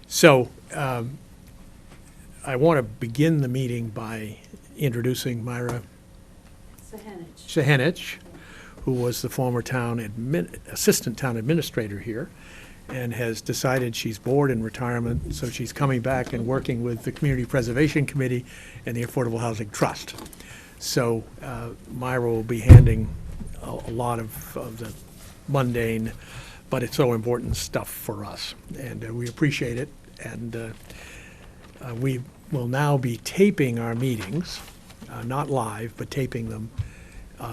So I want to begin the meeting by introducing Myra Sahenich, who was the former assistant town administrator here, and has decided she's bored in retirement, so she's coming back and working with the Community Preservation Committee and the Affordable Housing Trust. So Myra will be handling a lot of the mundane, but it's so important stuff for us, and we appreciate it. And we will now be taping our meetings, not live, but taping them,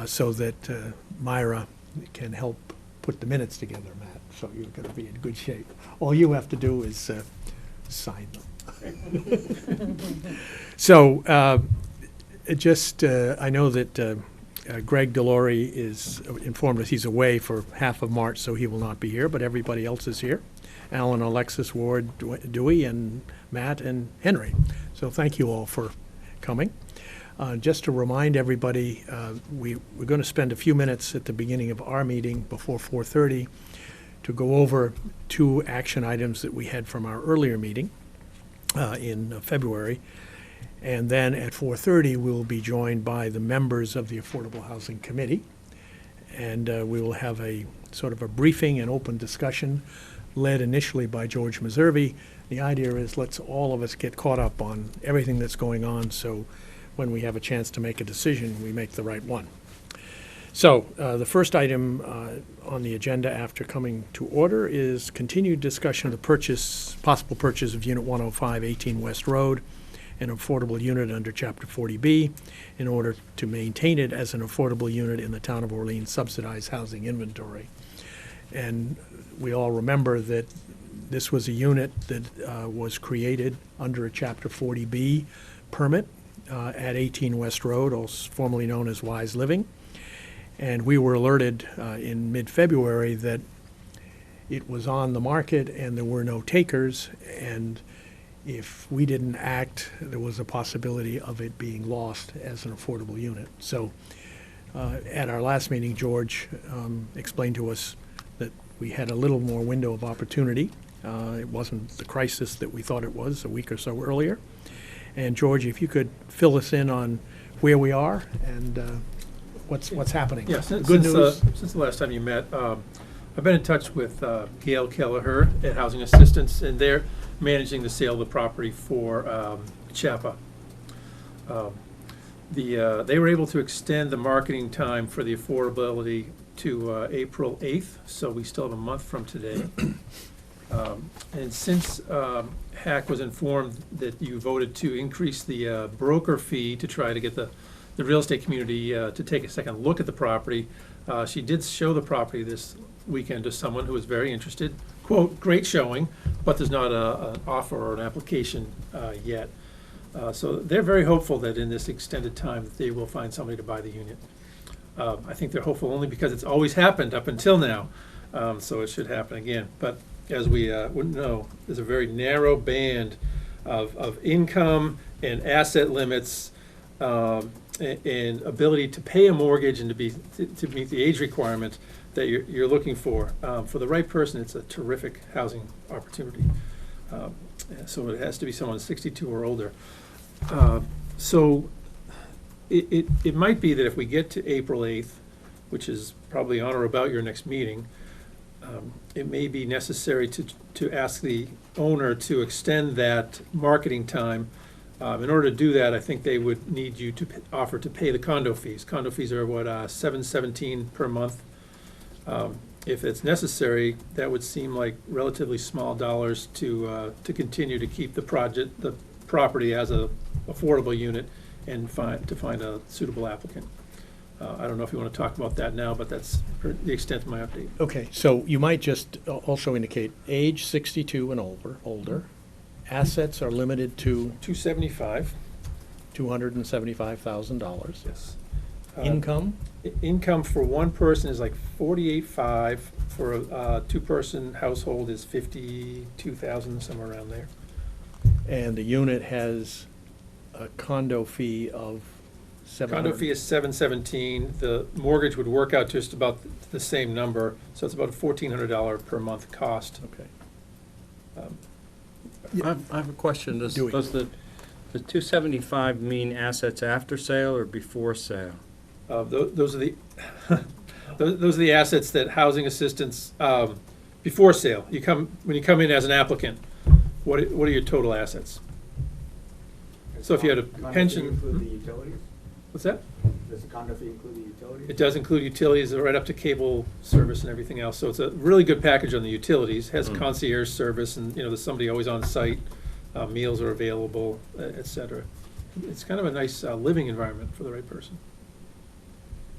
so that Myra can help put the minutes together, Matt. So you're going to be in good shape. All you have to do is sign them. So I know that Greg Delory is informed us he's away for half of March, so he will not be here, but everybody else is here. Alan, Alexis, Ward, Dewey, and Matt, and Henry. So thank you all for coming. Just to remind everybody, we're going to spend a few minutes at the beginning of our meeting before 4:30 to go over 2 action items that we had from our earlier meeting in February. And then at 4:30, we will be joined by the members of the Affordable Housing Committee. And we will have a sort of a briefing and open discussion led initially by George Meservey. The idea is let's all of us get caught up on everything that's going on, so when we have a chance to make a decision, we make the right one. So the first item on the agenda after coming to order is continued discussion of the possible purchase of Unit 105, 18 West Road, an affordable unit under Chapter 40B, in order to maintain it as an affordable unit in the Town of Orleans subsidized housing inventory. And we all remember that this was a unit that was created under a Chapter 40B permit at 18 West Road, also formerly known as Wise Living. And we were alerted in mid-February that it was on the market and there were no takers, and if we didn't act, there was a possibility of it being lost as an affordable unit. So at our last meeting, George explained to us that we had a little more window of opportunity. It wasn't the crisis that we thought it was a week or so earlier. And George, if you could fill us in on where we are and what's happening. Yeah, Good news. Since the last time you met, I've been in touch with Gail Kelleher at Housing Assistance, and they're managing the sale of the property for Chapa. They were able to extend the marketing time for the affordability to April 8th, so we still have a month from today. And since HAC was informed that you voted to increase the broker fee to try to get the real estate community to take a second look at the property, she did show the property this weekend to someone who was very interested. Quote, great showing, but there's not an offer or an application yet. So they're very hopeful that in this extended time that they will find somebody to buy the unit. I think they're hopeful only because it's always happened up until now, so it should happen again. But as we wouldn't know, there's a very narrow band of income and asset limits and ability to pay a mortgage and to meet the age requirement that you're looking for. For the right person, it's a terrific housing opportunity. So it has to be someone 62 or older. So it might be that if we get to April 8th, which is probably on or about your next meeting, it may be necessary to ask the owner to extend that marketing time. In order to do that, I think they would need you to offer to pay the condo fees. Condo fees are what, $717 per month. If it's necessary, that would seem like relatively small dollars to continue to keep the property as a affordable unit and to find a suitable applicant. I don't know if you want to talk about that now, but that's the extent of my update. Okay, so you might just also indicate age 62 and older. Assets are limited to $275. $275,000. Yes. Income? Income for one person is like $48,500. For a two-person household is $52,000, somewhere around there. And the unit has a condo fee of Condo fee is $717. The mortgage would work out just about the same number, so it's about a $1,400 per month cost. Okay. I have a question. Does Dewey. the 275 mean assets after sale or before sale? Those are the, those are the assets that housing assistance, before sale, when you come in as an applicant, what are your total assets? So if you had a Condo fee pension. include the utilities? What's that? Does the condo fee include the utilities? It does include utilities, right up to cable service and everything else, so it's a really good package on the utilities, has concierge service, and, there's somebody always on site, meals are available, et cetera. It's kind of a nice living environment for the right person.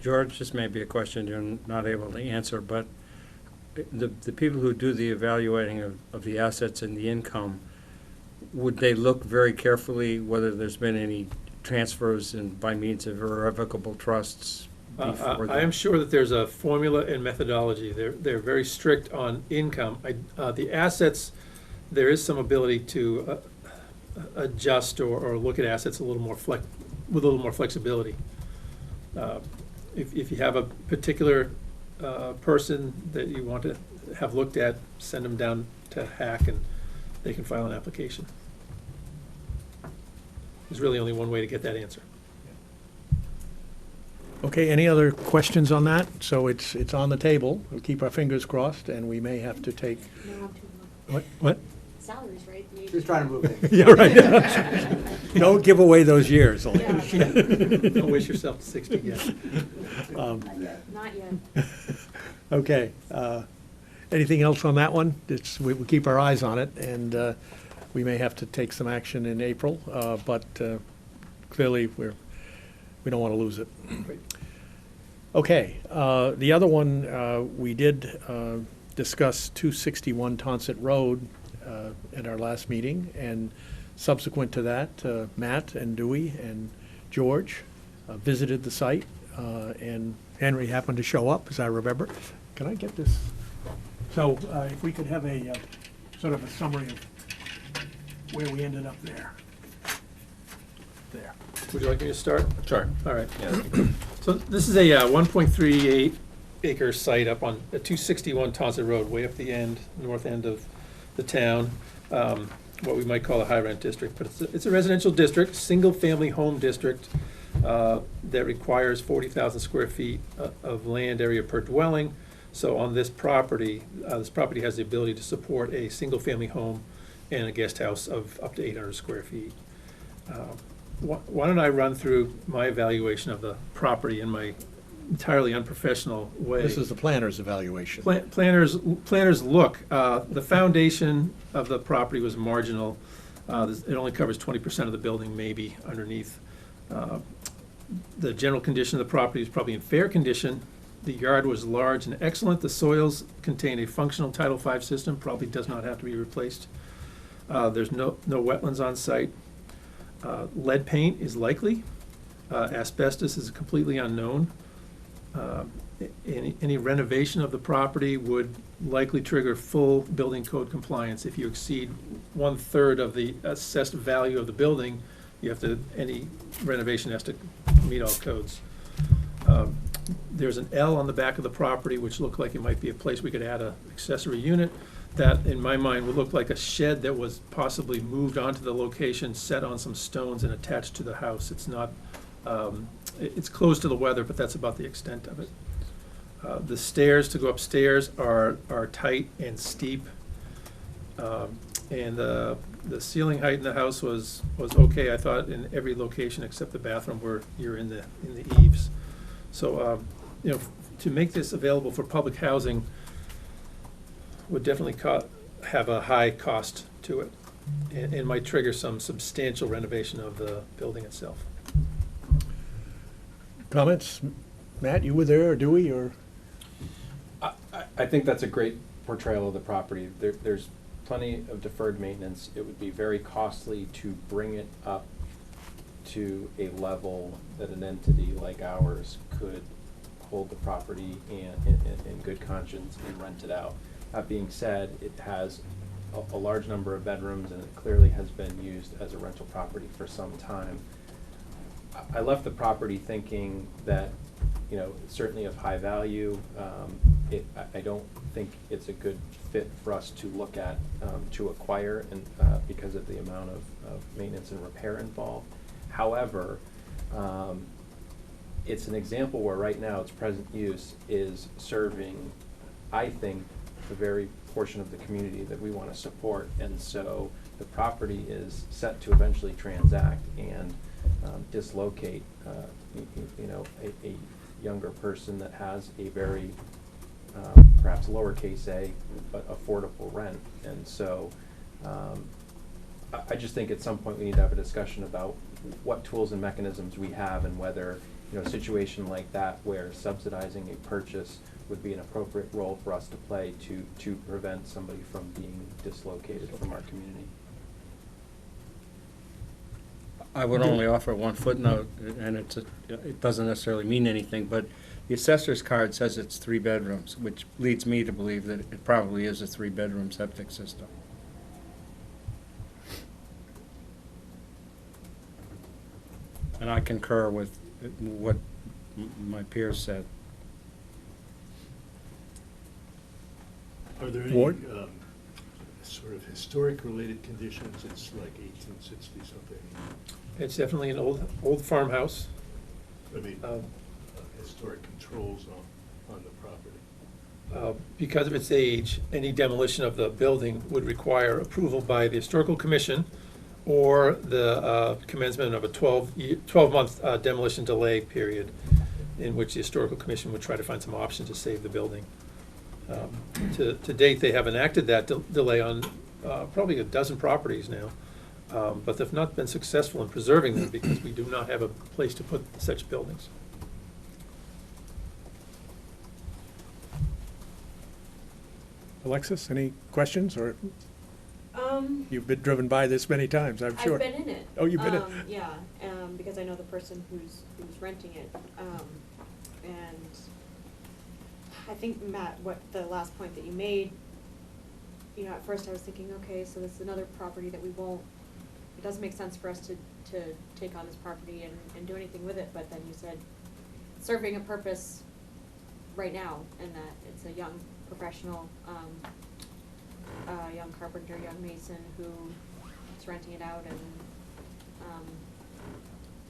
George, this may be a question you're not able to answer, but the people who do the evaluating of the assets and the income, would they look very carefully whether there's been any transfers by means of irrevocable trusts before I am sure that there's a formula and methodology. They're very strict on income. The assets, there is some ability to adjust or look at assets a little more with a little more flexibility. If you have a particular person that you want to have looked at, send them down to HAC and they can file an application. There's really only one way to get that answer. Okay, any other questions on that? So it's on the table. We'll keep our fingers crossed, and we may have to take, No, too much. what? Salaries, right? She's trying to move in. Yeah, right. Don't give away those years. Yeah. Don't wish yourself to 60 yet. Um, Not yet. Okay. Anything else on that one? We'll keep our eyes on it, and we may have to take some action in April, but clearly we don't want to lose it. Okay. The other one, we did discuss 261 Tonsett Road at our last meeting, and subsequent to that, Matt and Dewey and George visited the site, and Henry happened to show up, as I remember. Can I get this? So if we could have a sort of a summary of where we ended up there. There. Would you like me to start? Sure. All right. Yeah. So this is a 1.38 acre site up on 261 Tonsett Road, way up the end, north end of the town, what we might call a high-rent district. But it's a residential district, single-family home district that requires 40,000 square feet of land area per dwelling. So on this property has the ability to support a single-family home and a guest house of up to 800 square feet. Why don't I run through my evaluation of the property in my entirely unprofessional way? This is the planner's evaluation. Planners look, the foundation of the property was marginal. It only covers 20% of the building, maybe, underneath. The general condition of the property is probably in fair condition. The yard was large and excellent. The soils contain a functional Title V system, probably does not have to be replaced. There's no wetlands on site. Lead paint is likely. Asbestos is completely unknown. Any renovation of the property would likely trigger full building code compliance. If you exceed 1/3 of the assessed value of the building, any renovation has to meet all codes. There's an L on the back of the property, which looked like it might be a place we could add an accessory unit. That, in my mind, would look like a shed that was possibly moved onto the location, set on some stones and attached to the house. It's not, it's close to the weather, but that's about the extent of it. The stairs to go upstairs are tight and steep. And the ceiling height in the house was okay, I thought, in every location except the bathroom where you're in the eaves. So, to make this available for public housing would definitely have a high cost to it, and might trigger some substantial renovation of the building itself. Comments? Matt, you were there, or Dewey, or? I think that's a great portrayal of the property. There's plenty of deferred maintenance. It would be very costly to bring it up to a level that an entity like ours could hold the property in good conscience and rent it out. That being said, it has a large number of bedrooms, and it clearly has been used as a rental property for some time. I left the property thinking that certainly of high value. I don't think it's a good fit for us to look at, to acquire, and because of the amount of maintenance and repair involved. However, it's an example where right now its present use is serving, I think, the very portion of the community that we want to support. And so the property is set to eventually transact and dislocate, a younger person that has a very, perhaps lowercase a, but affordable rent. And so I just think at some point we need to have a discussion about what tools and mechanisms we have, and whether, a situation like that where subsidizing a purchase would be an appropriate role for us to play to prevent somebody from being dislocated from our community. I would only offer one footnote, and it doesn't necessarily mean anything, but the assessor's card says it's 3 bedrooms, which leads me to believe that it probably is a 3-bedroom septic system. And I concur with what my peers said. Are there any Ward? sort of historic related conditions? It's like 1860 something. It's definitely an old farmhouse. I mean, Um, historic controls on the property. Because of its age, any demolition of the building would require approval by the Historical Commission or the commencement of a 12-month demolition delay period, in which the Historical Commission would try to find some options to save the building. To date, they have enacted that delay on probably a dozen properties now, but they've not been successful in preserving them because we do not have a place to put such buildings. Alexis, any questions, or you've been driven by this many times, I'm sure? I've been in it. Oh, you've been in. Yeah, because I know the person who's renting it. And I think, Matt, what the last point that you made, at first I was thinking, okay, so this is another property that it doesn't make sense for us to take on this property and do anything with it, but then you said serving a purpose right now, and that it's a young professional, young carpenter, young mason who is renting it out, and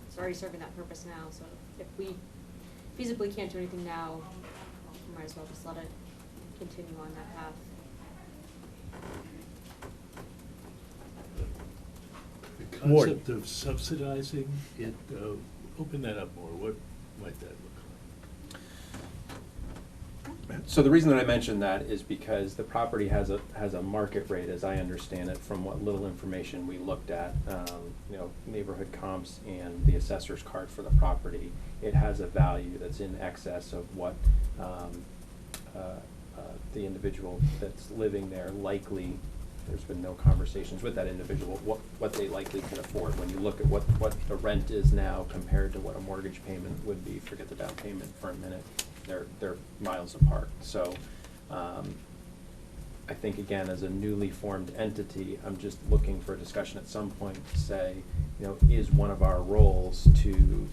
it's already serving that purpose now. So if we feasibly can't do anything now, we might as well just let it continue on that path. The Ward. concept of subsidizing it, open that up more. What might that look like? So the reason that I mentioned that is because the property has a market rate, as I understand it, from what little information we looked at, neighborhood comps and the assessor's card for the property. It has a value that's in excess of what the individual that's living there likely, there's been no conversations with that individual, what they likely can afford. When you look at what the rent is now compared to what a mortgage payment would be, forget the down payment for a minute, they're miles apart. So I think, again, as a newly formed entity, I'm just looking for a discussion at some point to say, is one of our roles to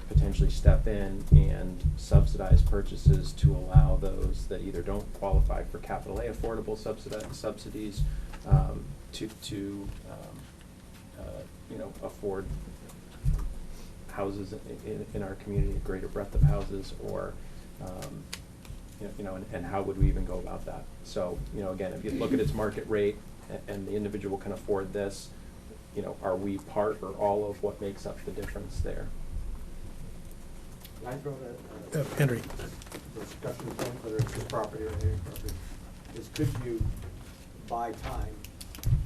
potentially step in and subsidize purchases to allow those that either don't qualify for capital A affordable subsidies to afford houses in our community, a greater breadth of houses, or and how would we even go about that? So, again, if you look at its market rate and the individual can afford this, are we part or all of what makes up the difference there? Can I throw that, Henry. discussion point, whether it's this property or any property, is could you buy time,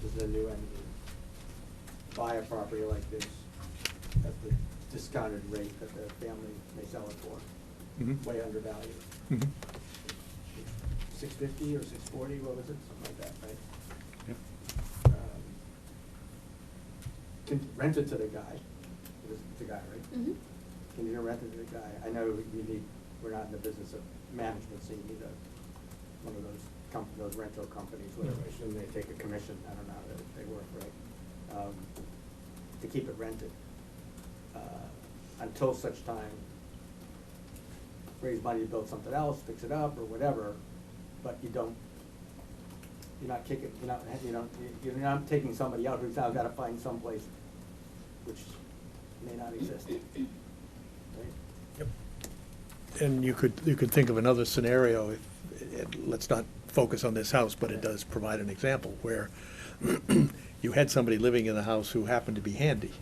this is a new entity, buy a property like this at the discounted rate that the family may sell it for, Mhm. way undervalued? Mhm. $650 or $640, what was it, something like that, right? Yep. Can rent it to the guy, it's a guy, right? Mm-hmm. Can you rent it to the guy? I know we're not in the business of management, so you need one of those rental companies, whatever, I assume they take a commission, I don't know how they work, right? To keep it rented, until such time raise money to build something else, fix it up or whatever, but you're not kicking, you're not taking somebody out who's now gotta find someplace which may not exist. Right? And you could think of another scenario, let's not focus on this house, but it does provide an example, where you had somebody living in the house who happened to be handy.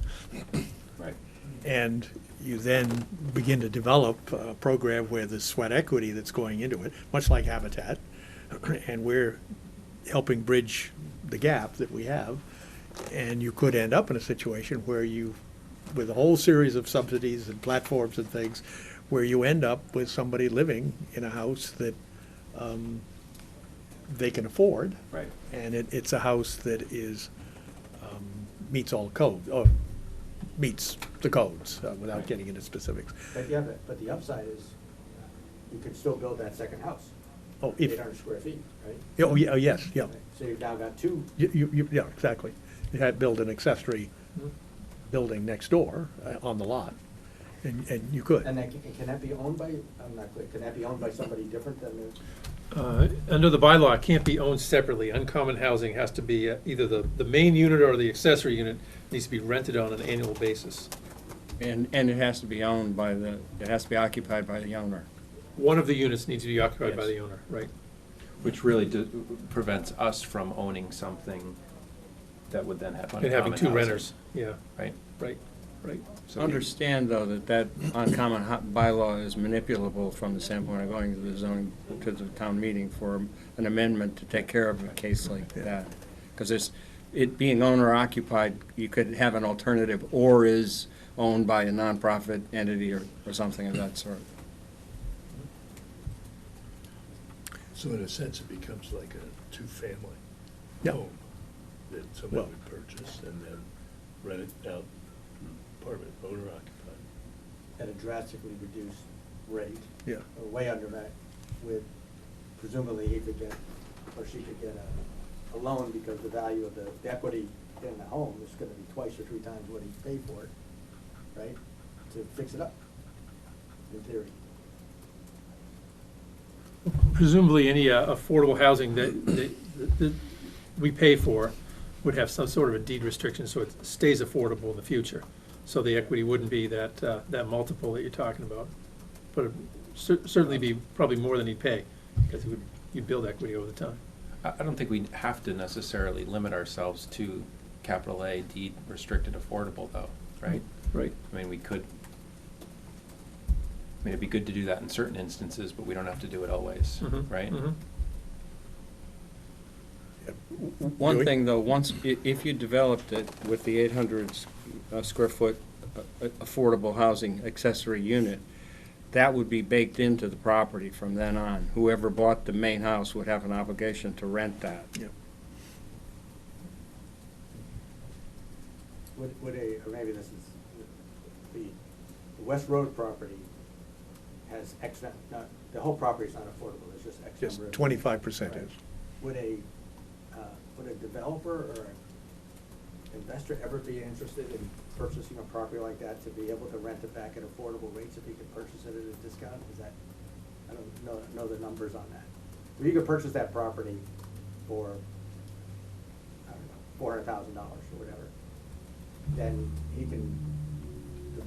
Right. And you then begin to develop a program where there's sweat equity that's going into it, much like Habitat, and we're helping bridge the gap that we have. And you could end up in a situation where you, with a whole series of subsidies and platforms and things, where you end up with somebody living in a house that they can afford. Right. And it's a house that is, meets all codes, or meets the codes, without Right. getting into specifics. But the upside is, you could still build that second house, Oh, if, 800 square feet, right? oh, yeah, yes, yeah. So you've now got two. Yeah, exactly. You had built an accessory building next door on the lot, and you could. And that, can that be owned by, I'm not clear, can that be owned by somebody different than the? Under the bylaw, it can't be owned separately. Uncommon housing has to be either the main unit or the accessory unit needs to be rented on an annual basis. And it has to be owned by it has to be occupied by the owner. One of the units needs to be occupied by Yes. the owner, right? Which really prevents us from owning something that would then have And having uncommon two housing, renters, yeah, Right? right. So we- Understand, though, that uncommon bylaw is manipulable from the standpoint of going to the zoning, to the town meeting for an amendment to take care of a case like that. Because it being owner occupied, you could have an alternative, or is owned by a nonprofit entity or something of that sort. So in a sense, it becomes like a two-family Yeah. home that somebody Well- would purchase and then rent it out, apartment, owner occupied. At a drastically reduced rate. Yeah. Or way under that, with presumably he could get, or she could get a loan because the value of the equity in the home is gonna be twice or three times what he paid for it, right? To fix it up, in theory. Presumably, any affordable housing that we pay for would have some sort of a deed restriction, so it stays affordable in the future. So the equity wouldn't be that multiple that you're talking about. But it'd certainly be probably more than he'd pay, because you'd build equity over the time. I don't think we have to necessarily limit ourselves to capital A deed restricted affordable though, right? Right. I mean, we could, it'd be good to do that in certain instances, but we don't have to do it always, Mhm, right? mhm. One Joey? thing, though, if you developed it with the 800 square foot affordable housing accessory unit, that would be baked into the property from then on. Whoever bought the main house would have an obligation to rent that. Yeah. Would or maybe this is, the West Road property has X, not, the whole property's not affordable, there's just X Just number of. 25% Right. is. Would a developer or an investor ever be interested in purchasing a property like that to be able to rent it back at affordable rates if he could purchase it at a discount? Is that, I don't know the numbers on that. If you could purchase that property for, I don't know, $400,000 or whatever, then he can,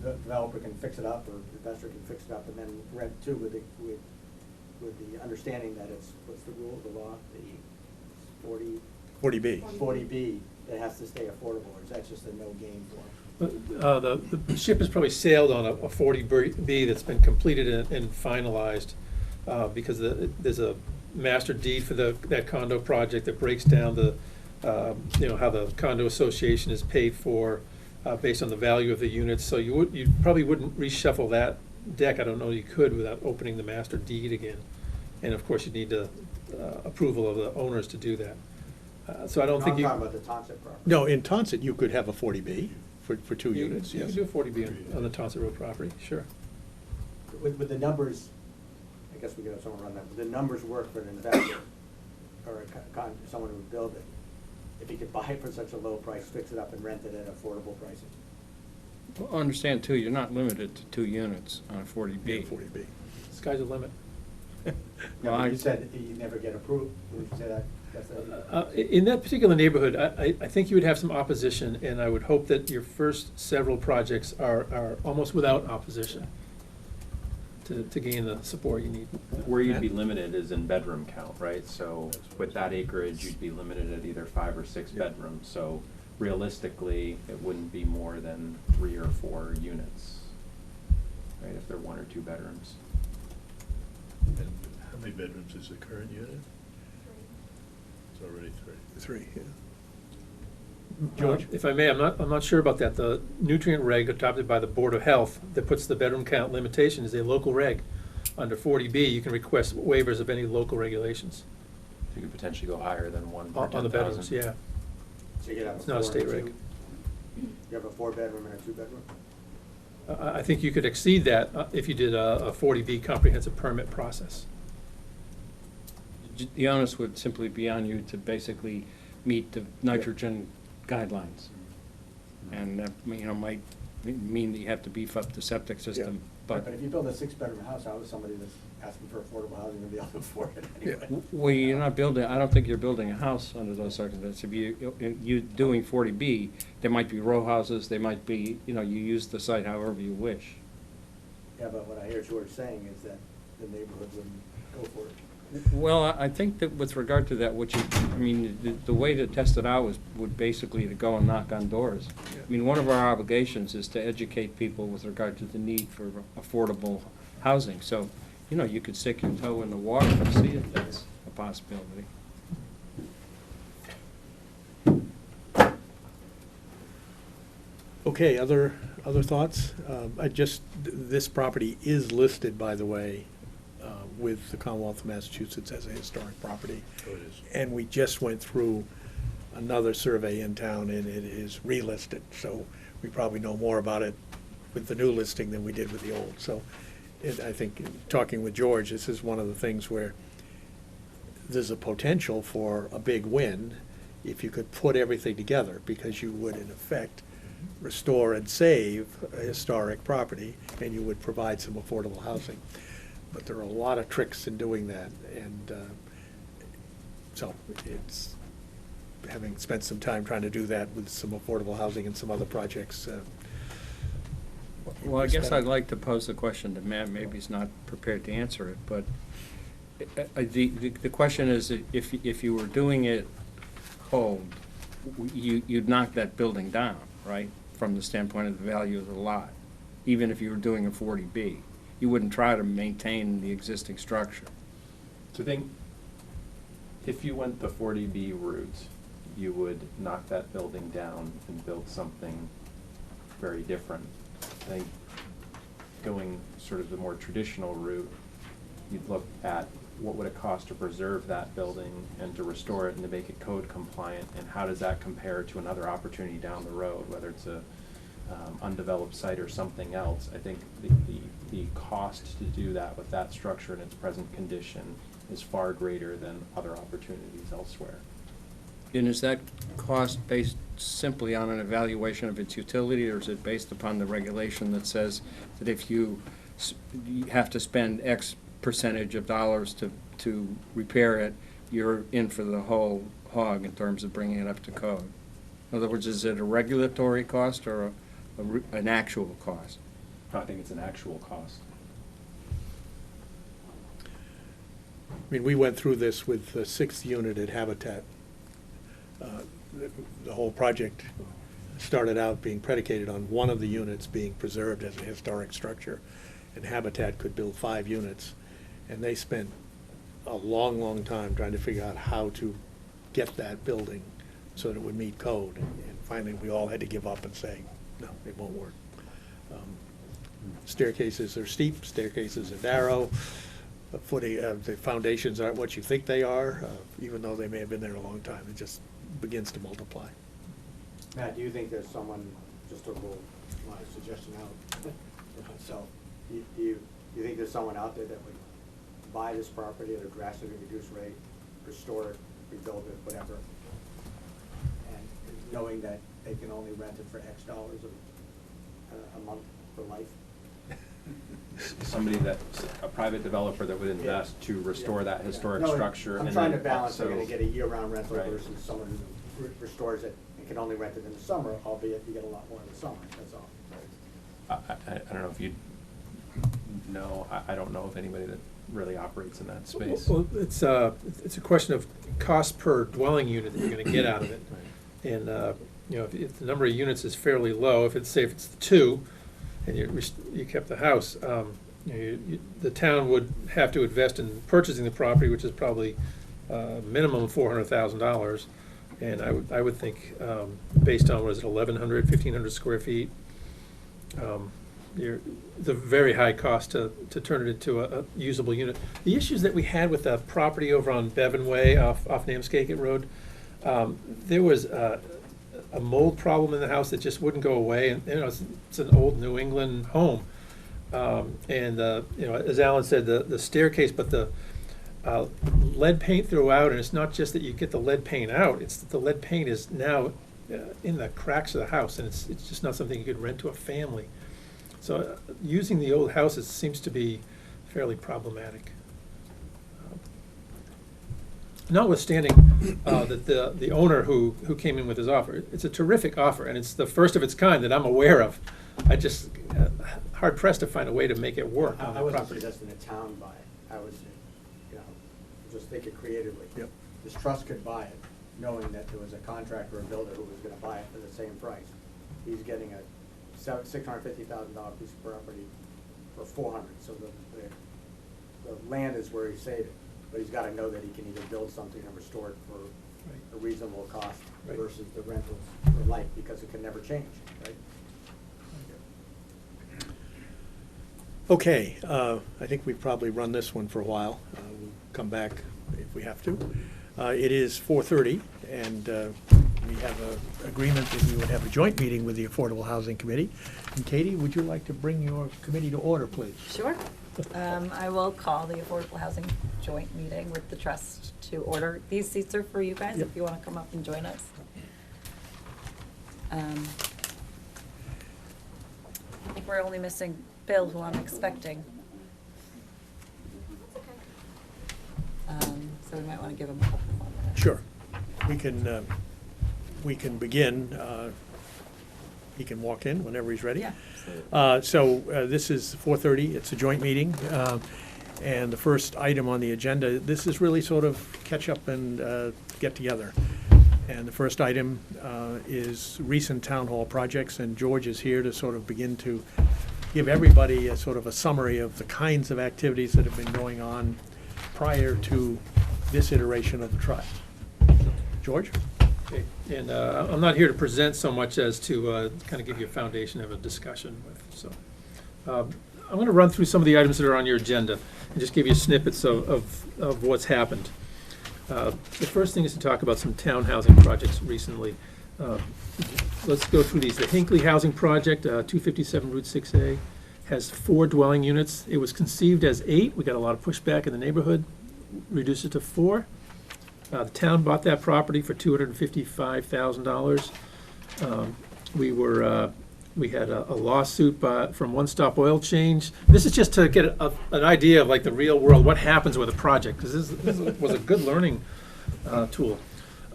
the developer can fix it up, or the investor can fix it up and then rent too with the understanding that it's, what's the rule of the law, the 40B. 40B, that has to stay affordable, or is that just a no gain for him? The ship has probably sailed on a 40B that's been completed and finalized, because there's a master deed for that condo project that breaks down how the condo association is paid for, based on the value of the units. So you probably wouldn't reshuffle that deck. I don't know you could without opening the master deed again. And of course, you'd need approval of the owners to do that. So I don't think you. I'm talking about the Tonsett property. No, in Tonsett, you could have a 40B for two You units, you yes. can do a 40B on the Tonsett Road property, sure. With the numbers, I guess we could have someone run that, would the numbers work for an investor or someone who would build it? If he could buy it for such a low price, fix it up and rent it at affordable pricing? Well, understand too, you're not limited to 2 units on a Yeah, 40B. 40B. Sky's the limit. Well, Yeah, I- but you said you never get approved, did you say that? That's In that particular neighborhood, I think you would have some opposition, and I would hope that your first several projects are almost without opposition to gain the support you need. Where you'd be limited is in bedroom count, right? So with that acreage, you'd be limited at either 5 or 6 bedrooms. So realistically, it wouldn't be more than 3 or 4 units, right, if they're 1 or 2 bedrooms. And how many bedrooms is the current unit? It's already 3. 3, yeah. George, if I may, I'm not sure about that. The nutrient reg adopted by the Board of Health that puts the bedroom count limitation is a local reg. Under 40B, you can request waivers of any local regulations You could potentially go higher than 1 per on the 10,000. bedrooms, yeah. So you could have a It's not a 4 state and a reg. 2? You have a 4-bedroom and a 2-bedroom? I think you could exceed that if you did a 40B comprehensive permit process. The onus would simply be on you to basically meet the nitrogen guidelines. And that, might mean that you have to beef up the septic system, but. But if you build a 6-bedroom house, how is somebody that's asking for affordable housing gonna be able to afford it anyway? Well, you're not building, I don't think you're building a house under those circumstances. If you're doing 40B, there might be row houses, they might be, you use the site however you wish. Yeah, but what I hear George saying is that the neighborhood wouldn't go for it. Well, I think that with regard to that, the way to test it out would basically to go and knock on doors. I mean, one of our obligations is to educate people with regard to the need for affordable housing. So, you could stick your toe in the water and see if that's a possibility. Okay, other thoughts? This property is listed, by the way, with the Commonwealth of Massachusetts as a historic property. Oh, it is. And we just went through another survey in town, and it is relisted. So we probably know more about it with the new listing than we did with the old. So I think, talking with George, this is one of the things where there's a potential for a big win if you could put everything together, because you would, in effect, restore and save a historic property, and you would provide some affordable housing. But there are a lot of tricks in doing that, and so it's, having spent some time trying to do that with some affordable housing and some other projects. Well, I guess I'd like to pose the question to Matt, maybe he's not prepared to answer it, but the question is, if you were doing it whole, you'd knock that building down, right? From the standpoint of the value of the lot, even if you were doing a 40B. You wouldn't try to maintain the existing structure. So I think if you went the 40B route, you would knock that building down and build something very different. I think going sort of the more traditional route, you'd look at what would it cost to preserve that building and to restore it and to make it code compliant, and how does that compare to another opportunity down the road, whether it's a undeveloped site or something else. I think the cost to do that with that structure in its present condition is far greater than other opportunities elsewhere. And is that cost based simply on an evaluation of its utility, or is it based upon the regulation that says that if you have to spend X percentage of dollars to repair it, you're in for the whole hog in terms of bringing it up to code? In other words, is it a regulatory cost or an actual cost? I think it's an actual cost. I mean, we went through this with the 6th unit at Habitat. The whole project started out being predicated on one of the units being preserved as a historic structure, and Habitat could build 5 units. And they spent a long, long time trying to figure out how to get that building so that it would meet code. And finally, we all had to give up and say, no, it won't work. Staircases are steep, staircases are narrow, the foundations aren't what you think they are, even though they may have been there a long time. It just begins to multiply. Matt, do you think there's someone, just to roll my suggestion out for myself, do you think there's someone out there that would buy this property at a drastically reduced rate, restore it, rebuild it, whatever, and knowing that they can only rent it for X dollars a month for life. Somebody a private developer that would invest to restore that historic No, structure. I'm and trying to then balance, I'm also- gonna get a year-round rental Right. versus someone who restores it and can only rent it in the summer, albeit you get a lot more in the summer, that's all. I don't know if you know, I don't know of anybody that really operates in that space. Well, it's a question of cost per dwelling unit that you're gonna get out of it. And, you know, if the number of units is fairly low, if it's 2, and you kept the house, you know, the town would have to invest in purchasing the property, which is probably minimum $400,000. And I would think, based on, what is it, 1,100, 1,500 square feet, it's a very high cost to turn it into a usable unit. The issues that we had with the property over on Bevan Way off Namscake Road, there was a mold problem in the house that just wouldn't go away, and, you know, it's an old New England home. And, you know, as Alan said, the staircase, but the lead paint throughout, and it's not just that you get the lead paint out, it's that the lead paint is now in the cracks of the house, and it's just not something you could rent to a family. So using the old houses seems to be fairly problematic. Notwithstanding that the owner who came in with his offer, it's a terrific offer, and it's the first of its kind that I'm aware of. I just, hard pressed to find a way to make it work on I the wasn't property. suggesting a town buy it, I was, you know, just thinking creatively. Yep. This trust could buy it, knowing that there was a contractor or builder who was gonna buy it for the same price. He's getting a $650,000 piece of property for $400,000, so the land is where he's saving. But he's gotta know that he can either build something and restore it for a reasonable cost Right. versus the rentals for life, because it can never change, right? Okay, I think we've probably run this one for a while. We'll come back if we have to. It is 4:30, and we have an agreement that we would have a joint meeting with the Affordable Housing Committee. And Katie, would you like to bring your committee to order, please? Sure. I will call the Affordable Housing Joint Meeting with the Trust to order. These seats are for you guys, Yep. if you want to come up and join us. I think we're only missing Bill, who I'm expecting. So we might want to give him a couple more minutes. Sure. We can begin. He can walk in whenever he's ready. Yeah, absolutely. So this is 4:30, it's a joint meeting, and the first item on the agenda, this is really sort of catch up and get together. And the first item is recent town hall projects, and George is here to sort of begin to give everybody a sort of a summary of the kinds of activities that have been going on prior to this iteration of the trust. George? Okay, and I'm not here to present so much as to kind of give you a foundation of a discussion with, so. I'm going to run through some of the items that are on your agenda and just give you snippets of what's happened. The first thing is to talk about some town housing projects recently. Let's go through these. The Hinckley Housing Project, 257 Route 6A, has 4 dwelling units. It was conceived as 8. We got a lot of pushback in the neighborhood, reduced it to 4. The town bought that property for $255,000. We had a lawsuit from One Stop Oil Change. This is just to get an idea of like the real world, what happens with a project, because this was a good learning tool.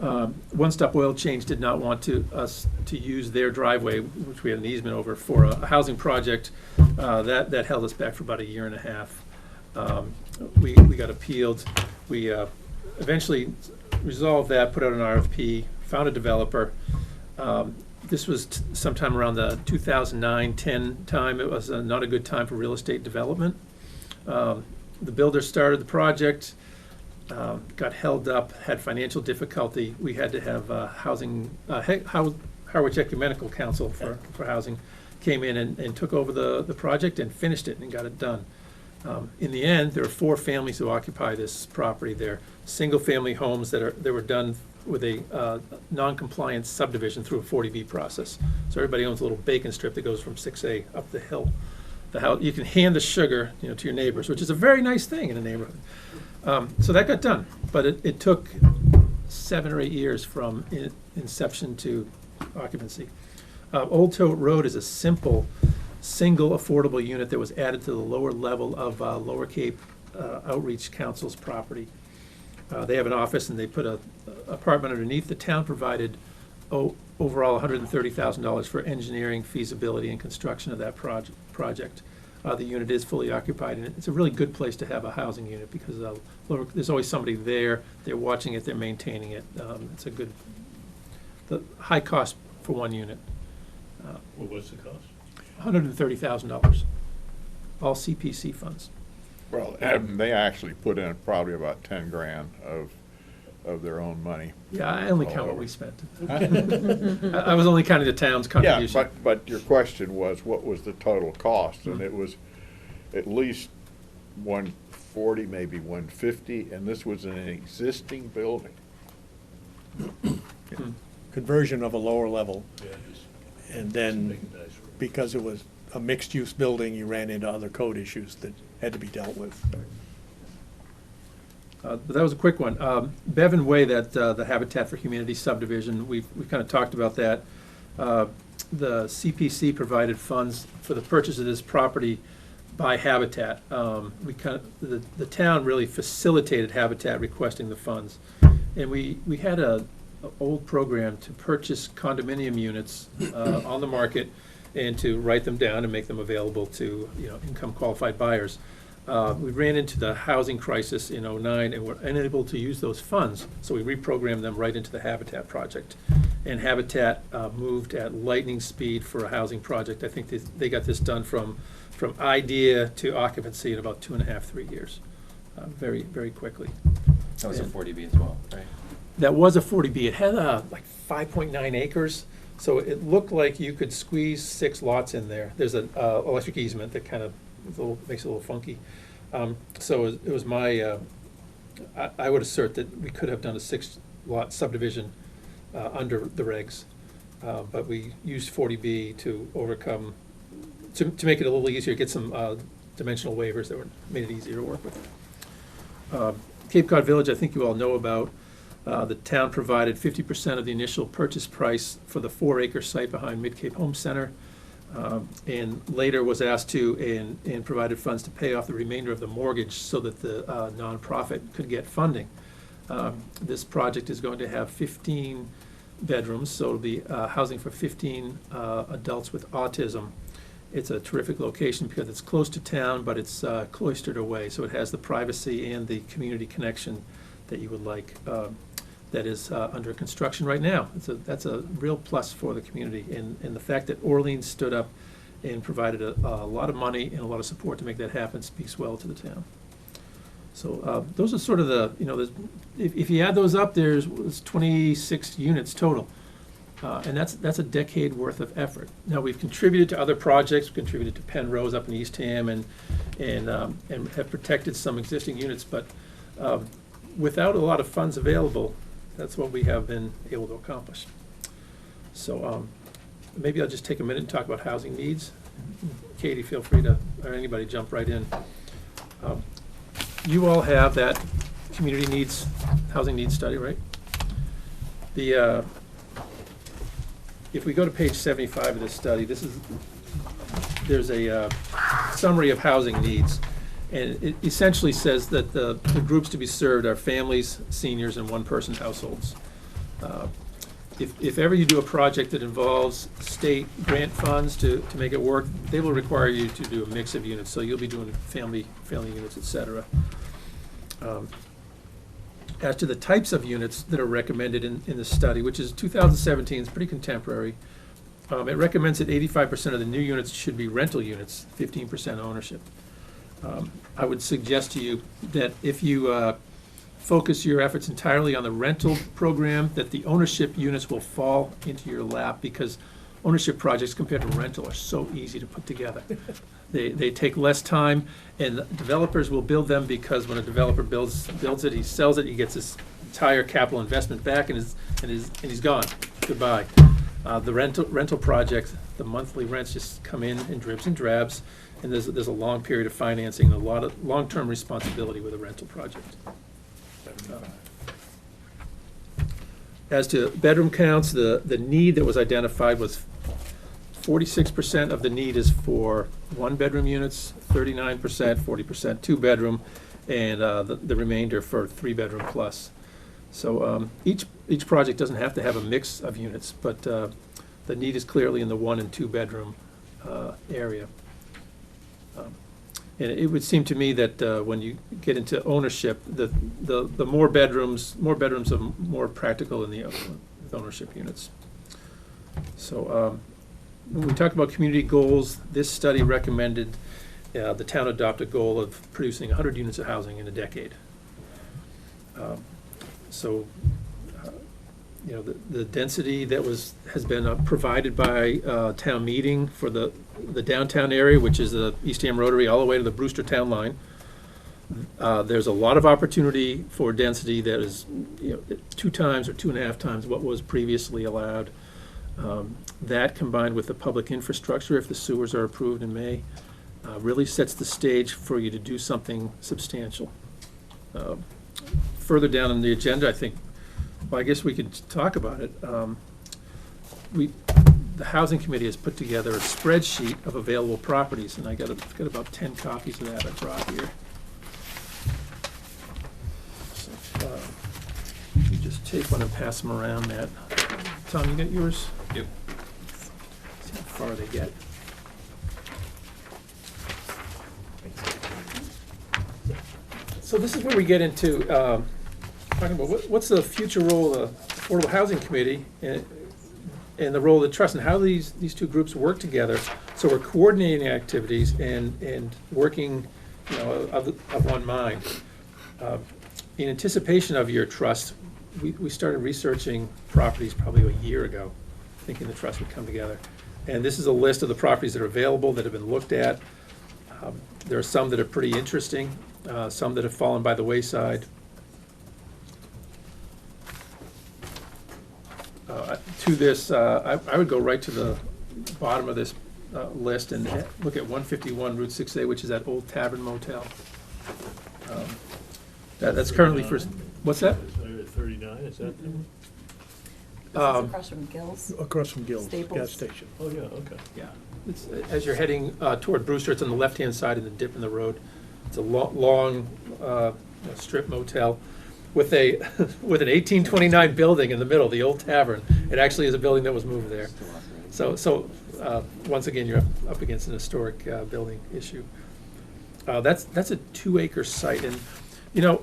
One Stop Oil Change did not want us to use their driveway, which we had an easement over, for a housing project. That held us back for about a year and a half. We got appealed. We eventually resolved that, put out an RFP, found a developer. This was sometime around the 2009-10 time. It was not a good time for real estate development. The builder started the project, got held up, had financial difficulty. We had to have Harwich Ecumenical Council for Housing came in and took over the project and finished it and got it done. In the end, there are 4 families who occupy this property. They're single-family homes that were done with a non-compliant subdivision through a 40B process. So everybody owns a little bacon strip that goes from 6A up the hill. The house, you can hand the sugar, to your neighbors, which is a very nice thing in a neighborhood. So that got done, but it took 7 or 8 years from inception to occupancy. Old Tote Road is a simple single affordable unit that was added to the lower level of Lower Cape Outreach Council's property. They have an office and they put a apartment underneath. The town provided overall $130,000 for engineering, feasibility, and construction of that project. The unit is fully occupied, and it's a really good place to have a housing unit because there's always somebody there. They're watching it, they're maintaining it. It's a good, the high cost for one unit. Well, what's the cost? $130,000, all CPC funds. Well, they actually put in probably about 10 grand of their own money. Yeah, I only All count what over. we spent. I was only counting the town's Yeah, contribution. but your question was, what was the total cost? And Mhm. it was at least 140, maybe 150, and this was in an existing building. Hmm. Conversion of a lower level, Yeah, just and make then it nicer. because it was a mixed-use building, you ran into other code issues that had to be dealt with. But that was a quick one. Bevan Way, that the Habitat for Humanity subdivision, we've kind of talked about that. The CPC provided funds for the purchase of this property by Habitat. The town really facilitated Habitat requesting the funds. And we had a old program to purchase condominium units on the market and to write them down and make them available to, income qualified buyers. We ran into the housing crisis in '09 and were unable to use those funds, so we reprogrammed them right into the Habitat project. And Habitat moved at lightning speed for a housing project. I think they got this done from idea to occupancy in about 2.5, 3 years, very, very quickly. That was a And 40B as well, right? That was a 40B. It had like 5.9 acres, so it looked like you could squeeze 6 lots in there. There's an electric easement that kind of makes it a little funky. So it was my, I would assert that we could have done a 6-lot subdivision under the regs, but we used 40B to overcome, to make it a little easier, get some dimensional waivers that made it easier to work with. Cape Cod Village, I think you all know about. The town provided 50% of the initial purchase price for the 4-acre site behind Mid-Cape Home Center, and later was asked to and provided funds to pay off the remainder of the mortgage so that the nonprofit could get funding. This project is going to have 15 bedrooms, so it'll be housing for 15 adults with autism. It's a terrific location because it's close to town, but it's cloistered away, so it has the privacy and the community connection that you would like. That is under construction right now. That's a real plus for the community, and the fact that Orleans stood up and provided a lot of money and a lot of support to make that happen speaks well to the town. So those are sort of the, if you add those up, there's 26 units total. And that's a decade worth of effort. Now, we've contributed to other projects, we've contributed to Penrose up in Eastham and have protected some existing units, but without a lot of funds available, that's what we have been able to accomplish. So maybe I'll just take a minute and talk about housing needs. Katie, feel free to, or anybody, jump right in. You all have that community needs, housing needs study, right? If we go to page 75 of this study, there's a summary of housing needs. And it essentially says that the groups to be served are families, seniors, and one-person households. If ever you do a project that involves state grant funds to make it work, they will require you to do a mix of units. So you'll be doing family units, et cetera. As to the types of units that are recommended in the study, which is 2017, it's pretty contemporary, it recommends that 85% of the new units should be rental units, 15% ownership. I would suggest to you that if you focus your efforts entirely on the rental program, that the ownership units will fall into your lap, because ownership projects compared to rental are so easy to put together. They take less time, and developers will build them because when a developer builds it, he sells it, he gets his entire capital investment back, and he's gone. Goodbye. The rental project, the monthly rents just come in dribs and drabs, and there's a long period of financing and a lot of long-term responsibility with a rental project. As to bedroom counts, the need that was identified was 46% of the need is for one-bedroom units, 39%, 40% two-bedroom, and the remainder for three-bedroom plus. So each project doesn't have to have a mix of units, but the need is clearly in the one and two-bedroom area. And it would seem to me that when you get into ownership, the more bedrooms are more practical in the ownership units. So when we talk about community goals, this study recommended the town adopt a goal of producing 100 units of housing in a decade. So, you know, the density that has been provided by town meeting for the downtown area, which is the Eastham Rotary all the way to the Brewster Town Line. There's a lot of opportunity for density that is, you know, 2 times or 2.5 times what was previously allowed. That combined with the public infrastructure, if the sewers are approved in May, really sets the stage for you to do something substantial. Further down on the agenda, I think, well, I guess we could talk about it. The Housing Committee has put together a spreadsheet of available properties, and I got about 10 copies of that I brought here. So, you just take one and pass them around, Matt. Tom, you got yours? Yep. See how far they get. So this is where we get into talking about what's the future role of the Affordable Housing Committee and the role of the trust, and how these two groups work together. So we're coordinating activities and working, you know, of one mind. In anticipation of your trust, we started researching properties probably a year ago, thinking the trust would come together. And this is a list of the properties that are available, that have been looked at. There are some that are pretty interesting, some that have fallen by the wayside. To this, I would go right to the bottom of this list and look at 151 Route 6A, which is that old Tavern Motel. That's currently for, what's that? 39, is that them? This is across from Gill's. Across from Gill's Staples. gas station. Oh, yeah, okay. Yeah, it's, as you're heading toward Brewster, it's on the left-hand side of the dip in the road. It's a long strip motel with an 1829 building in the middle, the old tavern. It actually is a building that was moved there. So once again, you're up against an historic building issue. That's a 2-acre site, and you know,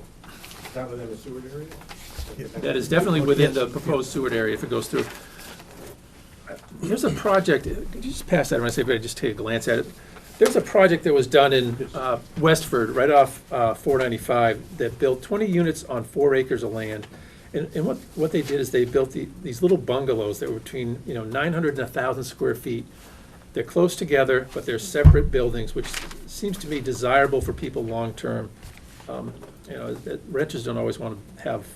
Is that within the sewer area? that is definitely within the proposed sewer area if it goes through. There's a project, could you just pass that around, I just take a glance at it? There's a project that was done in Westford, right off 495, that built 20 units on 4 acres of land. And what they did is they built these little bungalows that were between 900 and 1,000 square feet. They're close together, but they're separate buildings, which seems to me desirable for people long-term. Renters don't always want to have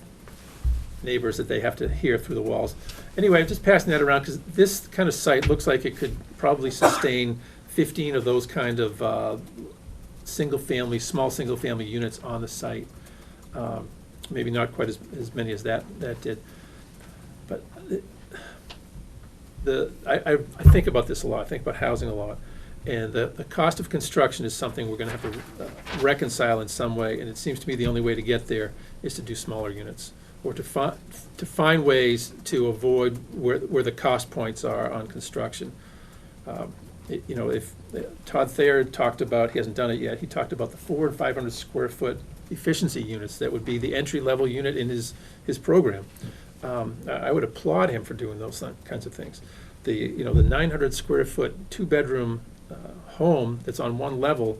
neighbors that they have to hear through the walls. Anyway, I'm just passing that around because this kind of site looks like it could probably sustain 15 of those kind of small single-family units on the site. Maybe not quite as many as that did. But I think about this a lot. I think about housing a lot. And the cost of construction is something we're going to have to reconcile in some way. And it seems to me the only way to get there is to do smaller units, or to find ways to avoid where the cost points are on construction. If Todd Thayer talked about, he hasn't done it yet, he talked about the 400 and 500 square foot efficiency units that would be the entry-level unit in his program. I would applaud him for doing those kinds of things. The 900 square foot 2-bedroom home that's on one level,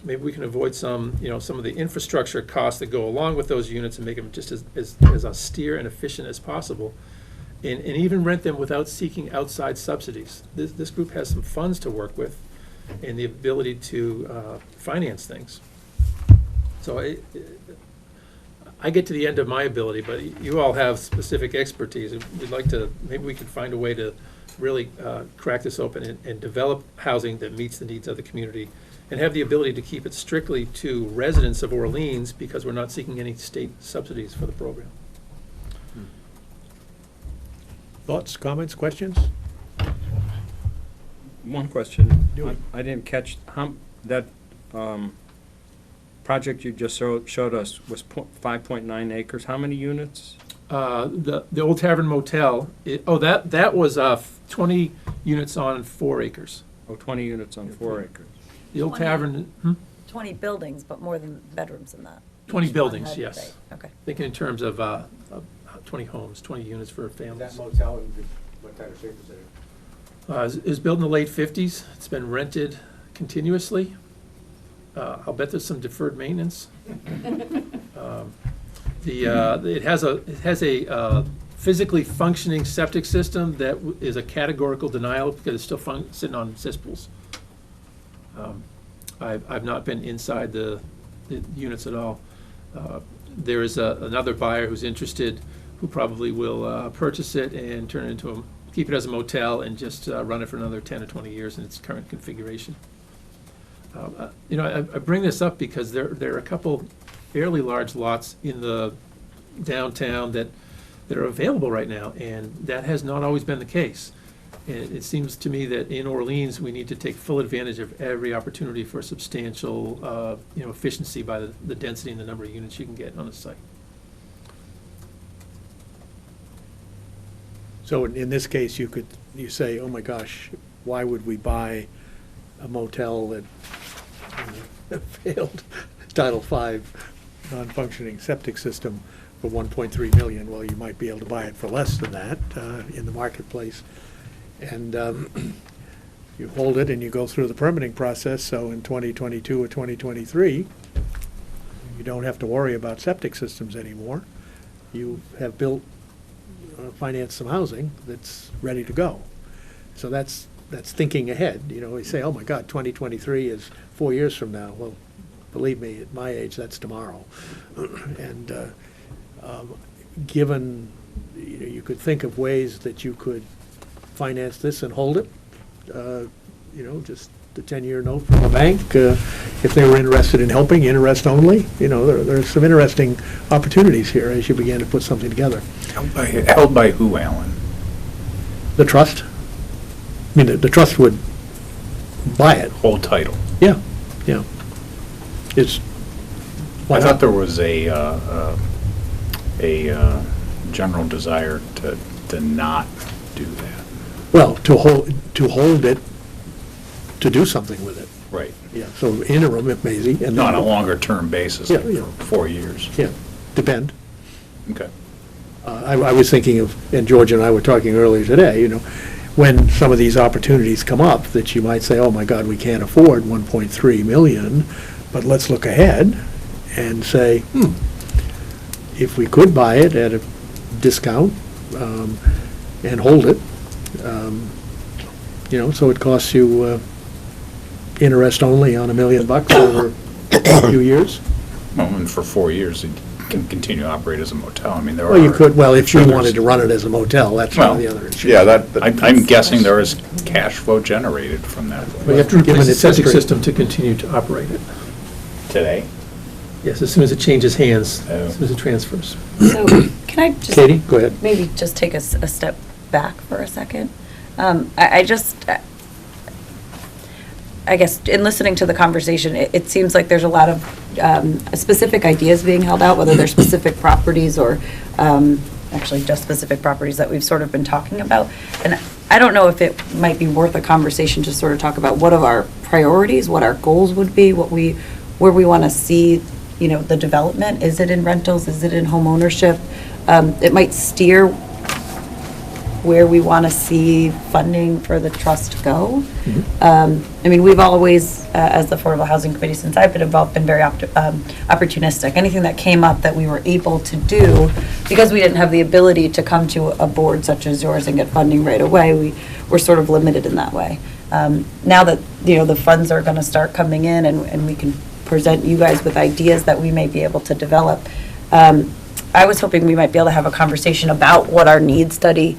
maybe we can avoid some of the infrastructure costs that go along with those units and make them just as austere and efficient as possible. And even rent them without seeking outside subsidies. This group has some funds to work with and the ability to finance things. So I get to the end of my ability, but you all have specific expertise. We'd like to, maybe we could find a way to really crack this open and develop housing that meets the needs of the community, and have the ability to keep it strictly to residents of Orleans, because we're not seeking any state subsidies for the program. Thoughts, comments, questions? One question. Do it. I didn't catch, that project you just showed us was 5.9 acres. How many units? The Old Tavern Motel, that was 20 units on 4 acres. Oh, 20 units on 4 acres. The Old 20. Tavern, 20 buildings, but more than bedrooms in that. 20 Each one buildings, had- yes. right, okay. Thinking in terms of 20 homes, 20 units for That families. motel, what type of shape is it? It was built in the late 50s. It's been rented continuously. I'll bet there's some deferred maintenance. It has a physically functioning septic system that is a categorical denial because it's still sitting on cesspools. I've not been inside the units at all. There is another buyer who's interested, who probably will purchase it and turn it into keep it as a motel and just run it for another 10 or 20 years in its current configuration. I bring this up because there are a couple fairly large lots in the downtown that are available right now, and that has not always been the case. And it seems to me that in Orleans, we need to take full advantage of every opportunity for substantial, efficiency by the density and the number of units you can get on a site. So in this case, you say, oh my gosh, why would we buy a motel that failed Title V non-functioning septic system for 1.3 million? Well, you might be able to buy it for less than that in the marketplace. And you hold it and you go through the permitting process, so in 2022 or 2023, you don't have to worry about septic systems anymore. You have built, financed some housing that's ready to go. So that's thinking ahead. We say, oh my God, 2023 is 4 years from now. Well, believe me, at my age, that's tomorrow. And given, you could think of ways that you could finance this and hold it, just the 10-year note from the bank, if they were interested in helping, interest only. There's some interesting opportunities here as you begin to put something together. Held by who, Alan? The trust? I mean, the trust would buy it. Whole title. Yeah. I thought there was a general desire to not do that. Well, to hold it, to do something with it. Right. Yeah, so interim, if maybe, and Not then. on a longer-term basis, Yeah, like yeah. for 4 years. Yeah, depend. Okay. I was thinking of, and George and I were talking earlier today, when some of these opportunities come up, that you might say, oh my God, we can't afford 1.3 million, but let's look ahead and say, if we could buy it at a discount and hold it, so it costs you interest only on $1 million over a few years. Well, and for 4 years, it can continue to operate as a motel. I mean, there are. Well, you could, if sure you there's- wanted to run it as a motel, that's one of the Well, other issues. Yeah, I'm guessing there is cash flow generated from that But you have to Given replace the its septic history. system to continue to operate it. today. Yes, as soon as it changes hands, Oh. as soon as it transfers. So can I just? Katie, go ahead. Maybe just take a step back for a second. I guess in listening to the conversation, it seems like there's a lot of specific ideas being held out, whether they're specific properties or actually just specific properties that we've sort of been talking about. And I don't know if it might be worth a conversation to sort of talk about what are our priorities, what our goals would be, where we want to see, the development. Is it in rentals? Is it in home ownership? It might steer where we want to see funding for the trust go. We've always, as the Affordable Housing Committee, since I've been involved, been very opportunistic. Anything that came up that we were able to do, because we didn't have the ability to come to a board such as yours and get funding right away, we were sort of limited in that way. Now that, the funds are going to start coming in and we can present you guys with ideas that we may be able to develop, I was hoping we might be able to have a conversation about what our need study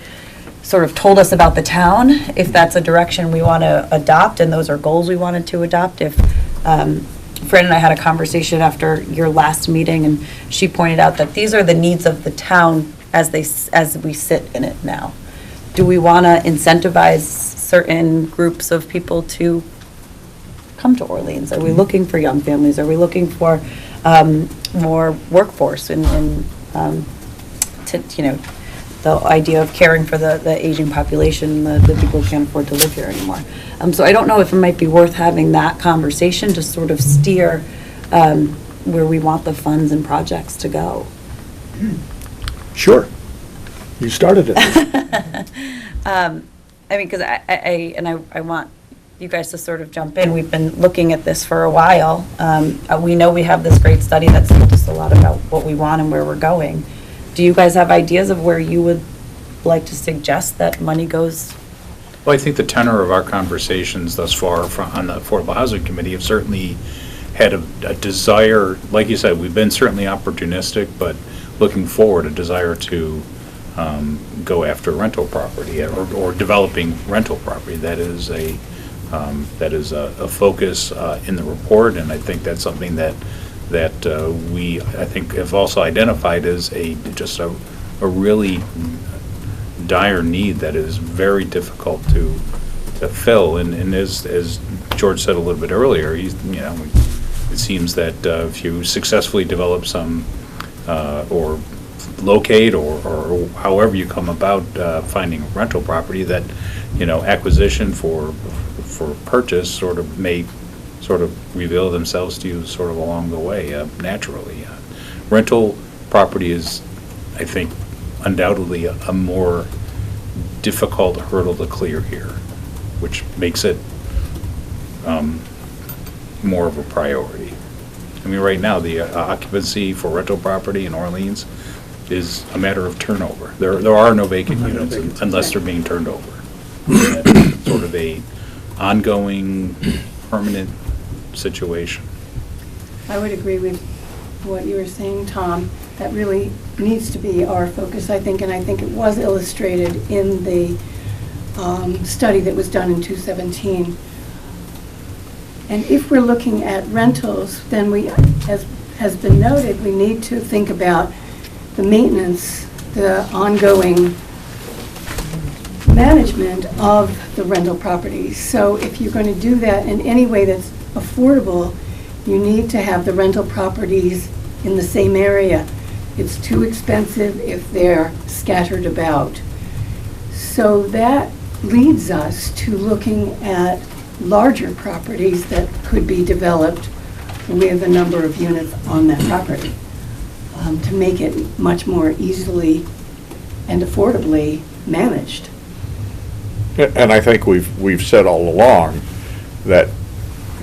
sort of told us about the town, if that's a direction we want to adopt, and those are goals we wanted to adopt. If Fran and I had a conversation after your last meeting, and she pointed out that these are the needs of the town as we sit in it now. Do we want to incentivize certain groups of people to come to Orleans? Are we looking for young families? Are we looking for more workforce the idea of caring for the aging population, the people who can't afford to live here anymore? So I don't know if it might be worth having that conversation to sort of steer where we want the funds and projects to go. Sure. You started it. I mean, because I want you guys to sort of jump in. We've been looking at this for a while. We know we have this great study that's told us a lot about what we want and where we're going. Do you guys have ideas of where you would like to suggest that money goes? Well, I think the tenor of our conversations thus far on the Affordable Housing Committee have certainly had a desire, like you said, we've been certainly opportunistic, but looking forward, a desire to go after rental property or developing rental property. That is a focus in the report, and I think that's something that we, I think, have also identified as just a really dire need that is very difficult to fill. And as George said a little bit earlier, it seems that if you successfully develop some or locate or however you come about finding rental property, that acquisition for purchase may reveal themselves to you sort of along the way naturally. Rental property is, I think, undoubtedly a more difficult hurdle to clear here, which makes it more of a priority. I mean, right now, the occupancy for rental property in Orleans is a matter of turnover. There are no vacant units unless they're being turned over. That's sort of a ongoing, permanent situation. I would agree with what you were saying, Tom. That really needs to be our focus, I think, and I think it was illustrated in the study that was done in 2017. And if we're looking at rentals, then we, as has been noted, we need to think about the maintenance, the ongoing management of the rental properties. So if you're going to do that in any way that's affordable, you need to have the rental properties in the same area. It's too expensive if they're scattered about. So that leads us to looking at larger properties that could be developed with a number of units on that property to make it much more easily and affordably managed. And I think we've said all along that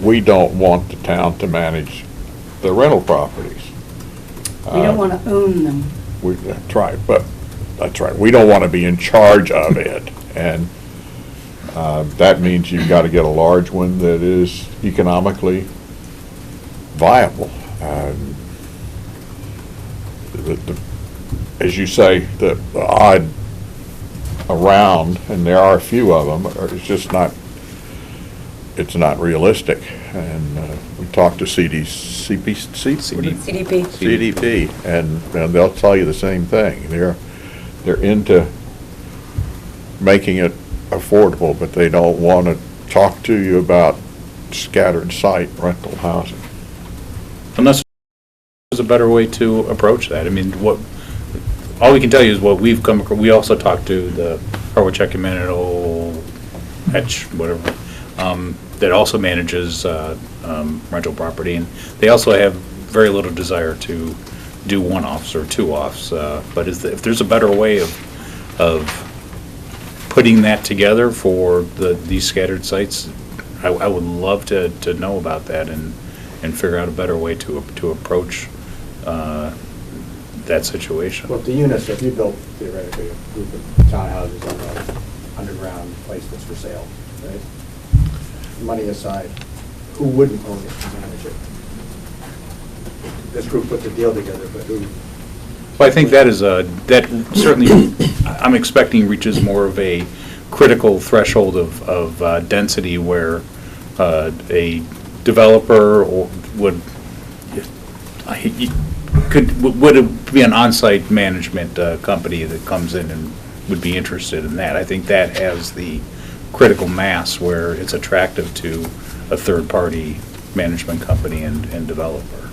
we don't want the town to manage the rental properties. We don't want to own them. That's right, but, that's right, we don't want to be in charge of it. And that means you've got to get a large one that is economically viable. As you say, the odd around, and there are a few of them, it's not realistic. And we talked to CDP, and they'll tell you the same thing. They're into making it affordable, but they don't want to talk to you about scattered site rental housing. Unless there's a better way to approach that. I mean, all we can tell you is what we've come across. We also talked to the Harwich Ecumenical Etch, whatever, that also manages rental property, and they also have very little desire to do one-offs or two-offs. But if there's a better way of putting that together for these scattered sites, I would love to know about that and figure out a better way to approach that situation. Well, the units, if you built theoretically a group of townhouses on an underground place that's for sale, right? Money aside, who wouldn't own it and manage it? This group put the deal together, but who? Well, I think that certainly, I'm expecting reaches more of a critical threshold of density where a developer would be an on-site management company that comes in and would be interested in that. I think that has the critical mass where it's attractive to a third-party management company and developer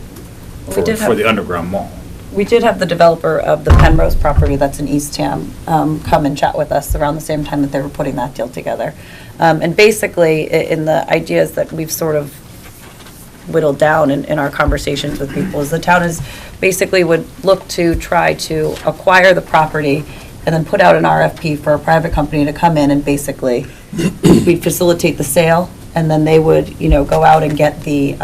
We for did for have- the underground mall. We did have the developer of the Penrose property that's in Eastham come and chat with us around the same time that they were putting that deal together. And basically, in the ideas that we've sort of whittled down in our conversations with people, is the town is basically would look to try to acquire the property and then put out an RFP for a private company to come in and basically we'd facilitate the sale, and then they would, go out and get the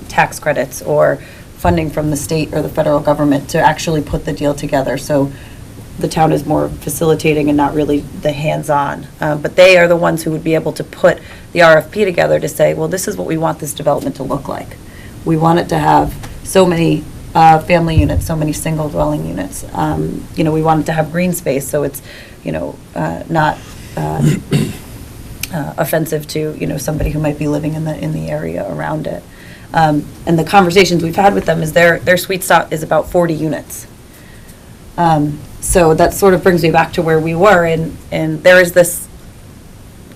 tax credits or funding from the state or the federal government to actually put the deal together. So the town is more facilitating and not really the hands-on. But they are the ones who would be able to put the RFP together to say, well, this is what we want this development to look like. We want it to have so many family units, so many single dwelling units. We want it to have green space, so it's, not offensive to, somebody who might be living in the area around it. And the conversations we've had with them is their sweet spot is about 40 units. So that sort of brings me back to where we were, and there is this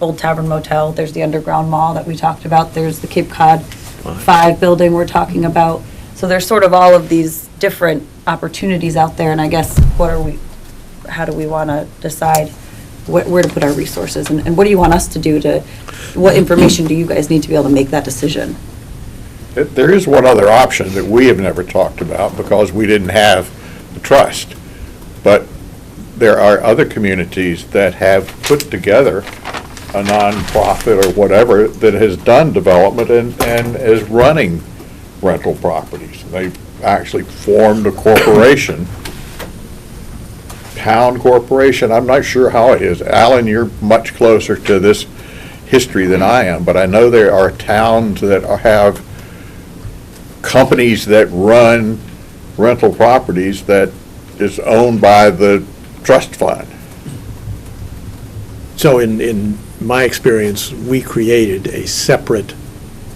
Old Tavern Motel, there's the underground mall that we talked about, there's the Cape Cod 5 building we're talking about. So there's sort of all of these different opportunities out there, and I guess how do we want to decide where to put our resources, and what do you want us to do what information do you guys need to be able to make that decision? There is one other option that we have never talked about because we didn't have the trust. But there are other communities that have put together a nonprofit or whatever that has done development and is running rental properties. They've actually formed a corporation, town corporation. I'm not sure how it is. Alan, you're much closer to this history than I am, but I know there are towns that have companies that run rental properties that is owned by the trust fund. So in my experience, we created a separate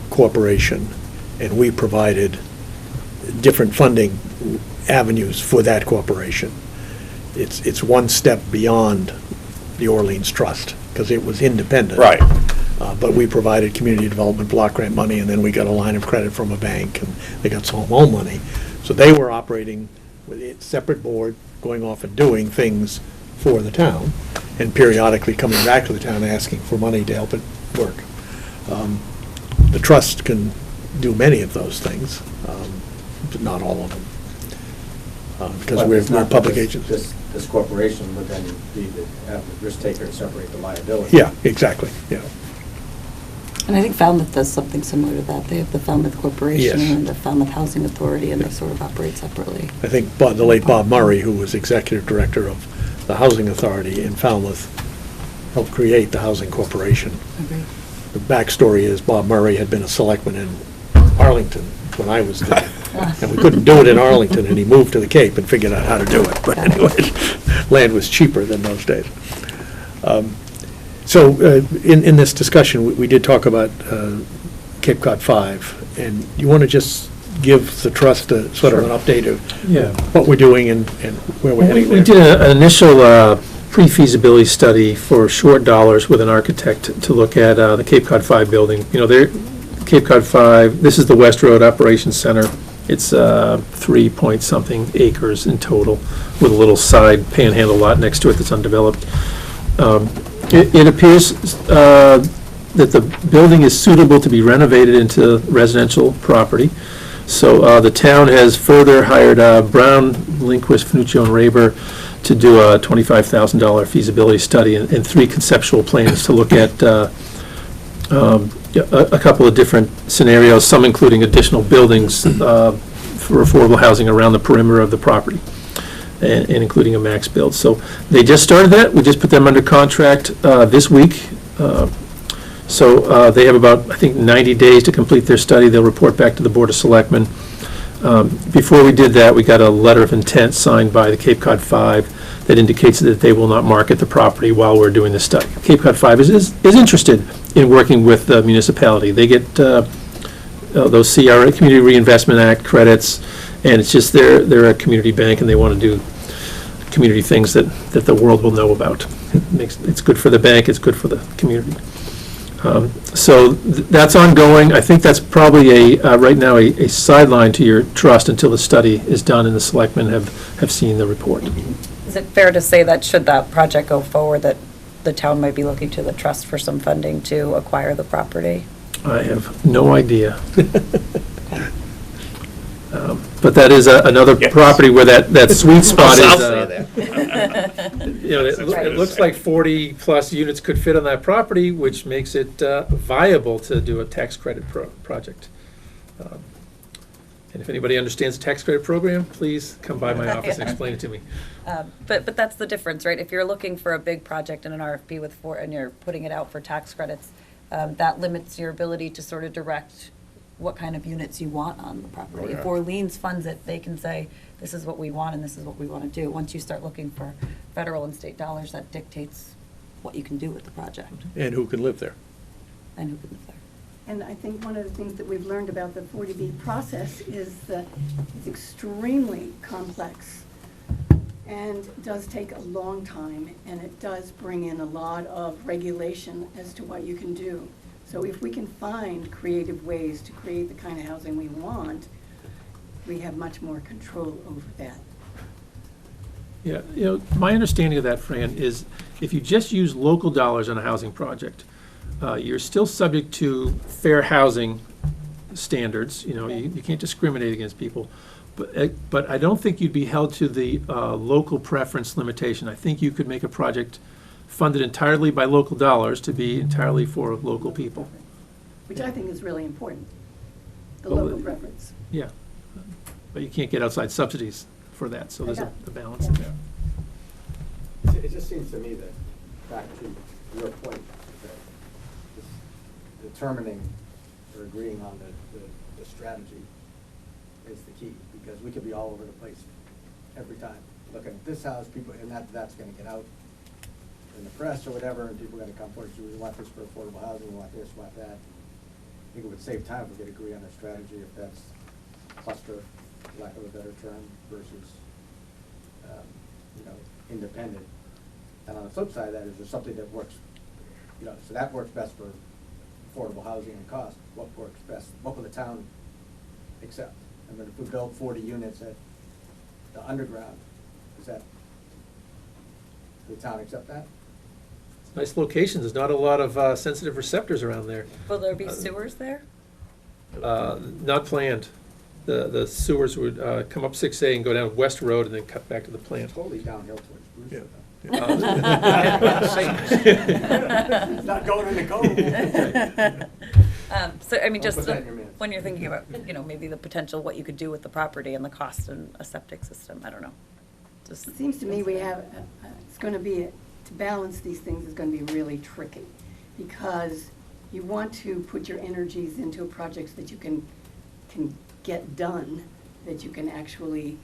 corporation, and we provided different funding avenues for that corporation. It's one step beyond the Orleans Trust, because it was independent. Right. But we provided community development block grant money, and then we got a line of credit from a bank, and they got some home money. So they were operating with a separate board, going off and doing things for the town, and periodically coming back to the town asking for money to help it work. The trust can do many of those things, but not all of them. Because But we're it's not public that agents. This corporation would then be have the risk taker and separate the liability. Yeah, exactly, yeah. And I think Falmouth does something similar to that. They have the Falmouth Corporation Yes. and the Falmouth Housing Authority, and they sort of operate separately. I think the late Bob Murray, who was executive director of the Housing Authority in Falmouth, helped create the Housing Corporation. Agreed. The backstory is Bob Murray had been a selectman in Arlington when I was there. And we couldn't do it in Arlington, and he moved to the Cape and figured out how to do it. But anyways, land was cheaper than those days. So in this discussion, we did talk about Cape Cod 5, and you want to just give the trust a sort of an update of Yeah. what we're doing and where we're heading We there? did an initial pre-feasibility study for short dollars with an architect to look at the Cape Cod 5 building. Cape Cod 5, this is the West Road Operations Center. It's 3-point-something acres in total, with a little side panhandle lot next to it that's undeveloped. It appears that the building is suitable to be renovated into residential property. So the town has further hired Brown, Lindquist, Finuccio, and Raber to do a $25,000 feasibility study and 3 conceptual plans to look at a couple of different scenarios, some including additional buildings for affordable housing around the perimeter of the property, and including a max build. So they just started that. We just put them under contract this week. So they have about, I think, 90 days to complete their study. They'll report back to the Board of Selectmen. Before we did that, we got a letter of intent signed by the Cape Cod 5 that indicates that they will not market the property while we're doing the study. Cape Cod 5 is interested in working with the municipality. They get those CRA, Community Reinvestment Act credits, and it's just they're a community bank and they want to do community things that the world will know about. It's good for the bank, it's good for the community. So that's ongoing. I think that's probably right now, a sideline to your trust until the study is done and the selectmen have seen the report. Is it fair to say that should that project go forward, that the town might be looking to the trust for some funding to acquire the property? I have no idea. But that is another Yes. property where that sweet spot is. I'll say that. You know, it looks like 40-plus units could fit on that property, which makes it viable to do a tax credit project. And if anybody understands the tax credit program, please come by my office and explain it to me. But that's the difference, right? If you're looking for a big project in an RFP with and you're putting it out for tax credits, that limits your ability to sort of direct what kind of units you want on the property. Oh, yeah. If Orleans funds it, they can say, this is what we want and this is what we want to do. Once you start looking for federal and state dollars, that dictates what you can do with the project And who can live there? and who can live there. And I think one of the things that we've learned about the 40B process is that it's extremely complex and does take a long time, and it does bring in a lot of regulation as to what you can do. So if we can find creative ways to create the kind of housing we want, we have much more control over that. Yeah, you know, my understanding of that, Fran, is if you just use local dollars on a housing project, you're still subject to fair housing standards. You know, you can't discriminate against people. But I don't think you'd be held to the local preference limitation. I think you could make a project funded entirely by local dollars to be entirely for local people. Which I think is really important, the Well, local preference. Yeah, but you can't get outside subsidies for that, so there's a balance in there. It just seems to me that, back to your point, that this determining or agreeing on the strategy is the key, because we could be all over the place every time, looking at this house, people, and that's gonna get out in the press or whatever, and people are gonna come forward, we want this for affordable housing, we want this, we want that. I think it would save time if we could agree on a strategy, if that's cluster, for lack of a better term, versus, independent. And on the flip side of that, is there something that works, so that works best for affordable housing and cost. What works best, what will the town accept? I mean, if we build 40 units at the underground, will the town accept that? Nice locations, there's not a lot of sensitive receptors around there. Will there be sewers there? Not planned. The sewers would come up 6A and go down West Road and then cut back to the plant. Totally downhill towards Bruce. Yeah. It's not going in the cove. So, I mean, Don't just put that in your minutes. when you're thinking about, maybe the potential, what you could do with the property and the cost and a septic system, I don't know. Just It seems to me we have, it's going to be, to balance these things is going to be really tricky, because you want to put your energies into projects that you can get done, that you can actually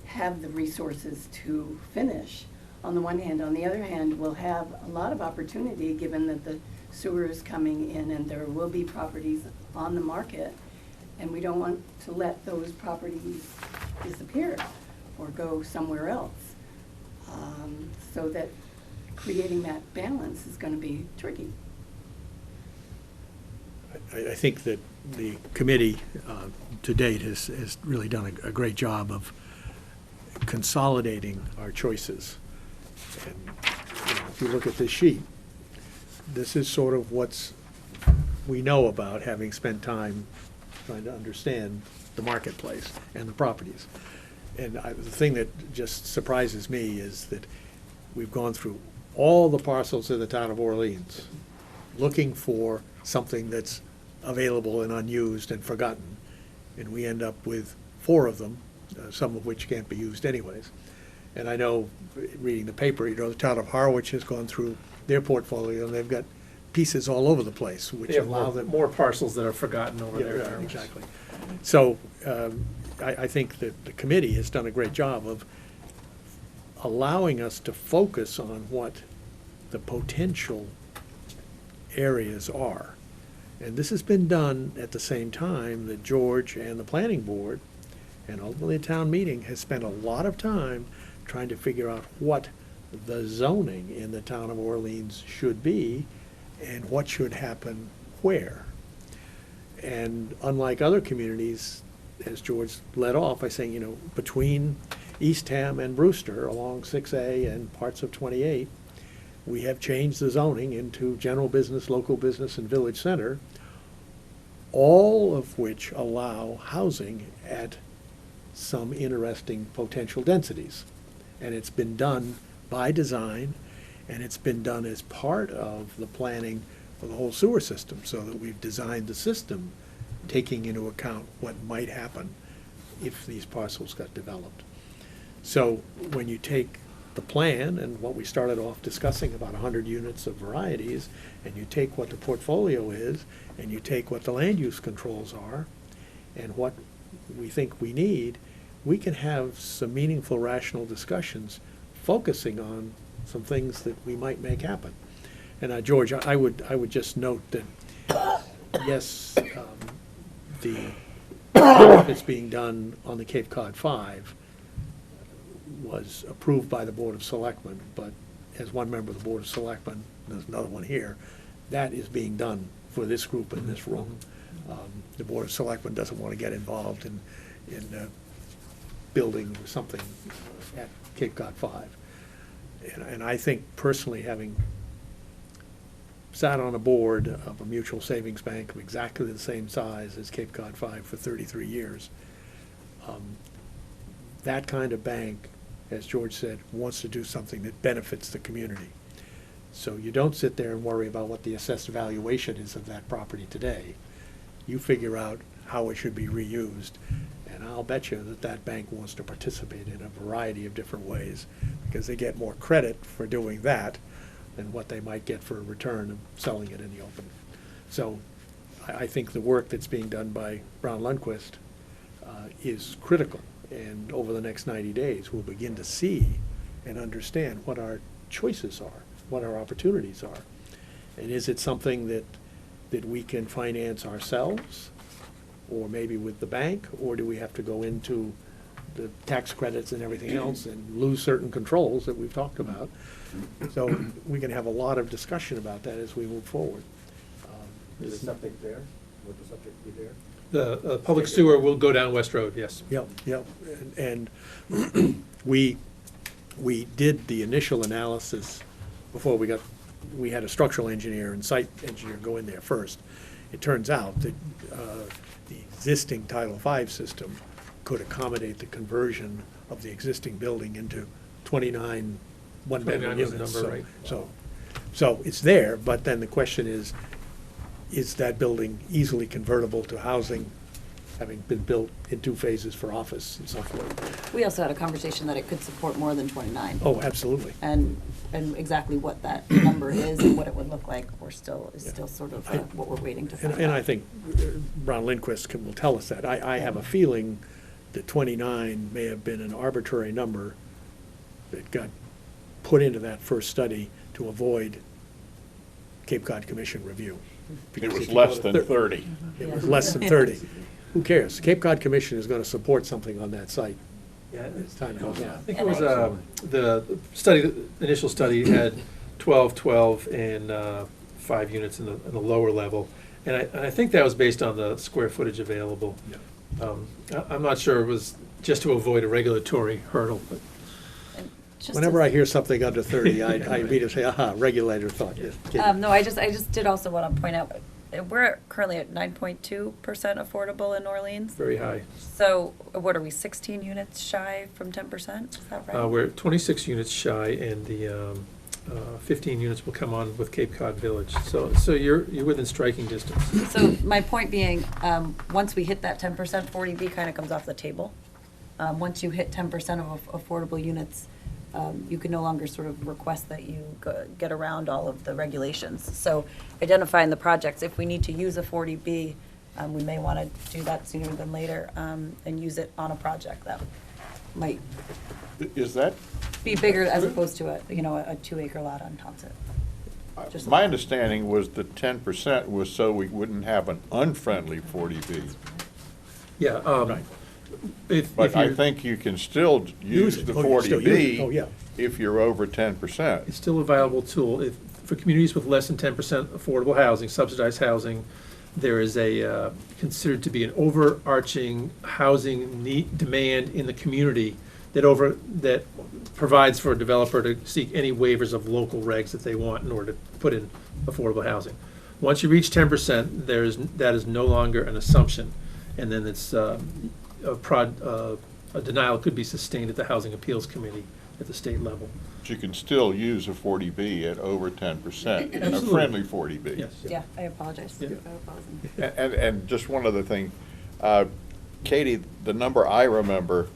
have the resources to finish, on the one hand. On the other hand, we'll have a lot of opportunity, given that the sewer is coming in and there will be properties on the market, and we don't want to let those properties disappear or go somewhere else. So that creating that balance is going to be tricky. I think that the committee to date has really done a great job of consolidating our choices. And if you look at this sheet, this is sort of what's we know about, having spent time trying to understand the marketplace and the properties. And the thing that just surprises me is that we've gone through all the parcels in the town of Orleans looking for something that's available and unused and forgotten. And we end up with 4 of them, some of which can't be used anyways. And I know, reading the paper, the town of Harwich has gone through their portfolio, and they've got pieces all over the place, which They have allow them. more parcels that are forgotten over there. Yeah, exactly. So I think that the committee has done a great job of allowing us to focus on what the potential areas are. And this has been done at the same time that George and the planning board, and ultimately the town meeting, has spent a lot of time trying to figure out what the zoning in the town of Orleans should be and what should happen where. And unlike other communities, as George led off by saying, between Eastham and Brewster along 6A and parts of 28, we have changed the zoning into general business, local business, and village center, all of which allow housing at some interesting potential densities. And it's been done by design, and it's been done as part of the planning for the whole sewer system, so that we've designed the system taking into account what might happen if these parcels got developed. So when you take the plan and what we started off discussing, about 100 units of varieties, and you take what the portfolio is, and you take what the land use controls are, and what we think we need, we can have some meaningful, rational discussions focusing on some things that we might make happen. And George, I would just note that, yes, the work that's being done on the Cape Cod 5 was approved by the Board of Selectmen, but as one member of the Board of Selectmen, there's another one here, that is being done for this group in this room. The Board of Selectmen doesn't want to get involved in building something at Cape Cod 5. And I think personally, having sat on a board of a mutual savings bank of exactly the same size as Cape Cod 5 for 33 years, that kind of bank, as George said, wants to do something that benefits the community. So you don't sit there and worry about what the assessed valuation is of that property today. You figure out how it should be reused. And I'll bet you that that bank wants to participate in a variety of different ways, because they get more credit for doing that than what they might get for a return of selling it in the open. So I think the work that's being done by Brown Lundquist is critical. And over the next 90 days, we'll begin to see and understand what our choices are, what our opportunities are. And is it something that we can finance ourselves, or maybe with the bank, or do we have to go into the tax credits and everything else and lose certain controls that we've talked about? So we can have a lot of discussion about that as we move forward. Is the septic there? Would the septic be there? The public sewer will go down West Road, yes. Yep. And we did the initial analysis before we had a structural engineer and site engineer go in there first. It turns out that the existing Title V system could accommodate the conversion of the existing building into 29 one-bedroom 29 was the units. number, right. So it's there, but then the question is that building easily convertible to housing, having been built in 2 phases for office and so forth? We also had a conversation that it could support more than 29. Oh, absolutely. And exactly what that number is and what it would look like, is still sort of what we're waiting to find out. And I think Brown Lindquist will tell us that. I have a feeling that 29 may have been an arbitrary number that got put into that first study to avoid Cape Cod Commission review. It Because was if you go less to than 30. It was less than 30. Who cares? Cape Cod Commission is going to support something on that site as time goes I on. think it was, the study, the initial study had 12, and 5 units in the lower level. And I think that was based on the square footage available. I'm not sure it was just to avoid a regulatory hurdle, but Just Whenever as- I hear something under 30, I immediately say, aha, regulator thought. Yes, kidding. No, I just did also want to point out, we're currently at 9.2% affordable in Orleans. very high. So what are we, 16 units shy from 10%? Is that right? We're 26 units shy, and the 15 units will come on with Cape Cod Village. So you're within striking distance. So my point being, once we hit that 10%, 40B kind of comes off the table. Once you hit 10% of affordable units, you can no longer sort of request that you get around all of the regulations. So identifying the projects, if we need to use a 40B, we may want to do that sooner than later, and use it on a project that might Is that, be bigger as opposed to a 2-acre lot on Thompson. Just my like- understanding was that 10% was so we wouldn't have an unfriendly 40B. Yeah. If But I you're- think you can still use the Oh, you still use it. 40B. Oh, yeah. if you're over 10%. It's still a viable tool. If, for communities with less than 10% affordable housing, subsidized housing, there is a, considered to be an overarching housing need, demand in the community that provides for a developer to seek any waivers of local regs that they want in order to put in affordable housing. Once you reach 10%, that is no longer an assumption, and then it's, a denial could be sustained at the Housing Appeals Committee at the state level. But you can still use a 40B at over 10%, a Absolutely. friendly 40B. Yes. Yeah, I apologize. Yeah. I apologize. And just one other thing, Katie, the number I remember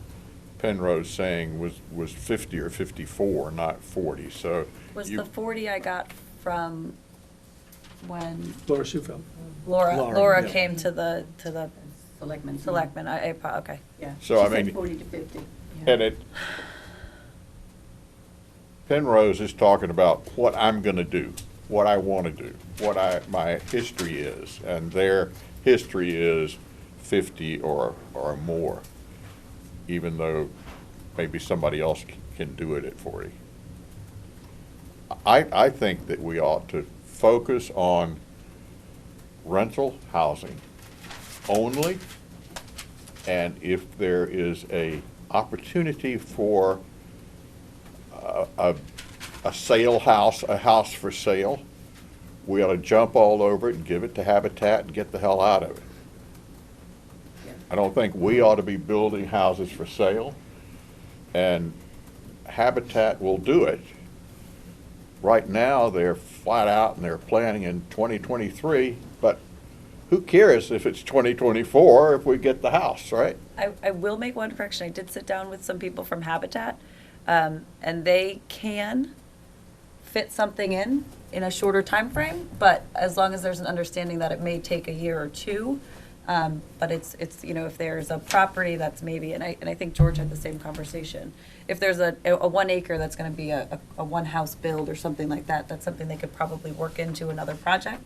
Penrose saying was 50 or 54, not 40, so. Was you- the 40 I got from when Laura Schufeld. Laura yeah. came to the Selectmen. selectmen, okay. Yeah. So, I She said mean- 40 to 50. And Penrose is talking about what I'm gonna do, what I wanna do, what my history is, and their history is 50 or more, even though maybe somebody else can do it at 40. I think that we ought to focus on rental housing only, and if there is a opportunity for a sale house, a house for sale, we ought to jump all over it and give it to Habitat and get the hell out of it. I don't think we ought to be building houses for sale, and Habitat will do it. Right now, they're flat out and they're planning in 2023, but who cares if it's 2024 if we get the house, right? I will make one correction. I did sit down with some people from Habitat, and they can fit something in a shorter time frame, but as long as there's an understanding that it may take a year or two. But it's, if there's a property that's maybe, and I think George had the same conversation. If there's a 1 acre that's gonna be a one house build or something like that, that's something they could probably work into another project.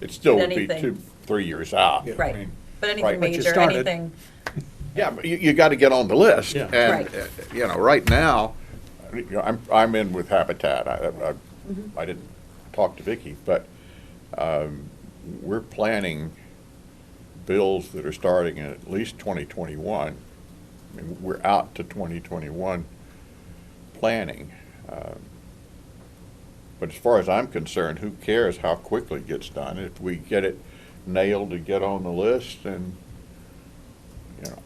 It still But would be anything- 2-3 years out. I Right, mean, but right, anything but you major, started. anything, Yeah, but you got to get on the list. Yeah. And, Right. right now, I'm in with Habitat. Mm-hmm. I didn't talk to Vicki, but we're planning bills that are starting in at least 2021. I mean, we're out to 2021 planning. But as far as I'm concerned, who cares how quickly it gets done? If we get it nailed to get on the list, and,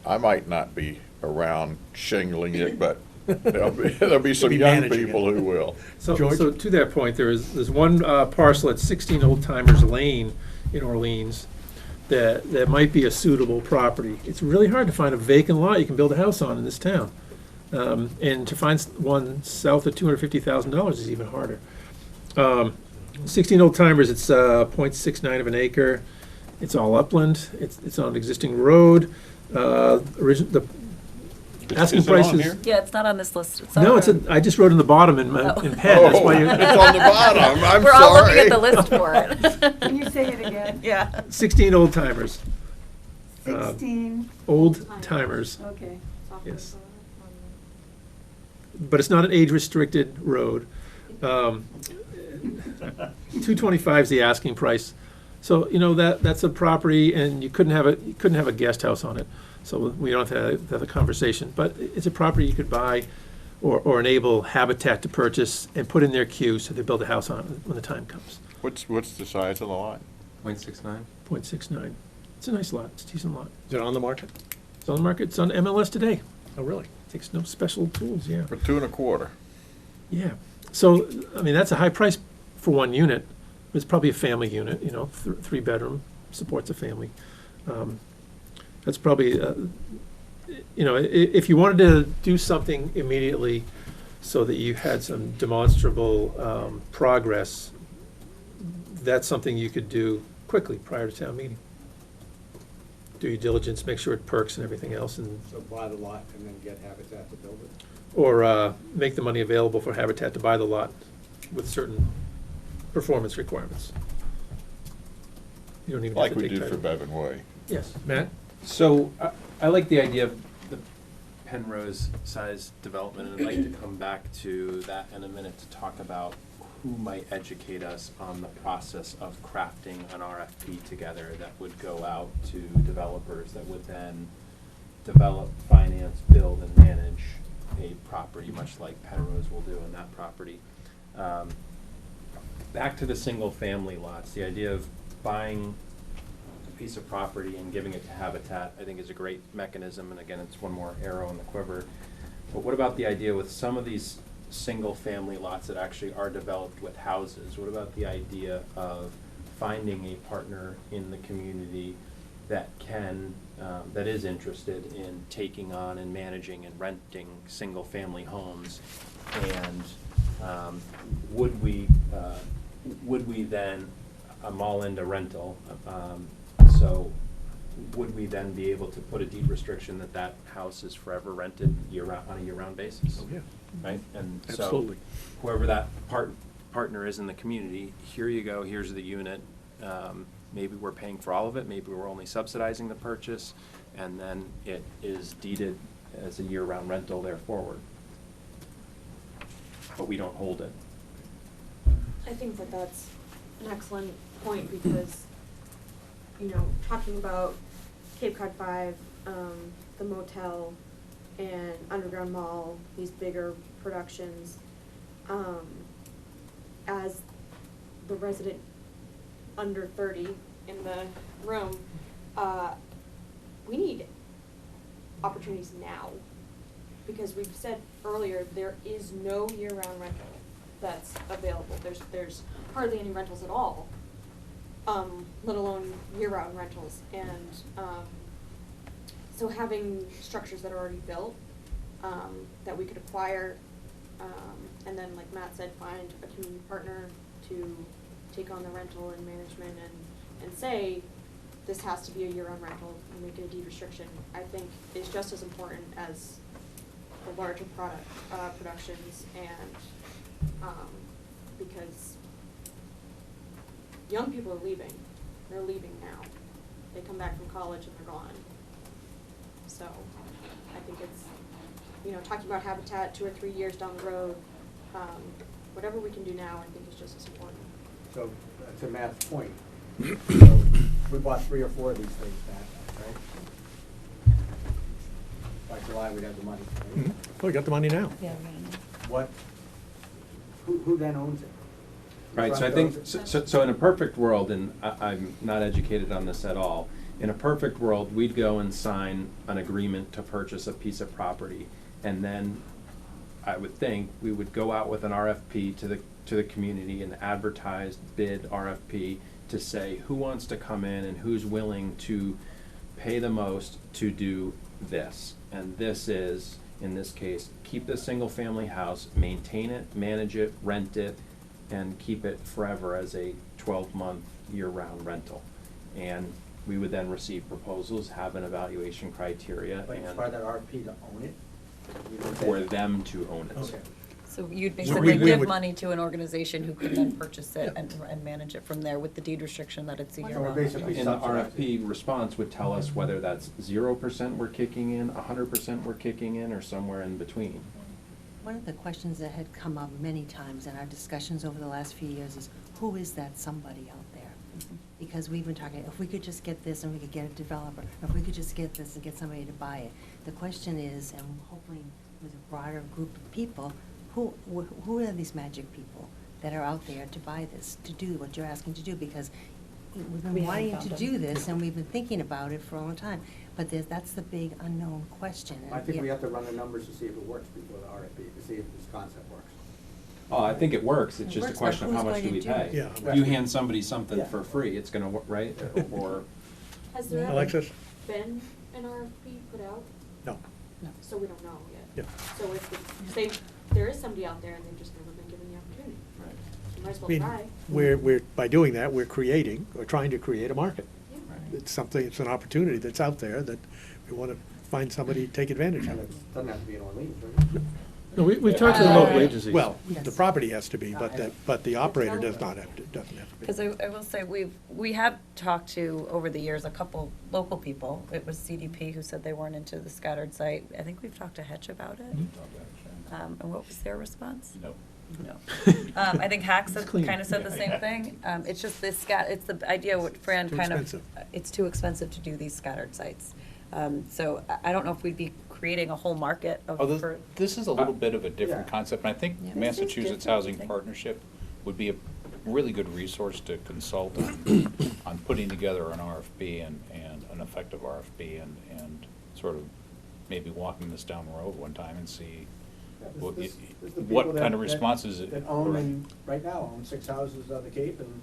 I might not be around shingling it, but there'll be some be young managing people it. who will. George? So to that point, there's one parcel at 16 Old Timers Lane in Orleans that might be a suitable property. It's really hard to find a vacant lot you can build a house on in this town. And to find one south of $250,000 is even harder. 16 Old Timers, it's 0.69 of an acre. It's all upland. It's on an existing road. The asking Is it price on is. here? yeah, it's not on this list. It's No, on- I just wrote in the bottom in Oh. pen, that's why Oh, you. it's on the bottom, I'm We're all looking at sorry. the list for it. Can you say it again? Yeah. 16 Old Timers, 16, old timers, okay. yes. But it's not an age-restricted road. 225 is the asking price. So, that's a property, and you couldn't have a guest house on it. So we don't have to have a conversation. But it's a property you could buy or enable Habitat to purchase and put in their queue so they build a house on it when the time comes. What's the size of the lot? 0.69? 0.69. It's a nice lot. It's a decent lot. Is it on the market? It's on the market. It's on MLS today. Oh, really? Takes no special tools, yeah. For 2.25. Yeah. So, that's a high price for one unit. It's probably a family unit, 3-bedroom, supports a family. That's probably, if you wanted to do something immediately so that you had some demonstrable progress, that's something you could do quickly prior to town meeting. Do your diligence, make sure it perks and everything else, and So buy the lot and then get Habitat to build it? or make the money available for Habitat to buy the lot with certain performance requirements. You don't even have Like to we take did title. for Bevan Way. Yes. Matt? So I like the idea of Penrose-sized development, and I'd like to come back to that in a minute to talk about who might educate us on the process of crafting an RFP together that would go out to developers that would then develop, finance, build, and manage a property, much like Penrose will do on that property. Back to the single-family lots, the idea of buying a piece of property and giving it to Habitat, I think is a great mechanism, and again, it's one more arrow in the quiver. But what about the idea with some of these single-family lots that actually are developed with houses? What about the idea of finding a partner in the community that can, that is interested in taking on and managing and renting single-family homes? And would we then, I'm all into rental, so would we then be able to put a deed restriction that that house is forever rented year-round, on a year-round basis? Oh, yeah. Right? And so Absolutely. whoever that partner is in the community, here you go, here's the unit. Maybe we're paying for all of it, maybe we're only subsidizing the purchase, and then it is deeded as a year-round rental there forward. But we don't hold it. I think that that's an excellent point because, you know, talking about Cape Cod 5, the motel, and Underground Mall, these bigger productions, as the resident under 30 in the room, we need opportunities now. Because we've said earlier, there is no year-round rental that's available. There's hardly any rentals at all, let alone year-round rentals. And so having structures that are already built, that we could acquire, and then, like Matt said, find a community partner to take on the rental and management and say, this has to be a year-round rental and make it a deed restriction, I think is just as important as the larger productions, and because young people are leaving. They're leaving now. They come back from college and they're gone. So I think it's, you know, talking about Habitat 2 or 3 years down the road, whatever we can do now, I think is just as important. So, to Matt's point, so we bought 3 or 4 of these things, Matt, right? By July, we'd have the money. Right? Mhm. Well, we got the money now. Yeah. What, who then owns it? Right, so I think, so in a perfect world, and I'm not educated on this at all, in a perfect world, we'd go and sign an agreement to purchase a piece of property, and then I would think we would go out with an RFP to the community, an advertised bid RFP, to say who wants to come in and who's willing to pay the most to do this. And this is, in this case, keep the single-family house, maintain it, manage it, rent it, and keep it forever as a 12-month year-round rental. And we would then receive proposals, have an evaluation criteria, Like, as and part of that RFP to own it? You would for say- them to own it. Okay. So you'd We basically would- give money to an organization who could then purchase it and manage it from there with the deed restriction that it's a So year we're round. basically And the subsidizing. RFP response would tell us whether that's 0% we're kicking in, 100% we're kicking in, or somewhere in between. One of the questions that had come up many times in our discussions over the last few years is, who is that somebody out there? Because we've been talking, if we could just get this and we could get a developer, if we could just get this and get somebody to buy it. The question is, and hopefully with a broader group of people, who are these magic people that are out there to buy this, to do what you're asking to do? Because we've We been haven't wanting found to them. do this, and we've been thinking about it for a long time. But that's the big unknown question. I think we have to run the numbers to see if it works before the RFP, to see if this concept works. Oh, I think it works, it's It just a works, but question of how who's much do going we to do pay? it? Yeah. You hand somebody something Yeah. for free, it's gonna, right, or, Has there ever Alexis? been an RFP put out? No. No. So we don't know yet. Yeah. So if there is somebody out there and they've just never been given the opportunity, right. you might as I well mean, try. we're, by doing that, we're creating, or trying to create a market. Yeah. It's something, it's an opportunity that's out there that we want to find somebody to take advantage And of. it doesn't have to be in Orleans, right? No, we've talked to the local agencies. Well, the Yes. property has to be, but the operator doesn't have to be. Because I will say, we have talked to, over the years, a couple local people. It was CDP who said they weren't into the scattered site. I think we've talked to Hetch about it. And what was their response? No. No. I think Hacks It's clean. kind of said the same thing. It's just this it's the idea what Fran Too kind of. expensive. It's too expensive to do these scattered sites. So I don't know if we'd be creating a whole market of. Oh, for- this is a little bit of a different Yeah. concept, and I think Yeah. Massachusetts This is Housing different. Partnership would be a really good resource to consult on putting together an RFP and an effective RFP and sort of maybe walking this down the road one time and see Yeah, what this is the what people kind of that- responses it. That own, and right now, own 6 houses on the Cape and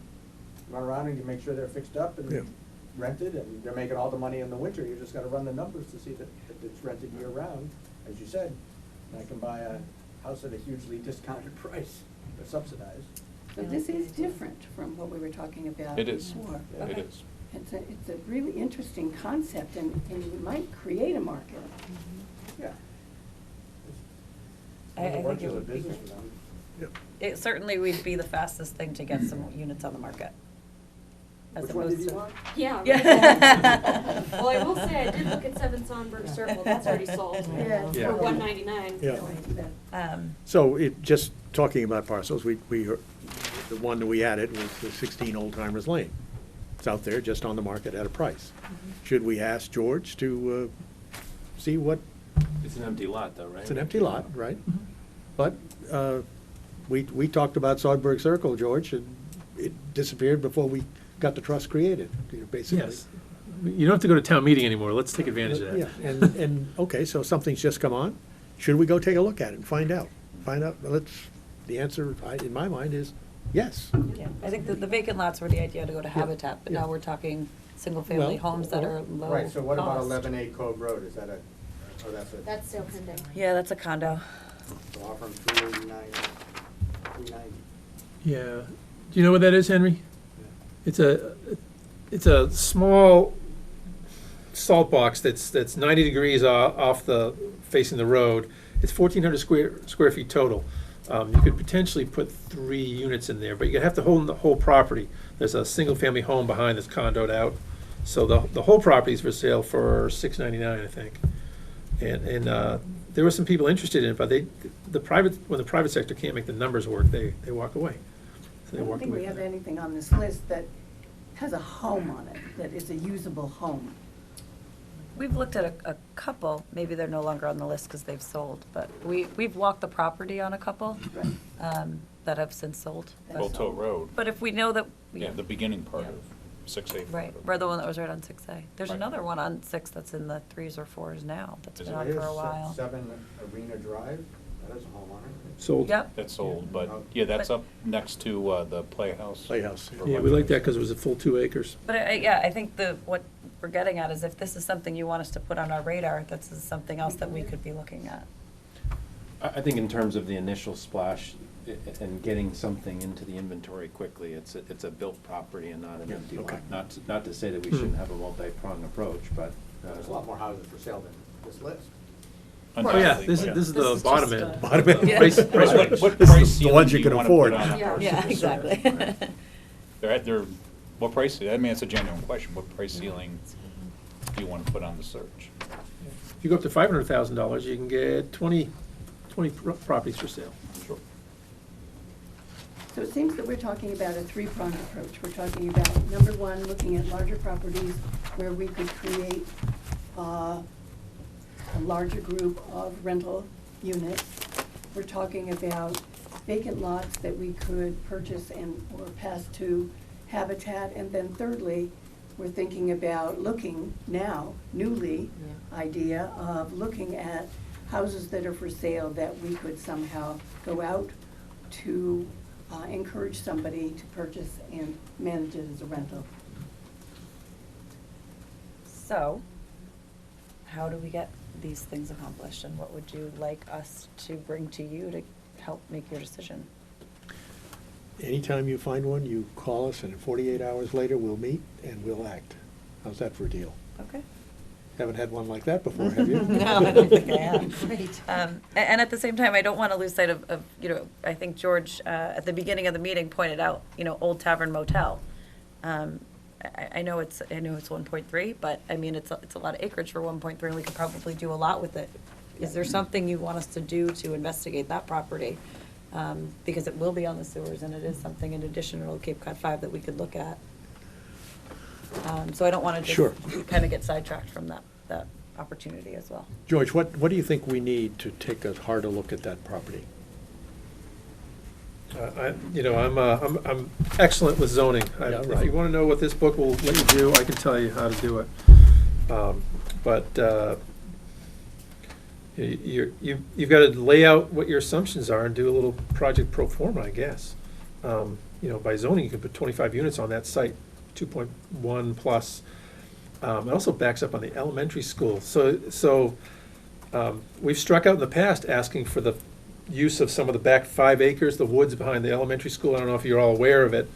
run around and you make sure they're fixed up Yeah. and rented, and they're making all the money in the winter. You just gotta run the numbers to see that it's rented year round, as you said. And I can buy a house at a hugely discounted price, or subsidized. But this is different from what we were talking about It is. before. It is. It's a really interesting concept, and you might create a market. Yeah. I It think works it as a would be business great. for them. Yep. It certainly would be the fastest thing to get some units on the market. As Which one did opposed you to- want? Yeah. Yeah. Well, I will say, I did look at 7 Sonberg Circle, that's already sold Yeah. Yeah. for $199. Yeah. So, So just talking about parcels, the one that we added was the 16 Old Timers Lane. It's out there just on the market at a price. Should we ask George to see what, It's an empty lot though, right? it's an empty lot, right? But we talked about Sodberg Circle, George, and it disappeared before we got the trust created, basically. Yes. You don't have to go to town meeting anymore. Let's take advantage of that. Yeah, and, okay, so something's just come on. Should we go take a look at it and find out? The answer, in my mind, is yes. Yeah, I think that the vacant lots were the idea to go to Habitat, but yeah. now we're talking single-family Well, homes that are low Right, so what about cost. 11A Cove Road? Is that a, oh, that's a, That's still pending. Yeah, that's a condo. so offer them 389, 390. Yeah. Do you know what that is, Henry? It's a small salt box that's 90 degrees off the, facing the road. It's 1,400 square feet total. You could potentially put 3 units in there, but you have to hold the whole property. There's a single-family home behind that's condoed out. So the whole property's for sale for $699, I think. And there were some people interested in it, but when the private sector can't make the numbers work, they walk away. So I they don't walk think away we from have that. anything on this list that has a home on it, that is a usable home. We've looked at a couple, maybe they're no longer on the list because they've sold, but we've walked the property on a couple Right. that have since sold. But- Bolto Road, But if we know that. yeah, the beginning part Yeah. of 6A. Right, or the one that was right on 6A. There's Right. another one on 6 that's in the 3s or 4s now, that's Is been it? on It for is a while. 7 Arena Drive, that is a home on it. Sold. Yep, That's sold, but, Yeah. yeah, that's But- up next to the Playhouse. Playhouse. Yeah, we like that because it was a full 2 acres. but I think what we're getting at is if this is something you want us to put on our radar, this is something else that we could be looking at. I think in terms of the initial splash and getting something into the inventory quickly, it's a built property and not an Yeah, empty okay. lot. Not to say that we Hmm. shouldn't have a multi-pronged approach, but. There's a lot more houses for sale than this list. Oh, yeah, Undoubtedly, this but- is This the is bottom just, end. Bottom end. Yeah. Price What range. what This price is the ceiling ones do you you can want to put afford. on a Yeah. Yeah, exactly. What price, I mean, it's a genuine question, what price ceiling do you want to put on the search? If you go up to $500,000, you can get 20 properties for sale. Sure. So it seems that we're talking about a 3-pronged approach. We're talking about, number one, looking at larger properties where we could create a larger group of rental units. We're talking about vacant lots that we could purchase or pass to Habitat. And then thirdly, we're thinking about looking now, newly, idea of looking at houses that are for sale that we could somehow go out to encourage somebody to purchase and manage it as a rental. So, how do we get these things accomplished, and what would you like us to bring to you to help make your decision? Anytime you find one, you call us, and 48 hours later, we'll meet and we'll act. How's that for a deal? Okay. Haven't had one like that before, have you? No, I don't think I have. Right. And at the same time, I don't want to lose sight of, I think George, at the beginning of the meeting, pointed out, Old Tavern Motel. I know it's 1.3, but I mean, it's a lot of acreage for 1.3, and we could probably do a lot with it. Is there something you want us to do to investigate that property? Because it will be on the sewers, and it is something in addition to Old Cape Cod 5 that we could look at. So I don't want to Sure. just kind of get sidetracked from that opportunity as well. George, what do you think we need to take a harder look at that property? I'm excellent with zoning. Yeah, If right. you want to know what this book will let you do, I can tell you how to do it. But you've got to lay out what your assumptions are and do a little project pro forma, I guess. By zoning, you can put 25 units on that site, 2.1 plus. It also backs up on the elementary school. So we've struck out in the past asking for the use of some of the back 5 acres, the woods behind the elementary school. I don't know if you're all aware of it.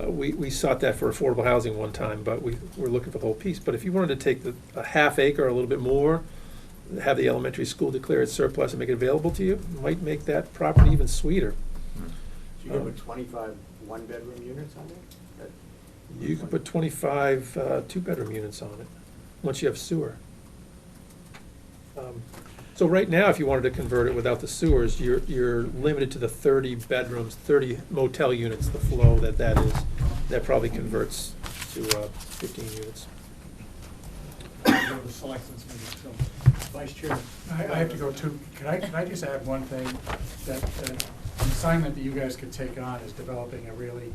We sought that for affordable housing one time, but we're looking for the whole piece. But if you wanted to take a half acre or a little bit more, have the elementary school declare its surplus and make it available to you, it might make that property even sweeter. So you can put 25 one-bedroom units on there? You could put 25 two-bedroom units on it, once you have sewer. So right now, if you wanted to convert it without the sewers, you're limited to the 30 bedrooms, 30 motel units, the flow that is. That probably converts to 15 units. Vice Chair, I have to go too. Can I just add one thing? That an assignment that you guys could take on is developing a really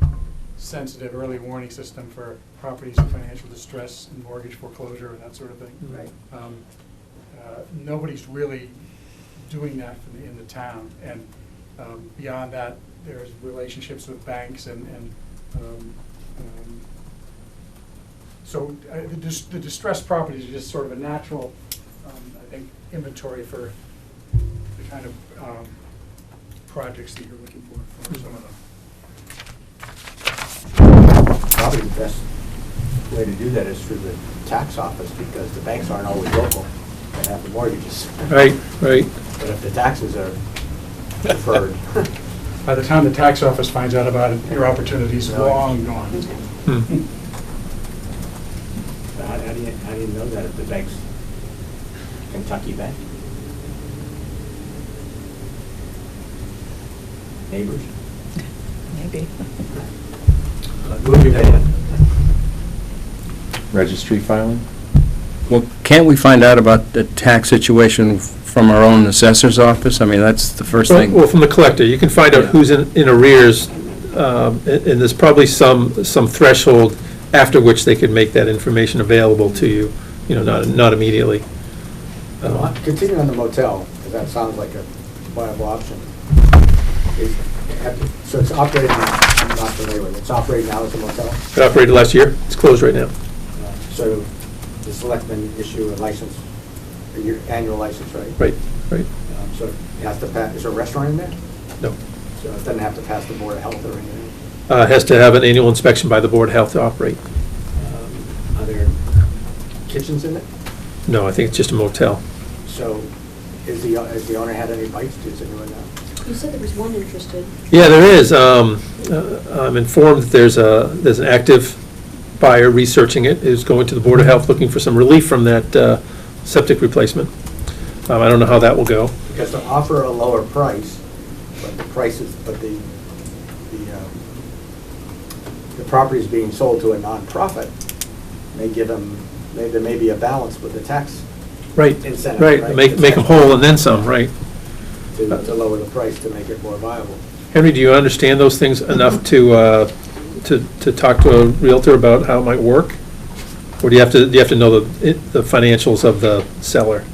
sensitive early warning system for properties in financial distress and mortgage foreclosure and that sort of thing. Right. Nobody's really doing that in the town. And beyond that, there's relationships with banks so the distressed properties are just sort of a natural, I think, inventory for the kind of projects that you're looking for some of them. Probably the best way to do that is through the tax office, because the banks aren't always local and have the mortgages. Right. But if the taxes are deferred. By the time the tax office finds out about it, your opportunity's long gone. How do you know that if the bank's Kentucky Bank? Neighbors? Maybe. Moving on. Registry filing? Well, can't we find out about the tax situation from our own assessor's office? I mean, that's the first thing. Well, from the collector, you can find out who's in arrears, and there's probably some threshold after which they could make that information available to you, not immediately. Continue on the motel, because that sounds like a viable option. So it's operating now, I'm not familiar with it, it's operating now as a motel? It operated last year, it's closed right now. So the selectmen issue a license, your annual license, right? Right. So it has to pass, is there a restaurant in there? No. So it doesn't have to pass the Board of Health or anything? Has to have an annual inspection by the Board of Health to operate. Are there kitchens in it? No, I think it's just a motel. So has the owner had any bites? Is it doing that? You said there was one interested. Yeah, there is. I'm informed that there's an active buyer researching it, is going to the Board of Health looking for some relief from that septic replacement. I don't know how that will go. Because to offer a lower price, but the property is being sold to a nonprofit, may give them, there may be a balance with the tax Right. incentive. Right, make them whole and then some, right. To lower the price to make it more viable. Henry, do you understand those things enough to talk to a Realtor about how it might work? Or do you have to know the financials of the seller?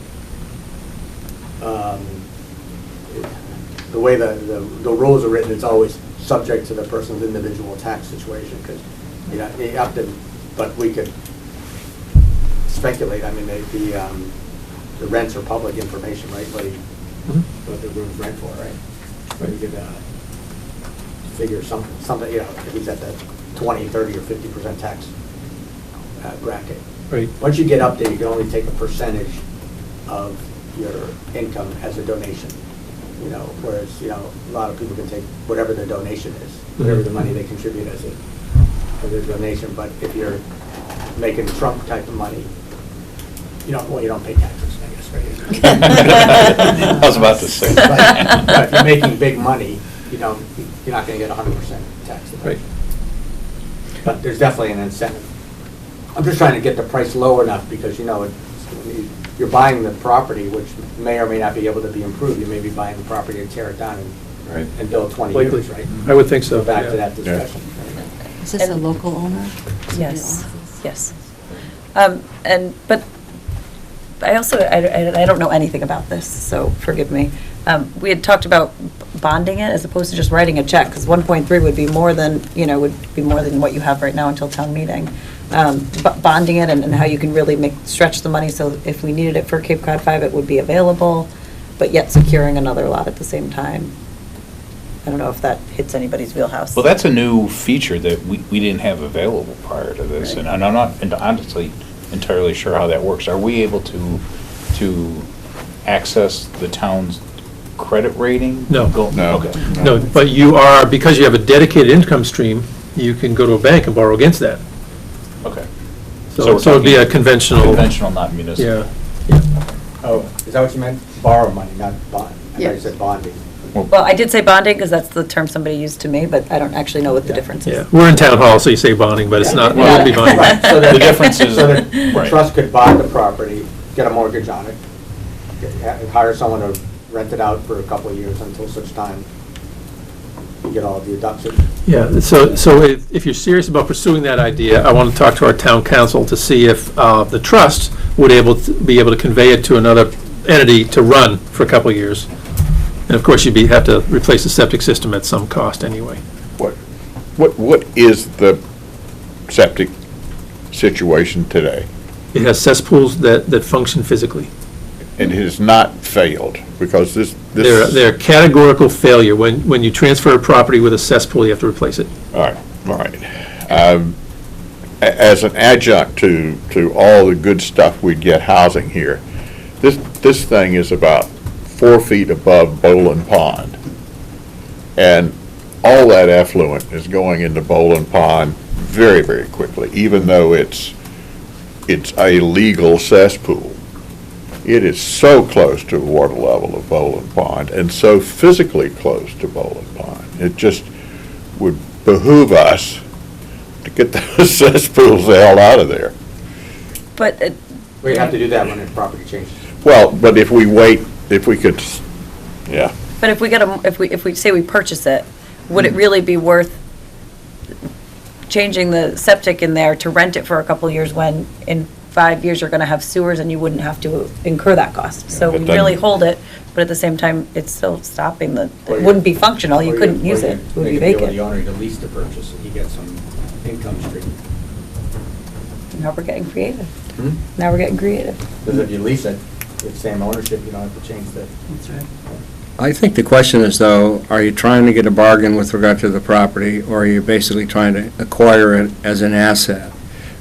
The way the rules are written, it's always subject to the person's individual tax situation, because, you have to, but we could speculate. I mean, the rents are public information, right? What the room's rent for, right? We could figure something, if he's at the 20, 30, or 50% tax bracket. Right. Once you get up there, you can only take a percentage of your income as a donation. You know, whereas, you know, a lot of people can take whatever their donation is, whatever the money they contribute as a donation. But if you're making Trump type of money, you don't pay taxes, I guess, right? I was about to say. But if you're making big money, you're not gonna get 100% tax. Right. But there's definitely an incentive. I'm just trying to get the price low enough because, you know, you're buying the property, which may or may not be able to be improved. You may be buying the property and tear it down Right. and build 20 Likely. years, right? I would think so. Go back yeah. to that discussion. Is this a And- local owner? Yes, yes. But I also, I don't know anything about this, so forgive me. We had talked about bonding it as opposed to just writing a check, because 1.3 would be more than, would be more than what you have right now until town meeting. Bonding it and how you can really stretch the money, so if we needed it for Cape Cod 5, it would be available, but yet securing another lot at the same time. I don't know if that hits anybody's wheelhouse. Well, that's a new feature that we didn't have available prior to this, and I'm not honestly entirely sure how that works. Are we able to access the town's credit rating? No. No. Okay. No, but you are, because you have a dedicated income stream, you can go to a bank and borrow against that. Okay. So we're it'd be a talking conventional. Conventional, not municipal. Yeah. Oh, is that what you meant? Borrow money, not bond. I thought you Yes. said bonding. Well, I did say bonding, because that's the term somebody used to me, but I don't actually know what the difference is. Yeah, we're in town hall, so you say bonding, but it's not, it wouldn't be bonding. Right, so that- The difference is- So that the Right. trust could buy the property, get a mortgage on it, hire someone to rent it out for a couple of years until such time you get all the deductions. Yeah, so if you're serious about pursuing that idea, I want to talk to our town council to see if the trust would be able to convey it to another entity to run for a couple of years. And of course, you'd have to replace the septic system at some cost anyway. What is the septic situation today? It has cesspools that function physically. And it has not failed, because this. They're categorical failure. When you transfer a property with a cesspool, you have to replace it. All right, all right. As an adjunct to all the good stuff we get housing here, this thing is about 4 feet above Bowling Pond. And all that effluent is going into Bowling Pond very, very quickly, even though it's a legal cesspool. It is so close to the water level of Bowling Pond and so physically close to Bowling Pond. It just would behoove us to get those cesspools the hell out of there. But, We have to do that when the property changes. Well, but if we wait, if we could, yeah. but if we get if we say we purchase it, would it really be worth changing the septic in there to rent it for a couple of years when in 5 years you're gonna have sewers and you wouldn't have to incur that cost? So but we then- really hold it, but at the same time, it's still stopping Or it you- wouldn't be functional, you Or couldn't use or it, it would be Make a deal with vacant. the owner to lease the purchase, and he gets some income stream. Now we're getting creative. Hmm? Now we're getting creative. Because if you lease it, it's same ownership, you don't have to change the. That's right. I think the question is, though, are you trying to get a bargain with regard to the property, or are you basically trying to acquire it as an asset?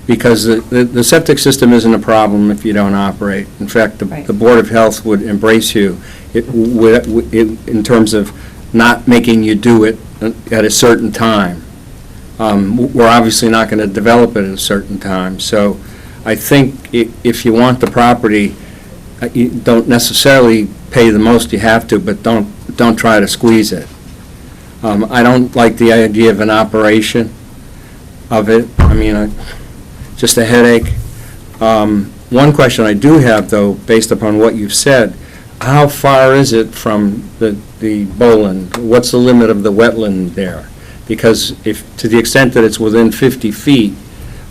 Because the septic system isn't a problem if you don't operate. In fact, Right. the Board of Health would embrace you in terms of not making you do it at a certain time. We're obviously not going to develop it at a certain time. So I think if you want the property, you don't necessarily pay the most you have to, but don't try to squeeze it. I don't like the idea of an operation of it. I mean, just a headache. One question I do have, though, based upon what you've said, how far is it from the Boland? What's the limit of the wetland there? Because if, to the extent that it's within 50 feet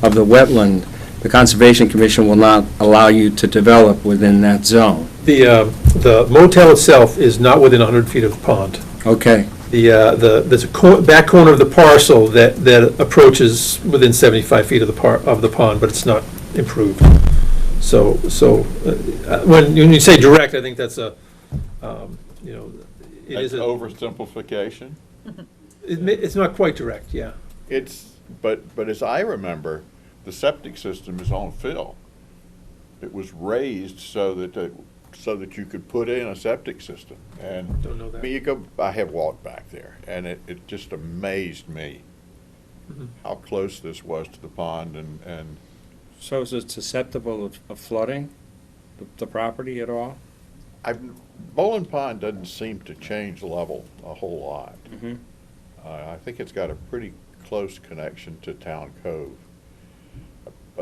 of the wetland, the Conservation Commission will not allow you to develop within that zone. The motel itself is not within 100 feet of the pond. Okay. There's a back corner of the parcel that approaches within 75 feet of the pond, but it's not improved. So when you say direct, I think that's it is That's oversimplification. it's not quite direct, yeah. But as I remember, the septic system is on fill. it was raised so that you could put in a septic system. And Don't know that. I mean, I have walked back there, and it just amazed me Mhm. how close this was to the pond, and So is it susceptible of flooding, the property at all? Bowling Pond doesn't seem to change level a whole lot. Mm-hmm. I think it's got a pretty close connection to Town Cove.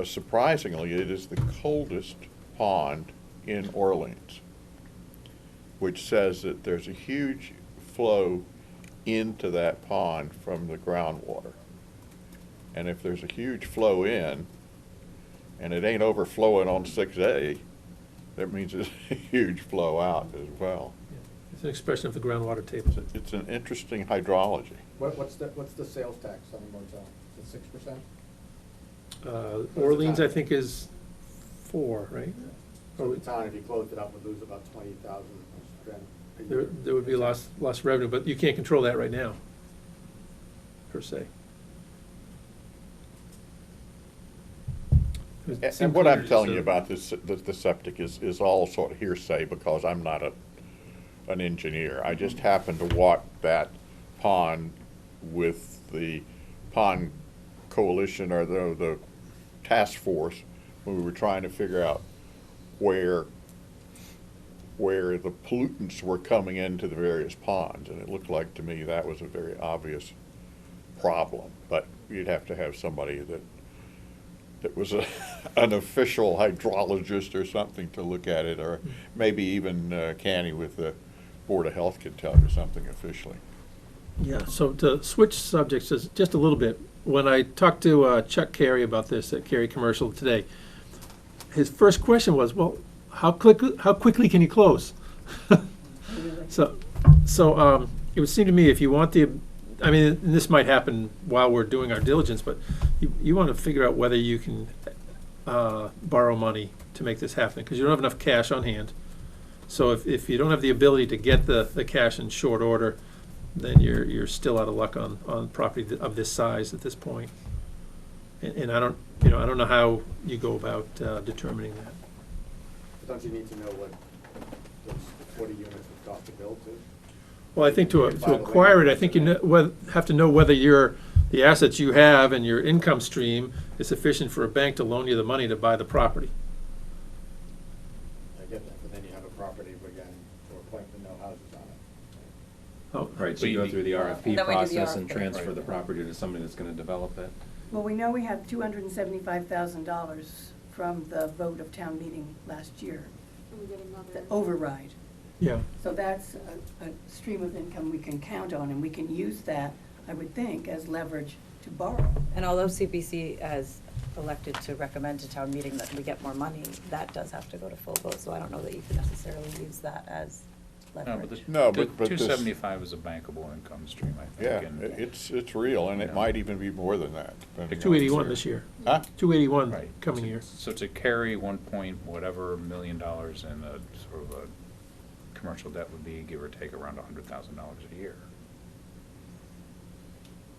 Surprisingly, it is the coldest pond in Orleans, which says that there's a huge flow into that pond from the groundwater. And if there's a huge flow in, and it ain't overflowing on 6A, that means there's a huge flow out as well. Yeah. It's an expression of the groundwater table. It's an interesting hydrology. What's the sales tax on the motel? Is it 6%? Orleans, I think, is 4, right? So the town, if you closed it up, would lose about 20,000 a year. There would be lost revenue, but you can't control that right now, per se. And what I'm telling you about this, the septic is all sort of hearsay, because I'm not an engineer. I just happened to walk that pond with the pond coalition, or the task force, when we were trying to figure out where the pollutants were coming into the various ponds, and it looked like to me that was a very obvious problem. But you'd have to have somebody that was an official hydrologist or something to look at it, or maybe even Canny with the Board of Health could tell you something officially. Yeah, so to switch subjects just a little bit, when I talked to Chuck Carey about this at Carey Commercial today, his first question was, well, how quickly can you close? So it would seem to me, if you want I mean, and this might happen while we're doing our diligence, but you want to figure out whether you can borrow money to make this happen, because you don't have enough cash on hand. So if you don't have the ability to get the cash in short order, then you're still out of luck on property of this size at this point. And I don't know how you go about determining that. But don't you need to know what those 40 units would cost to build to? Well, I think to acquire it, I think you have to know whether the assets you have and your income stream is sufficient for a bank to loan you the money to buy the property. I get that, but then you have a property, again, to a point with no houses on it. Oh, Right, so you go through the And RFP then we do the process and RFP. transfer the property to somebody that's gonna develop it. Well, we know we had $275,000 from the vote of town meeting last year, And we get another. the override. Yeah. So that's a stream of income we can count on, and we can use that, I would think, as leverage to borrow. And although CPC has elected to recommend to town meeting that we get more money, that does have to go to full vote, so I don't know that you can necessarily use that as leverage. No, but this- 275 is a bankable income stream, I Yeah, think. and- it's real, and it Yeah. might even be more than that. depending on- 281 this year. Huh? 281 Right. coming year. So to carry 1 point whatever million dollars in a sort of a commercial debt would be, give or take, around $100,000 a year.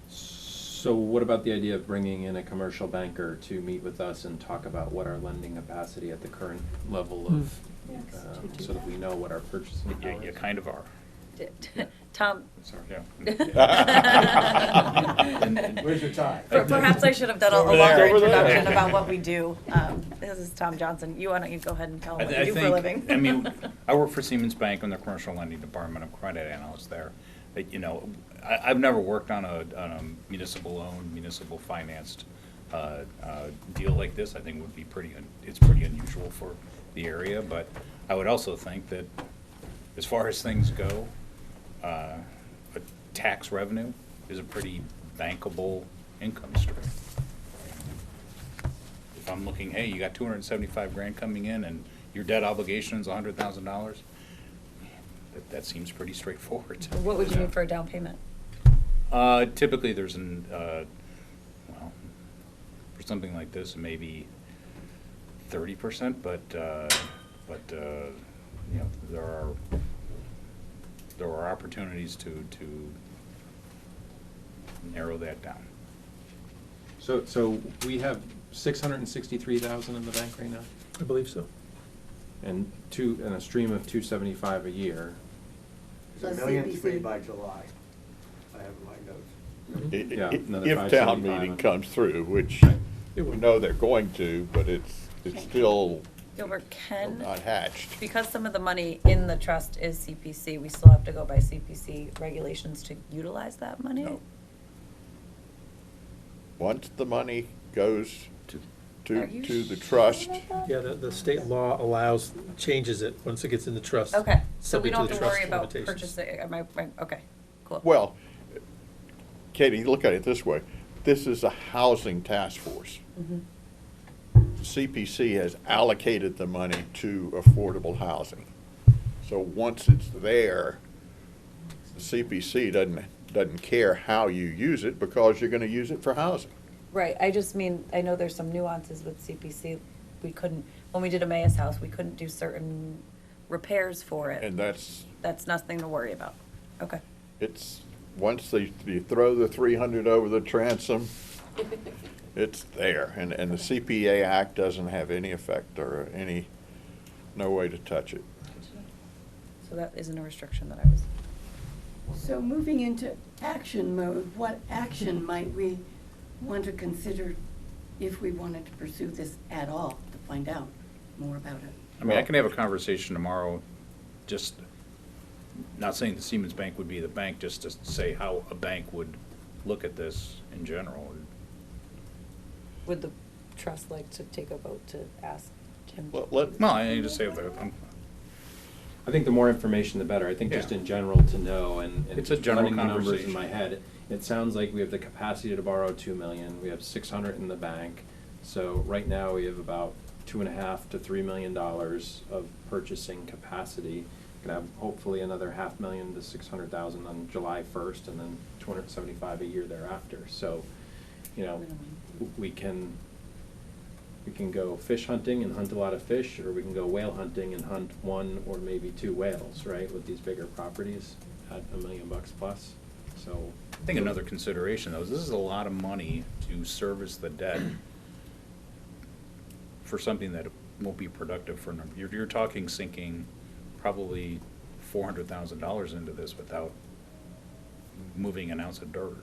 So what about the idea of bringing in a commercial banker to meet with us and talk about what our lending capacity at the current level of, Yes. so that we know what our purchasing power is? You kind of are. Tom, Sorry, Where's your tie? perhaps I should have done a Over longer there. Over there. introduction about what we do. This is Tom Johnson. Why don't you go ahead and tell them what you do for a living? I mean, I work for Siemens Bank in the commercial lending department. I'm credit analyst there. I've never worked on a municipal owned, municipal financed deal like this. I think would be it's pretty unusual for the area, but I would also think that as far as things go, a tax revenue is a pretty bankable income stream. If I'm looking, hey, you got 275 grand coming in and your debt obligation is $100,000, that seems pretty straightforward. What would you need for a down payment? Typically, there's well, for something like this, maybe 30%, but there are opportunities to narrow that down. So we have 663,000 in the bank right now? I believe so. And a stream of 275 a year. There's Plus $1.3 million CPC. by July, I have in my notes. Yeah, another If town 575 meeting on- comes through, which It we will. know they're going to, but it's still Gilbert, can, not hatched. because some of the money in the trust is CPC, we still have to go by CPC regulations to utilize that money? No. Once the money goes Are you to the sure trust, about that? Yeah, the state law allows, changes it once it gets in the trust. Okay, so we subject don't the have to worry trust about limitations. purchasing, okay, cool. well, Katie, look at it this way. This is a housing task force. Mhm. CPC has allocated the money to affordable housing. So once it's there, the CPC doesn't care how you use it because you're gonna use it for housing. Right, I just mean, I know there's some nuances with CPC. We couldn't, when we did Emmaus House, we couldn't do certain repairs for it. And that's, That's nothing to worry about. Okay. it's, once you throw the 300 over the transom, it's there. And the CPA Act doesn't have any effect or no way to touch it. So that isn't a restriction that I was. So moving into action mode, what action might we want to consider if we wanted to pursue this at all, to find out more about it? I mean, I can have a conversation tomorrow, just, not saying the Siemens Bank would be the bank, just to say how a bank would look at this in general. Would the trust like to take a vote to ask him? Well, No, I need to say that, I think the more information, the better. I think just Yeah. in general to know and It's a general running the numbers in conversation. my head. It sounds like we have the capacity to borrow 2 million. We have 600 in the bank. So right now we have about $2.5 to $3 million of purchasing capacity. Gonna have hopefully another $500,000 to $600,000 on July 1st, and then 275 a year thereafter. So, you know, we can go fish hunting and hunt a lot of fish, or we can go whale hunting and hunt 1 or maybe 2 whales, right, with these bigger properties at $1 million plus. So I think another consideration, though, is this is a lot of money to service the debt for something that won't be productive for a number. You're talking sinking probably $400,000 into this without moving an ounce of dirt.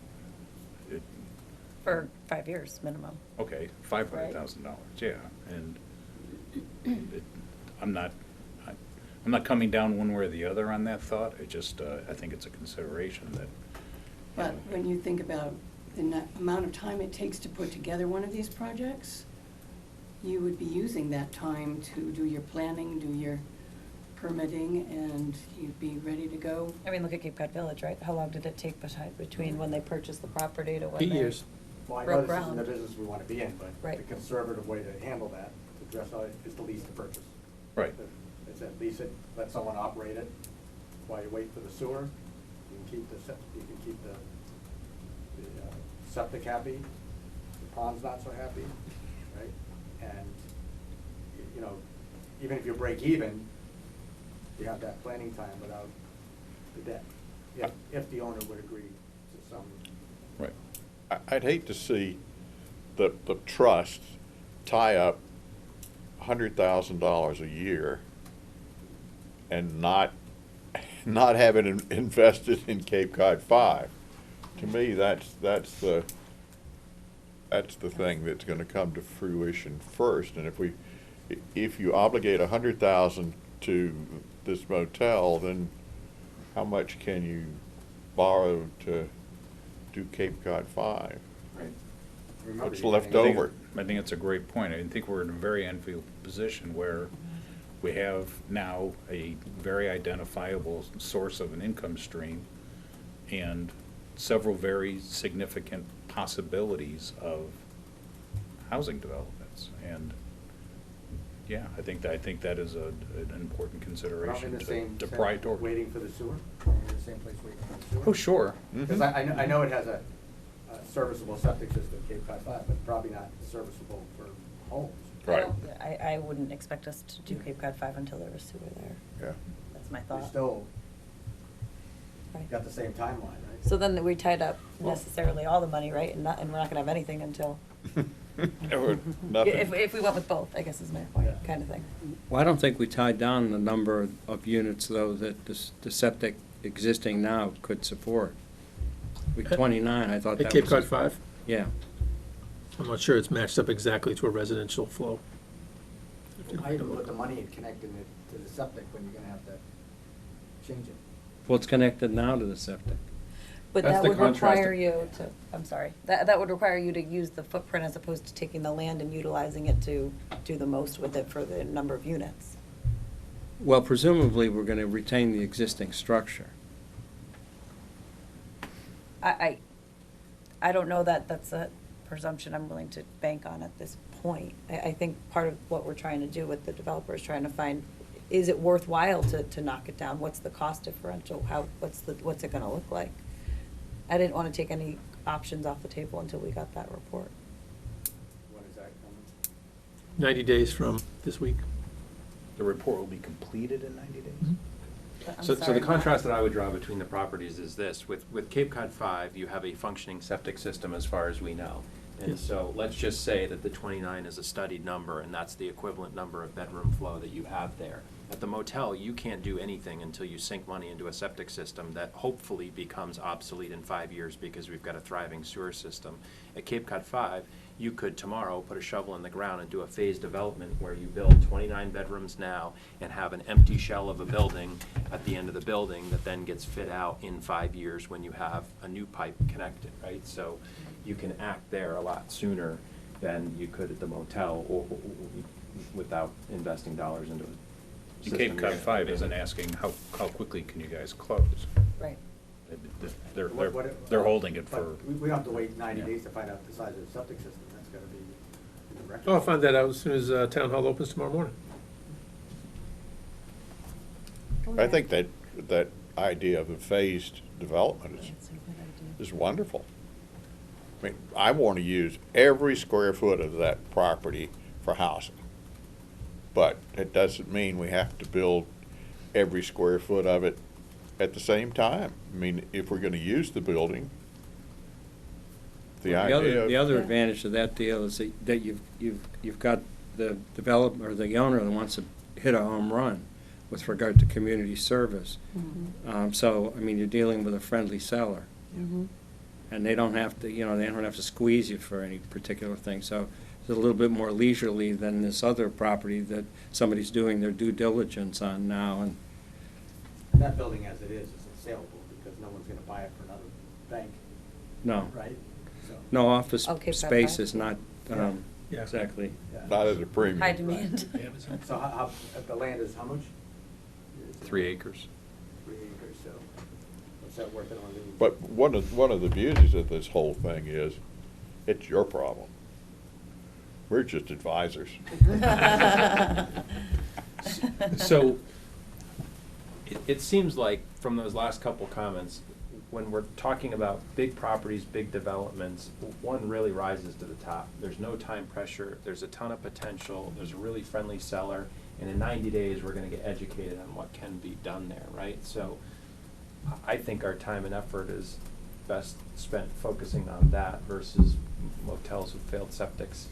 For 5 years minimum. Okay, $500,000, yeah, and I'm not coming down one way or the other on that thought. It just, I think it's a consideration that. But when you think about the amount of time it takes to put together one of these projects, you would be using that time to do your planning, do your permitting, and you'd be ready to go. I mean, look at Cape Cod Village, right? How long did it take between when they purchased the property to when 8 they years. Well, I know broke this isn't the ground? business we want to be in, but Right. the conservative way to handle that, to address all it, is to lease the purchase. Right. It's at lease it, let someone operate it while you wait for the sewer. You can keep the septic happy, the pond's not so happy, right? And, you know, even if you break even, you have that planning time without the debt, if the owner would agree to some. Right. I'd hate to see the trust tie up $100,000 a year and not have it invested in Cape Cod 5. To me, that's the thing that's gonna come to fruition first. And if you obligate 100,000 to this motel, then how much can you borrow to do Cape Cod 5? Right. Remember, What's you're left getting- over? I think it's a great point. I think we're in a very enviable position where we have now a very identifiable source of an income stream and several very significant possibilities of housing developments. And, yeah, I think that is an important We're not in consideration the same to sense pry toward. waiting for the sewer, we're in the same place waiting for the sewer. Oh, sure. Because I know it has a serviceable septic system, Cape Cod 5, but probably not serviceable for homes. Right. I wouldn't expect us to do Cape Cod 5 until there was sewer there. Yeah. That's my We're thought. still Right. got the same timeline, right? So then we tied up necessarily all the money, right? And we're not gonna have anything until Nothing. If we went with both, I guess is my point, Yeah. kind of thing. Well, I don't think we tied down the number of units, though, that the septic existing now could support. With 29, I thought that At was... Cape Cod 5? Yeah. I'm not sure it's matched up exactly to a residential flow. How you gonna put the money in connecting it to the septic when you're gonna have to change it? Well, it's connected now to the septic. But That's that the would contrast. require you to, I'm sorry, that would require you to use the footprint as opposed to taking the land and utilizing it to do the most with it for the number of units. Well, presumably, we're going to retain the existing structure. I don't know that that's a presumption I'm willing to bank on at this point. I think part of what we're trying to do with the developer is trying to find, is it worthwhile to knock it down? What's the cost differential? What's it gonna look like? I didn't want to take any options off the table until we got that report. When is that coming? 90 days from this week. The report will be completed in 90 days? But I'm So sorry, the Matt. contrast that I would draw between the properties is this: with Cape Cod 5, you have a functioning septic system as far as we know. And Yes. so let's just say that the 29 is a studied number, and that's the equivalent number of bedroom flow that you have there. At the motel, you can't do anything until you sink money into a septic system that hopefully becomes obsolete in 5 years because we've got a thriving sewer system. At Cape Cod 5, you could tomorrow put a shovel in the ground and do a phased development where you build 29 bedrooms now and have an empty shell of a building at the end of the building that then gets fit out in 5 years when you have a new pipe connected, right? So you can act there a lot sooner than you could at the motel or without investing dollars into it. And Cape Cod 5 isn't asking how quickly can you guys close? Right. They're holding it But for, we don't have to wait 90 Yeah. days to find out the size of the septic system. That's gotta be in the record. Oh, I'll find that out as soon as Town Hall opens tomorrow morning. I think that idea of a phased development That's a good idea. is wonderful. I mean, I want to use every square foot of that property for housing. But it doesn't mean we have to build every square foot of it at the same time. I mean, if we're going to use the building, the idea. The other Yeah. advantage of that deal is that you've got the developer, or the owner that wants to hit a home run with regard to community service. So, I mean, you're dealing with a friendly seller. And they don't have to, they don't have to squeeze you for any particular thing. So it's a little bit more leisurely than this other property that somebody's doing their due diligence on now. And And that building as it is saleable because no one's gonna buy it for another bank, no, right? So, no office Okay, space Fred, is not Yeah. exactly. yeah. Not at a premium. High demand. So how, the land is how much? 3 acres. 3 acres, so what's that worth it on the? But one of the beauties of this whole thing is, it's your problem. We're just advisors. So it seems like from those last couple comments, when we're talking about big properties, big developments, one really rises to the top. There's no time pressure, there's a ton of potential, there's a really friendly seller, and in 90 days, we're gonna get educated on what can be done there, right? So I think our time and effort is best spent focusing on that versus motels with failed septics.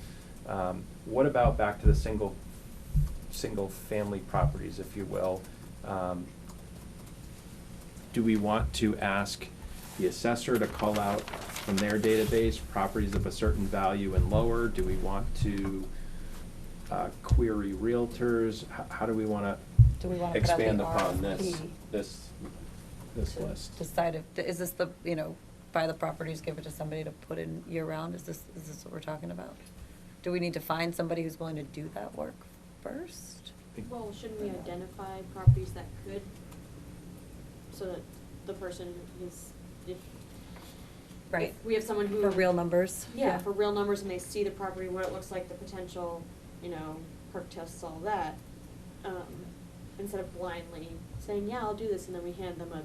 What about back to the single-family properties, if you will? Do we want to ask the assessor to call out from their database properties of a certain value and lower? Do we want to query realtors? How do we want Do we want to to put out the expand upon RFP? this list? Decide is this buy the properties, give it to somebody to put in year-round? Is this what we're talking about? Do we need to find somebody who's willing to do that work first? Well, shouldn't we identify properties that could, so that the person is, if Right. we have someone who. For real numbers? Yeah, for real numbers, and they see the property, what it looks like, the potential, perk tests, all that, instead of blindly saying, yeah, I'll do this, and then we hand them a,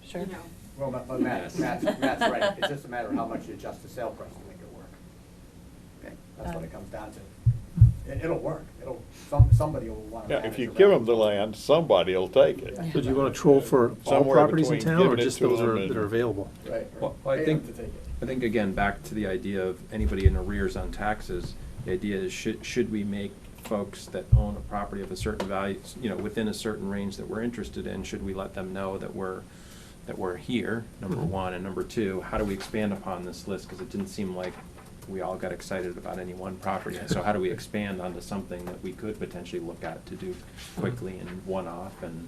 Sure. Well, but Matt's right. It's just a matter of how much you adjust the sale price to make it work. Right. That's what it comes down to. It'll work. Somebody will want to. Yeah, if you give them the land, somebody will take it. So do you want to troll for all Somewhere properties in between town, or giving it just to those them that and- are available? Right. Well, I Pay think them to take it. I think, again, back to the idea of anybody in arrears on taxes, the idea is should we make folks that own a property of a certain value, within a certain range that we're interested in, should we let them know that we're here, number one, and number two, how do we expand upon this list? Because it didn't seem like we all got excited about any one property. So how do we expand onto something that we could potentially look at to do quickly and one-off and?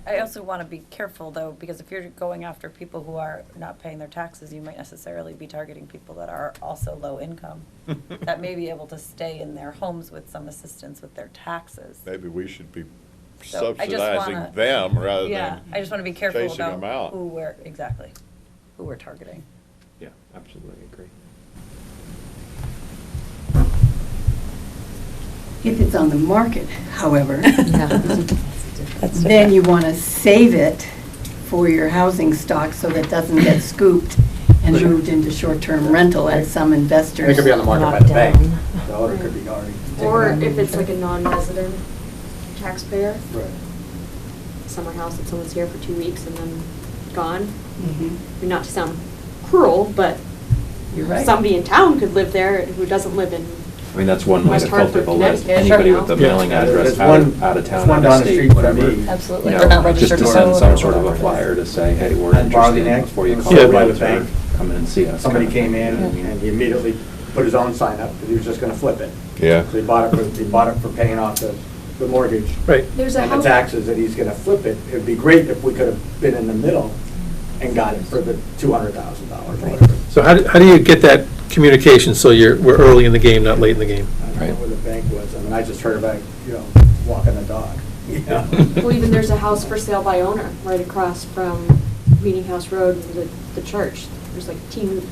I also want to be careful, though, because if you're going after people who are not paying their taxes, you might necessarily be targeting people that are also low income, that may be able to stay in their homes with some assistance with their taxes. Maybe we should be So I just subsidizing wanna- them rather Yeah, than I just want to be careful chasing them about out. who we're, exactly, who we're targeting. Yeah, absolutely agree. If it's on the market, however, That's then you want to save it for your housing stock so that it doesn't get scooped and moved into short-term rental as some investors. It could be on the market by the bank. The owner could be already. Or taken out. if it's like a non-resident taxpayer, Right. summer house that someone's here for 2 weeks and then gone. Mhm. I mean, not to sound cruel, but You're right. somebody in town could live there who doesn't live in, I mean, that's one way West to filter Hartford, the list. Connecticut, Anybody sure, with a no. mailing Yeah, address there's out one- of there's town, one out down of the state, street from whatever. me. Absolutely, You or know, not registered just to to send vote some or sort of a whatever it is. flyer to say, hey, we're On Barley interested Neck, before you it call was the sold by the realtor, bank. come in and see us. Somebody kind of came thing, in you know what I mean? and he immediately put his own sign up, because he was just gonna flip it. Yeah. So he bought it for paying off the mortgage. Right. there's a And the house. taxes that he's gonna flip it. It'd be great if we could have been in the middle and got it for the $200,000 or whatever. So how do you get that communication so we're early in the game, not late in the game? I don't know where the bank was. I mean, I just heard about, walking the dog. Yeah. Well, even there's a house for sale by owner right across from Meeting House Road and the church. There's like team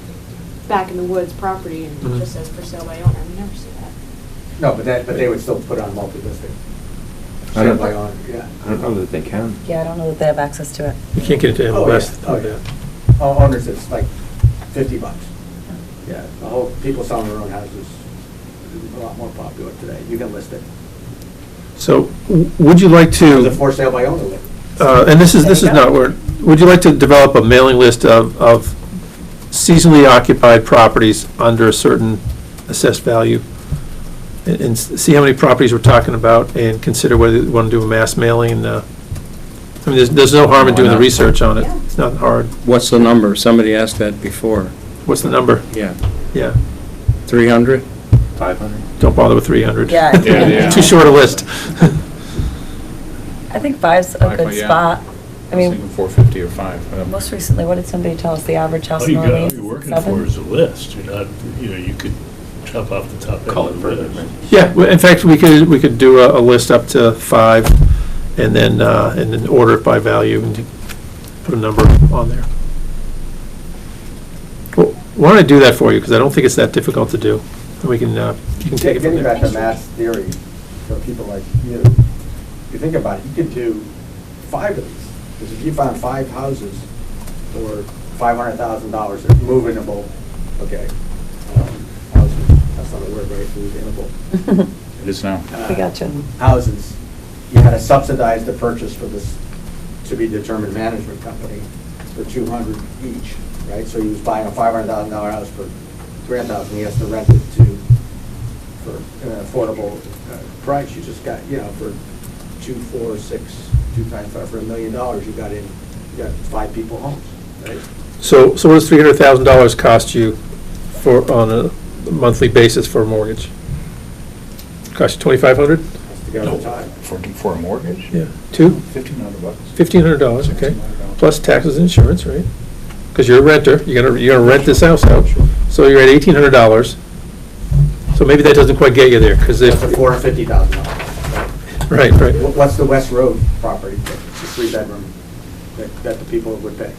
back in the woods property and it just says for sale by owner. We never see that. No, but they would still put it on multi-listing. I don't- Sale by owner, yeah. I don't know that they can. Yeah, I don't know that they have access to it. You can't get into Oh, MLS. yeah. Oh, yeah. Owners, it's like $50. Yeah, the whole, people selling their own houses is a lot more popular today. You can list it. So would you like There's a to, for sale by owner list. and this is not where, would you like to develop a mailing list of seasonally occupied properties under a certain assessed value? And see how many properties we're talking about and consider whether you want to do a mass mailing? I mean, there's no harm in doing the research on it. It's not hard. What's the number? Somebody asked that before. What's the number? Yeah. Yeah, 300? 500? don't bother with 300. Yeah. Yeah. Too short a list. I think 5's a good Yeah. spot. I mean, 450 or 5. most recently, what did somebody tell us, the average house All in you Orleans got, you're is working 7? for is a list, you're not, you could chop off the top end Call it of the further, list. right? Yeah, well, in fact, we could do a list up to 5 and then order it by value and put a number on there. Well, why don't I do that for you, because I don't think it's that difficult to do. And we can, you can take it from Getting back there. to mass theory, for people like you, you think about it, you could do 5 of these. Because if you found 5 houses for $500,000, they're movable, okay, houses, that's not a word, right, movable. It is now. I gotcha. Houses, you had to subsidize the purchase for this to-be-determined management company for $200 each, right? So he was buying a $500,000 house for $300,000, he has to rent it for an affordable price. You just got, for 2, 4, 6, 2 times 5, for $1 million, you got 5 people homes, right? So what does $300,000 cost you on a monthly basis for a mortgage? Cost you $2,500? Has to go over time. For a mortgage? Yeah, 2? $1,500. $1,500, okay. Plus taxes and insurance, right? Because you're a renter, you're gonna rent this house out. So you're at $1,800. So maybe that doesn't quite get you there, because if. That's a $450,000. Right, right. What's the West Road property, it's a 3-bedroom that the people would pay?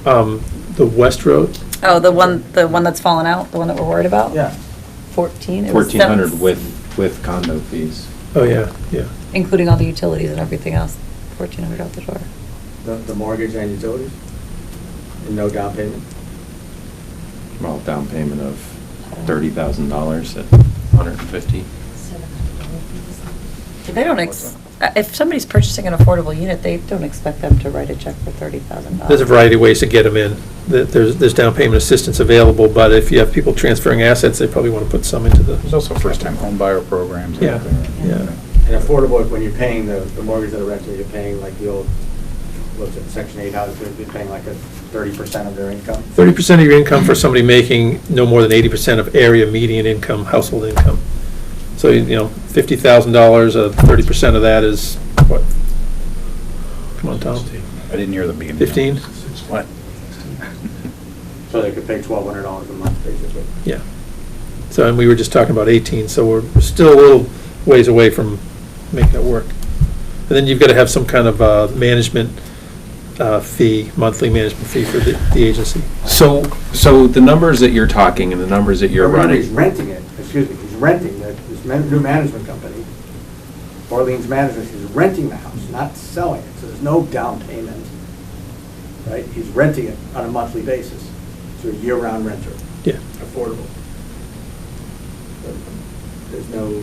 The West Road? Oh, the one that's fallen out, the one that we're worried about? Yeah. 14? It was 1,400 7 with condo fees. Oh, yeah, yeah. Including all the utilities and everything else, 1,400 out the door. The mortgage and utilities? And no down payment? Well, down payment of $30,000 at 150. They don't, if somebody's purchasing an affordable unit, they don't expect them to write a check for $30,000. There's a variety of ways to get them in. that there's down payment assistance available, but if you have people transferring assets, they probably want to put some into the. There's also first-time home buyer programs out Yeah, there. yeah. And affordable, when you're paying the mortgage that are rented, you're paying like the old, what's it, Section 8 houses, you're paying like a 30% of their income. 30% of your income for somebody making no more than 80% of area median income, household income. So, $50,000, 30% of that is what? Come on, Tom. I didn't hear the beginning. 15? What? So they could pay $1,200 a month, basically. Yeah. So, and we were just talking about 18, so we're still a little ways away from making it work. And then you've got to have some kind of management fee, monthly management fee for the agency. So the numbers that you're talking and the numbers that you're Remember, running. he's renting it, excuse me, he's renting this new management company, Orleans Management, he's renting the house, not selling it, so there's no down payment, right? He's renting it on a monthly basis, so a year-round renter. Yeah. Affordable. There's no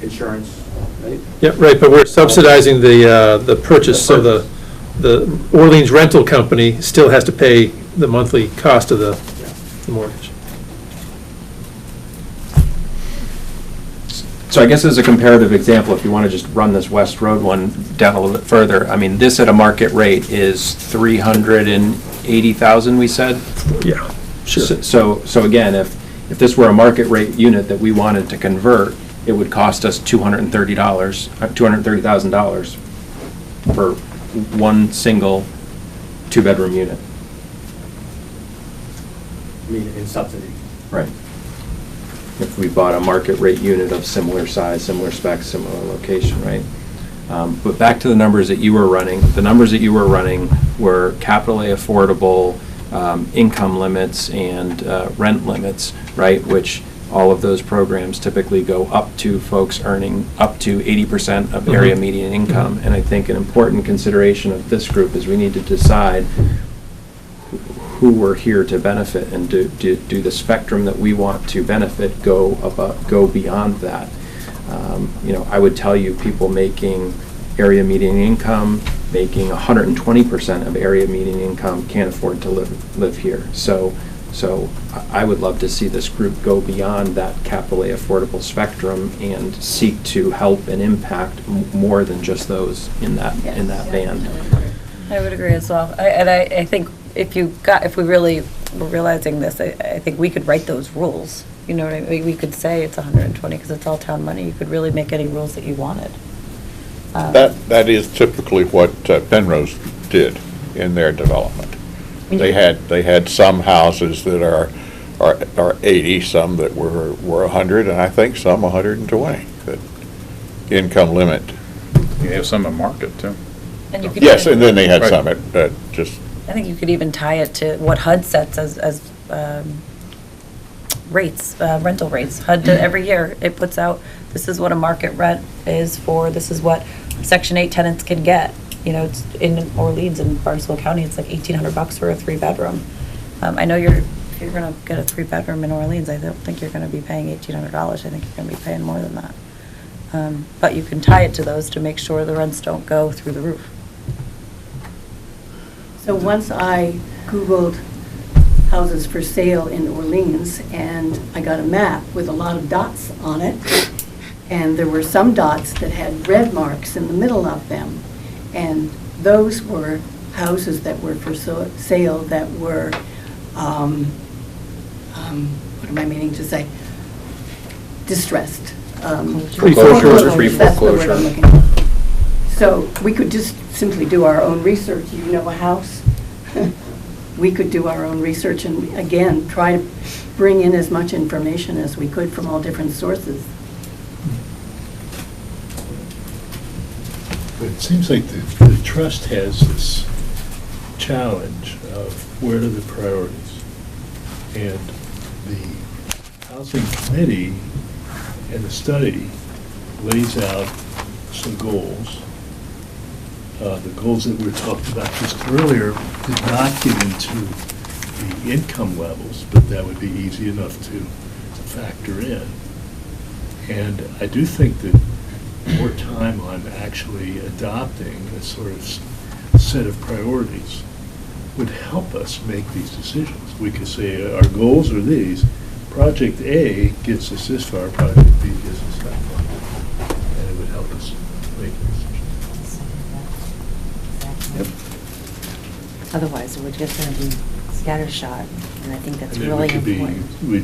insurance, right? Yeah, right, but we're subsidizing the purchase, so the Orleans rental company still has to pay the monthly cost of the mortgage. So I guess as a comparative example, if you want to just run this West Road one down a little bit further, I mean, this at a market rate is 380,000, we said? Yeah, sure. So again, if this were a market rate unit that we wanted to convert, it would cost us $230,000 for one single two-bedroom unit. I mean, in subsidy. Right. If we bought a market rate unit of similar size, similar specs, similar location, right? But back to the numbers that you were running. The numbers that you were running were capital A affordable, income limits, and rent limits, right? Which all of those programs typically go up to folks earning up to 80% of area median income. And I think an important consideration of this group is we need to decide who we're here to benefit, and do the spectrum that we want to benefit go beyond that. I would tell you, people making area median income, making 120% of area median income can't afford to live here. So I would love to see this group go beyond that capital A affordable spectrum and seek to help and impact more than just those in that band. I would agree as well. I think if we really were realizing this, I think we could write those rules. You know what I mean? We could say it's 120 because it's all town money. You could really make any rules that you wanted. That is typically what Penrose did in their development. They had some houses that are 80, some that were 100, and I think some 120, that income limit. You have some at market, too. And you could Yes, even- and then they had Right. some at just, I think you could even tie it to what HUD sets as rates, rental rates. HUD, every year, it puts out, this is what a market rent is for, this is what Section 8 tenants can get. It's in Orleans and Barnstable County, it's like $1,800 for a 3-bedroom. I know if you're gonna get a 3-bedroom in Orleans, I don't think you're gonna be paying $1,800. I think you're gonna be paying more than that. But you can tie it to those to make sure the rents don't go through the roof. So once I Googled houses for sale in Orleans, and I got a map with a lot of dots on it, and there were some dots that had red marks in the middle of them, and those were houses that were for sale that were, what am I meaning to say? Distressed. Pre-foreclosure. That's the word I'm looking for. So we could just simply do our own research. You know a house? We could do our own research and, again, try to bring in as much information as we could from all different sources. But it seems like the trust has this challenge of where are the priorities? And the housing committee and the study lays out some goals. The goals that we were talking about just earlier did not get into the income levels, but that would be easy enough to factor in. And I do think that more time on actually adopting a sort of set of priorities would help us make these decisions. We could say, our goals are these. Project A gets us this far, Project B gets us that far. And it would help us make decisions. Yep. Otherwise, we're just going to be scattershot, and I think that's And then really we could be, important. we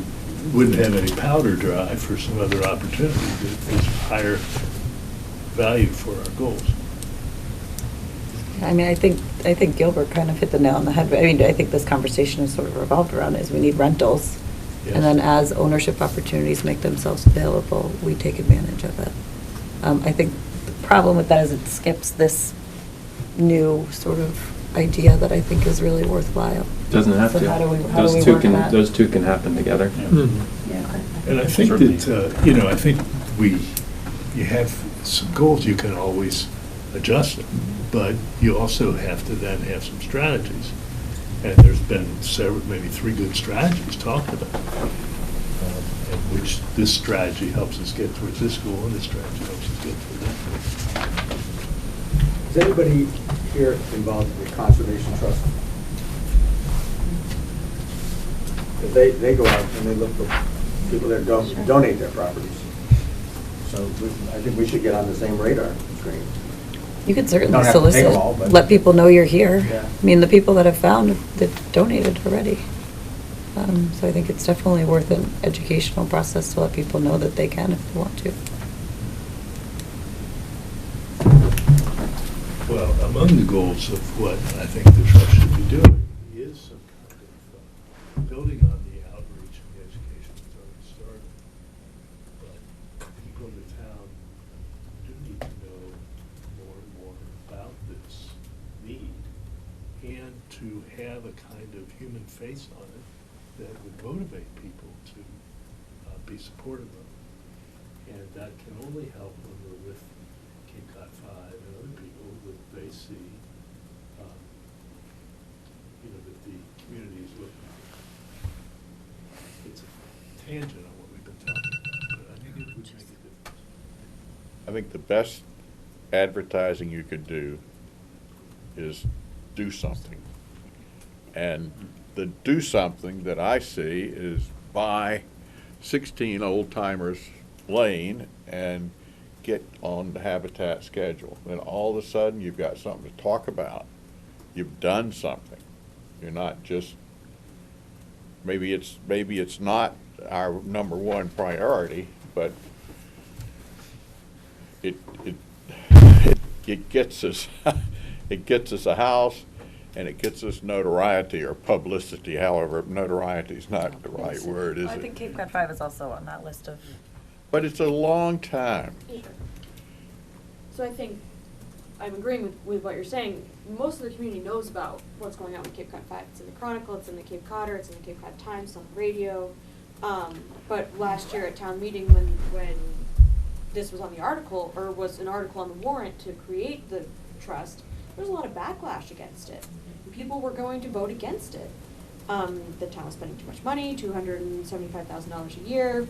wouldn't have any powder dry for some other opportunity that is higher value for our goals. I mean, I think Gilbert kind of hit the nail on the head. I mean, I think this conversation has sort of revolved around is we need rentals. Yes. And then as ownership opportunities make themselves available, we take advantage of it. I think the problem with that is it skips this new sort of idea that I think is really worthwhile. Doesn't have So to. how do we Those two work can, that? those two can happen together. Yeah. And I think that, I think you have some goals, you can always adjust them, but you also have to then have some strategies. And there's been several, maybe 3 good strategies talked about, and which this strategy helps us get towards this goal, and this strategy helps us get towards that goal. Is anybody here involved in the Conservation Trust? If they go out and they look for people that donate their properties. So I think we should get on the same radar screen. You could certainly Don't have to take solicit, them all, but- let people know you're here. Yeah. I mean, the people that have found, they've donated already. So I think it's definitely worth an educational process to let people know that they can if they want to. Well, among the goals of what I think the trust should be doing is some kind of building on the outreach and the education that's already started. But people in the town do need to know more and more about this need and to have a kind of human face on it that would motivate people to be supportive of it. And that can only help when we're with Cape Cod 5 and other people that they see, that the community is looking for. It's a tangent on what we've been talking about, but I think it would make a difference. I think the best advertising you could do is do something. And the do something that I see is buy 16 Old Timers Lane and get on the Habitat schedule. Then all of a sudden, you've got something to talk about. You've done something. You're not just, maybe it's not our number one priority, but it gets us, it gets us a house, and it gets us notoriety or publicity, however, notoriety is not the right word, is I it? think Cape Cod 5 is also on that list of. But it's a long time. So I think, I'm agreeing with what you're saying. Most of the community knows about what's going on with Cape Cod 5. It's in the Chronicle, it's in the Cape Codder, it's in the Cape Cod Times, it's on the radio. But last year at town meeting, when this was on the article, or was an article on the warrant to create the trust, there was a lot of backlash against it. People were going to vote against it. The town was spending too much money, $275,000 a year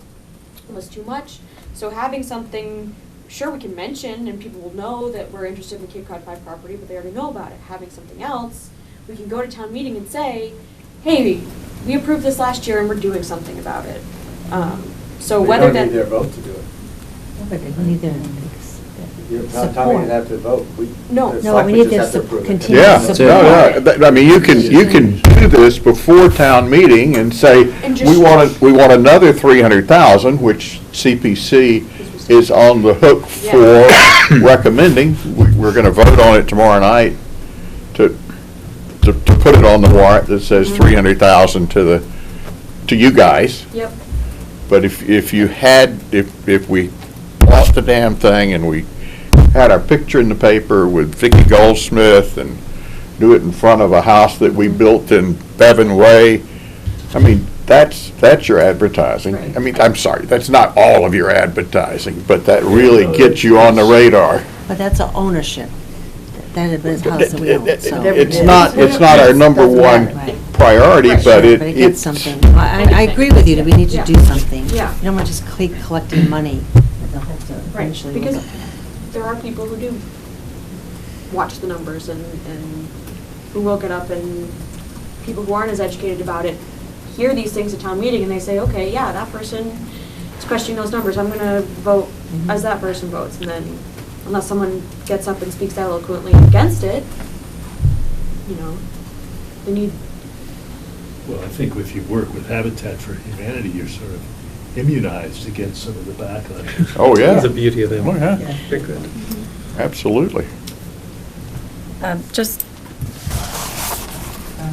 was too much. So having something, sure, we can mention and people will know that we're interested in the Cape Cod 5 property, but they already know about it. Having something else, we can go to town meeting and say, hey, we approved this last year and we're doing something about it. So whether that. We don't need their vote to do it. But we need their Town meeting have to vote. No. the No, we selectmen need just their have to approve it. continue Yeah, support. no, I mean, you can do this before town meeting and say, And just- we want another 300,000, which CPC is on the hook for recommending. We're gonna vote on it tomorrow night to put it on the warrant that says 300,000 to you guys. Yep. But if we bought the damn thing and we had our picture in the paper with Vicki Goldsmith and do it in front of a house that we built in Bevan Way, I mean, that's your advertising. Right. I mean, I'm sorry, that's not all of your advertising, but that really gets you on the radar. But that's a ownership. That is a house that we own, so. It's not our number one Right. priority, Right, but sure, it. But it gets it's- something. I agree with you that we need to Yeah. do something. Yeah. You don't want to just keep collecting money with the hope to Right, eventually. because we'll- there are people who do watch the numbers and who will get up and people who aren't as educated about it hear these things at town meeting and they say, okay, yeah, that person is questioning those numbers, I'm gonna vote as that person votes. And then unless someone gets up and speaks eloquently against it, you know, they need. Well, I think if you work with Habitat for Humanity, you're sort of immunized against some of the backlash. Oh, yeah. That's the beauty of them. Oh, yeah. They're good. Absolutely. Just,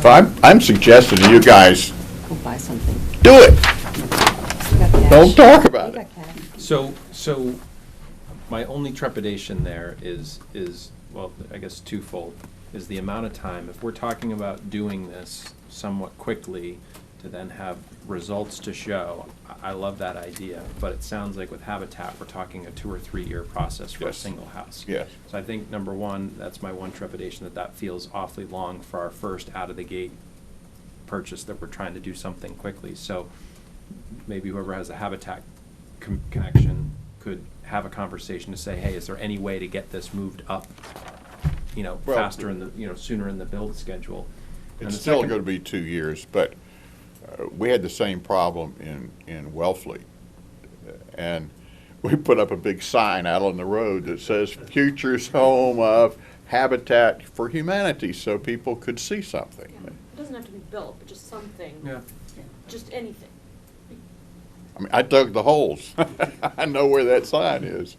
So I'm suggesting to you guys, Go buy something. do it. We got cash. Don't talk about We it. got cash. So my only trepidation there is, well, I guess twofold, is the amount of time. If we're talking about doing this somewhat quickly to then have results to show, I love that idea, but it sounds like with Habitat, we're talking a 2 or 3 year process for a Yes. single house. Yes. So I think, number one, that's my one trepidation, that feels awfully long for our first out-of-the-gate purchase, that we're trying to do something quickly. So maybe whoever has a Habitat connection could have a conversation to say, hey, is there any way to get this moved up, you know, Well, faster in the, you know, sooner in the build schedule? And It's the still second- going to be 2 years, but we had the same problem in Wellfleet. And we put up a big sign out on the road that says, "Future's home of Habitat for Humanity," so people could see something. It doesn't have to be built, but just something. Yeah. Just anything. I mean, I dug the holes. I know where that sign is.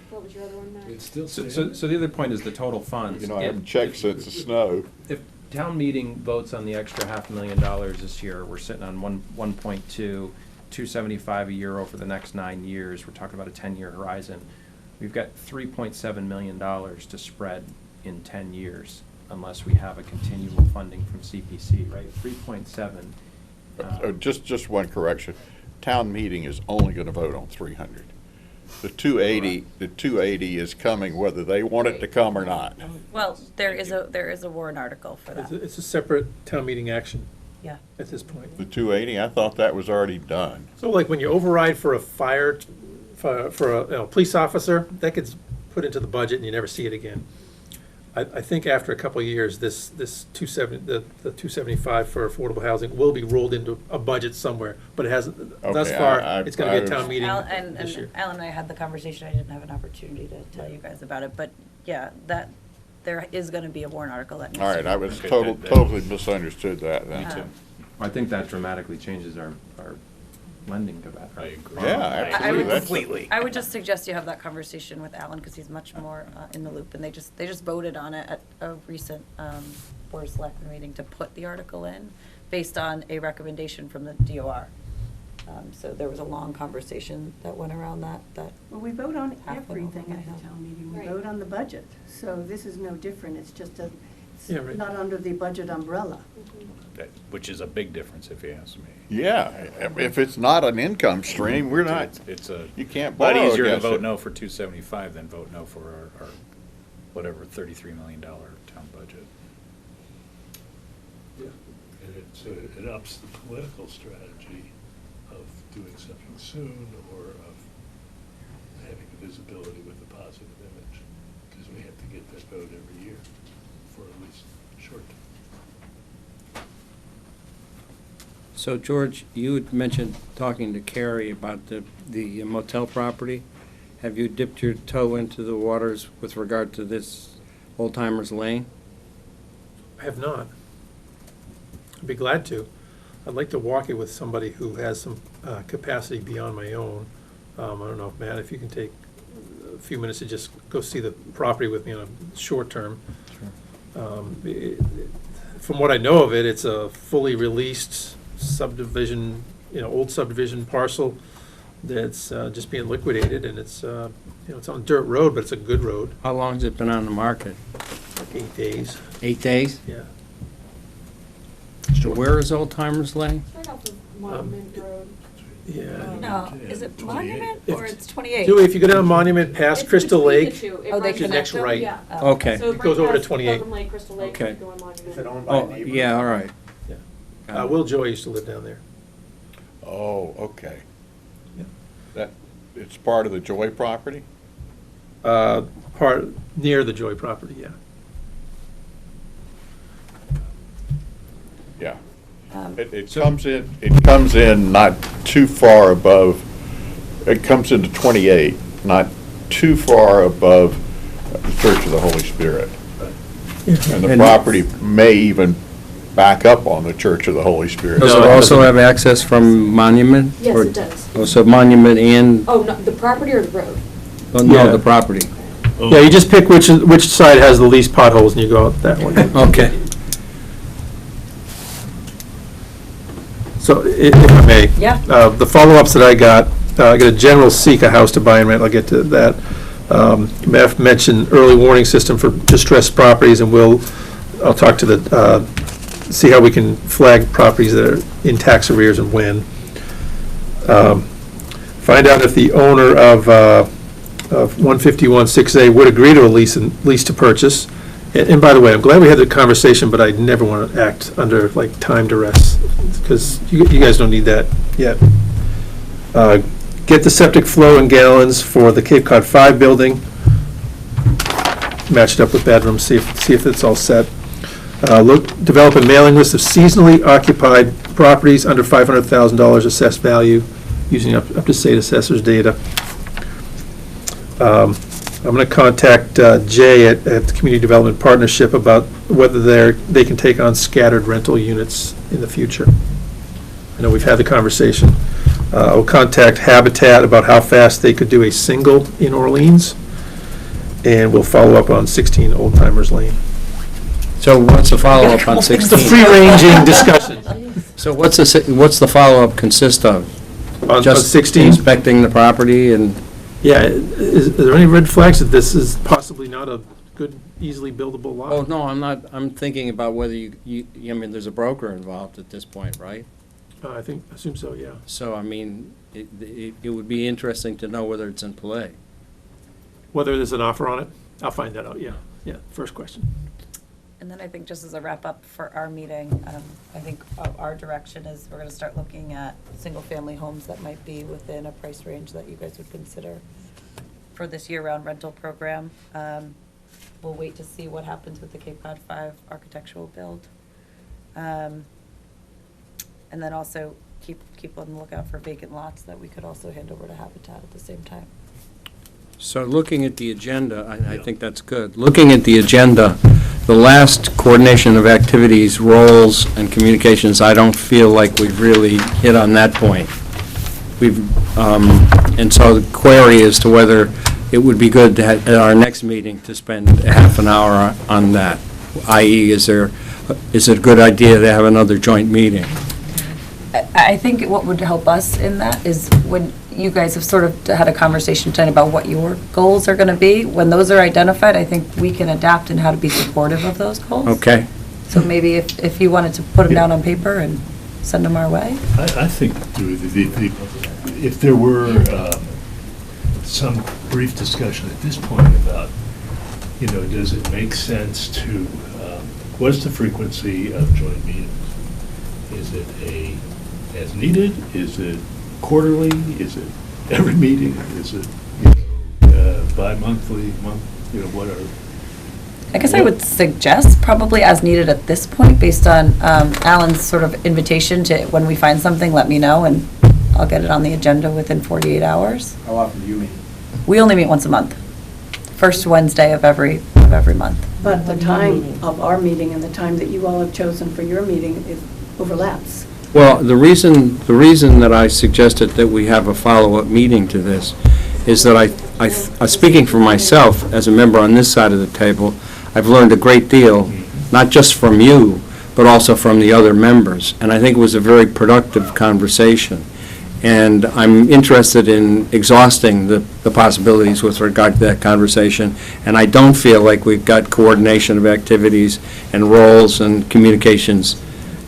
What was your other one, Matt? It's still So the other point is the total funds. You know, I haven't checked since the snow. If town meeting votes on the extra $500,000 this year, we're sitting on 1.2, 275 a year over the next 9 years. We're talking about a 10-year horizon. We've got $3.7 million to spread in 10 years, unless we have a continual funding from CPC, right? 3.7. Just one correction. Town meeting is only going to vote on 300. The 280 is coming whether they want it to come or not. well, there is a warrant article for that. It's a separate town meeting action Yeah. at this point. The 280, I thought that was already done. So like when you override for a fire, for a, you know, police officer, that gets put into the budget and you never see it again. I think after a couple of years, this 270, the 275 for affordable housing will be rolled into a budget somewhere, but it hasn't, thus Okay, far, I- it's gonna be a I- town meeting Al- this year. And Alan and I had the conversation, I didn't have an opportunity to tell you guys about it, but yeah, there is gonna be a warrant article that needs All to right, be. I was Okay, totally misunderstood that then. Um, I think that dramatically changes our lending capacity. I agree. Yeah, I absolutely. would, That's- Completely. I would just suggest you have that conversation with Alan, because he's much more in the loop, and they just voted on it at a recent Board of Selectmen meeting to put the article in, based on a recommendation from the DOR. So there was a long conversation that went around that. Well, we vote on Half went over everything my at the head. town meeting. We Right. vote on the budget. So this is no different. It's just it's Yeah, right. not under the budget umbrella. Which is a big difference, if you ask me. Yeah, if it's not an income stream, we're not, It's a you can't lot borrow easier to against vote it. no for 275 than vote no for our whatever, $33 million town budget. Yeah, and it ups the political strategy of doing something soon or of having visibility with a positive image, because we have to get that vote every year for at least short term. so George, you had mentioned talking to Carrie about the motel property. Have you dipped your toe into the waters with regard to this Old Timers Lane? I have not. I'd be glad to. I'd like to walk it with somebody who has some capacity beyond my own. I don't know, Matt, if you can take a few minutes to just go see the property with me on a short term. From what I know of it, it's a fully released subdivision, old subdivision parcel that's just being liquidated, and it's, it's on a dirt road, but it's a good road. How long's it been on the market? Like 8 days, 8 days? yeah. So where is Old Timers Lane? It's right off of Monument Road. Yeah. No, is it 28. Monument or it's 28? Julie, if you go down Monument past It's Crystal between the Lake, two. It Oh, they runs- connect connect them? right. Yeah. Oh, Okay. So It goes right over to past 28. Pilgrim Lake, Crystal Lake, Okay. you go on Monument. Is it owned by a Oh, neighbor? yeah, all right. yeah. Will Joy used to live down there. Oh, okay. Yeah. That, it's part of the Joy property? Part, near the Joy property, yeah. Yeah. It So- comes in not too far above, it comes into 28, not too far above the Church of the Holy Spirit. And the property may even back up on the Church of the Holy Spirit. Does it also have access from Monument? Yes, Or- it does. Oh, so Monument and, Oh, no, the property or the road? oh, no, Yeah. the property. Yeah, you just pick which side has the least potholes and you go out that way. Okay. So, if I may. Yeah. The follow-ups that I got a general seek a house to buy and rent, I'll get to that. Matt mentioned early warning system for distressed properties, and I'll talk to see how we can flag properties that are in tax arrears and when. Find out if the owner of 151-6A would agree to a lease to purchase. And by the way, I'm glad we had the conversation, but I never want to act under like time duress, because you guys don't need that yet. Get the septic flow in gallons for the Cape Cod 5 building, match it up with bedrooms, see if it's all set. Develop a mailing list of seasonally occupied properties under $500,000 assessed value, using up-to-state assessor's data. I'm going to contact Jay at the Community Development Partnership about whether they can take on scattered rental units in the future. I know we've had the conversation. I'll contact Habitat about how fast they could do a single in Orleans, and we'll follow up on 16 Old Timers Lane. So what's the follow-up on 16? It's the free-ranging discussion. So what's the follow-up consist of? On Just 16? inspecting the property and, Yeah, is there any red flags that this is possibly not a good, easily buildable lot? oh, no, I'm thinking about whether I mean, there's a broker involved at this point, right? I assume so, yeah. So, I mean, it would be interesting to know whether it's in play. Whether there's an offer on it, I'll find that out, yeah. Yeah, first question. And then I think just as a wrap-up for our meeting, I think our direction is we're going to start looking at single-family homes that might be within a price range that you guys would consider for this year-round rental program. We'll wait to see what happens with the Cape Cod 5 architectural build. And then also keep on the lookout for vacant lots that we could also hand over to Habitat at the same time. So looking at the agenda, I think that's good. Looking at the agenda, the last coordination of activities, roles, and communications, I don't feel like we've really hit on that point. And so the query as to whether it would be good to at our next meeting to spend half an hour on that, i.e., is it a good idea to have another joint meeting? I think what would help us in that is when you guys have sort of had a conversation tonight about what your goals are going to be. When those are identified, I think we can adapt in how to be supportive of those goals. Okay. So maybe if you wanted to put them down on paper and send them our way. I think if there were some brief discussion at this point about, does it make sense to, what's the frequency of joint meetings? Is it as needed? Is it quarterly? Is it every meeting? Is it, bi-monthly, whatever? I guess I would suggest probably as needed at this point, based on Alan's sort of invitation to, when we find something, let me know, and I'll get it on the agenda within 48 hours. How often do you meet? We only meet once a month, first Wednesday of every month. But the time of our meeting and the time that you all have chosen for your meeting overlaps. Well, the reason that I suggested that we have a follow-up meeting to this is that speaking for myself as a member on this side of the table, I've learned a great deal, not just from you, but also from the other members. And I think it was a very productive conversation. And I'm interested in exhausting the possibilities with regard to that conversation. And I don't feel like we've got coordination of activities and roles and communications,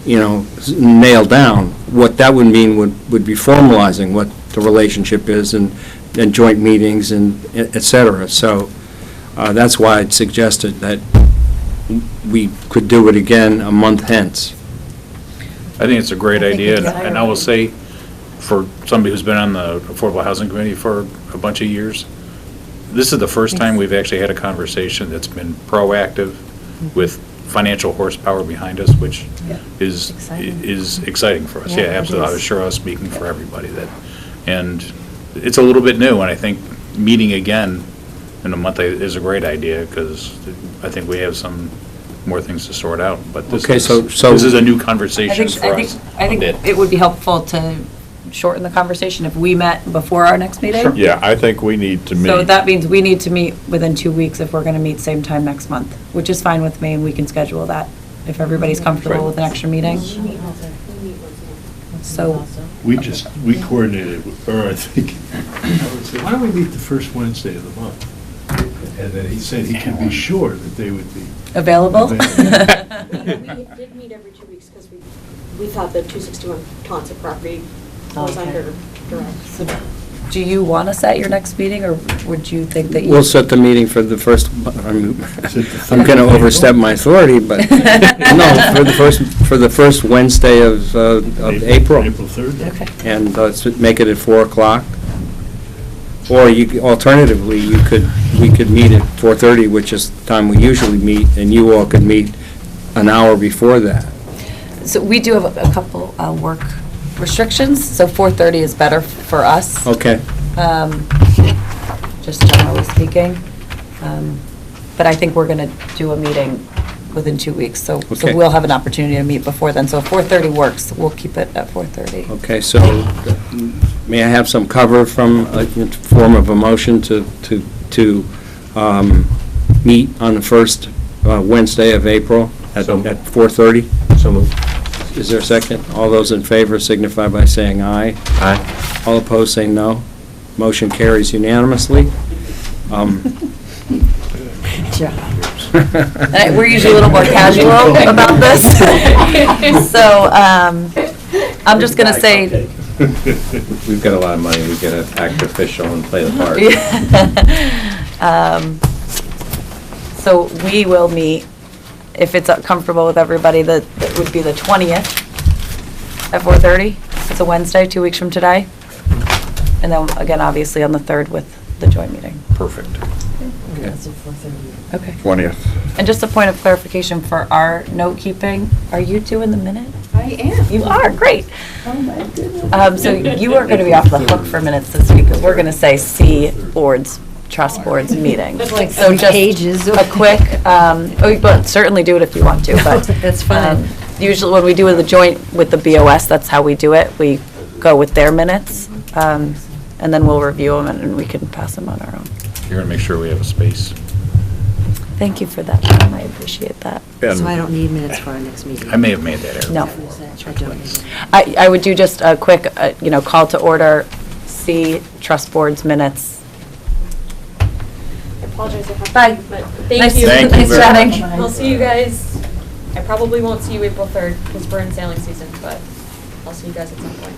nailed down. What that would mean would be formalizing what the relationship is and joint meetings and et cetera. So that's why I'd suggested that we could do it again a month hence. I think it's a great idea, it's and I will say, for somebody who's been on the Affordable Housing Committee for a bunch of years, this is the first time we've actually had a conversation that's been proactive with financial horsepower behind us, which Yeah. is Exciting. exciting for us. Yeah, Yeah, it absolutely. I is. was sure I was speaking for everybody that, and it's a little bit new, and I think meeting again in a month is a great idea, because I think we have some more things to sort out, but this Okay, is, so- this is a new conversation for us. I think it would be helpful to shorten the conversation if we met before our next meeting. Yeah, I think we need to meet. So that means we need to meet within 2 weeks if we're going to meet same time next month, which is fine with me, and we can schedule that if everybody's comfortable with an extra meeting. We meet once a month. So, We coordinated, or I think, I would say, why don't we meet the first Wednesday of the month? And then he said he could be sure that they would be. available? We did meet every 2 weeks because we thought the 261 Tonsett property was Okay. under direct. So, do you want to set your next meeting, or would you think that you? We'll set the meeting for the first, I'm going to overstep my authority, but, no, for the first Wednesday of April. April 3rd. Okay. And let's make it at 4 o'clock. Or alternatively, we could meet at 4:30, which is the time we usually meet, and you all could meet an hour before that. So we do have a couple work restrictions, so 4:30 is better for us. Okay. Just generally speaking. But I think we're going to do a meeting within 2 weeks, so Okay. we'll have an opportunity to meet before then. So if 4:30 works, we'll keep it at 4:30. Okay, so may I have some cover from, in form of a motion to meet on the first Wednesday of April at 4:30? So moved. Is there a second? All those in favor signify by saying aye. Aye. All opposed say no. Motion carries unanimously. We're usually a little more casual about this. So I'm just going to say, We've got a lot of money, we get to act official and play the part. so we will meet, if it's comfortable with everybody, that would be the 20th at 4:30. It's a Wednesday, 2 weeks from today. And then, again, obviously on the 3rd with the joint meeting. Perfect. That's at 4:30. Okay. 20th. And just a point of clarification for our note keeping, are you doing the minute? I am. You are, great. Oh, my goodness. So you are going to be off the hook for minutes this week, because we're going to say C boards, trust boards meeting. That's like So 3 just pages. a quick, but certainly do it if you want to, but. That's fine. Usually when we do the joint with the BOS, that's how we do it. We go with their minutes, and then we'll review them and we can pass them on our own. You're going to make sure we have a space. Thank you for that, Tom. I appreciate that. So I don't need minutes for our next meeting? I may have made that error. No. I don't need it. I would do just a quick, call to order, C, trust boards minutes. I apologize I have to Bye. leave, but Nice- thank you. Thank you Nice very chatting. much. I'll see you guys, I probably won't see you April 3rd because we're in sailing season, but I'll see you guys at some point.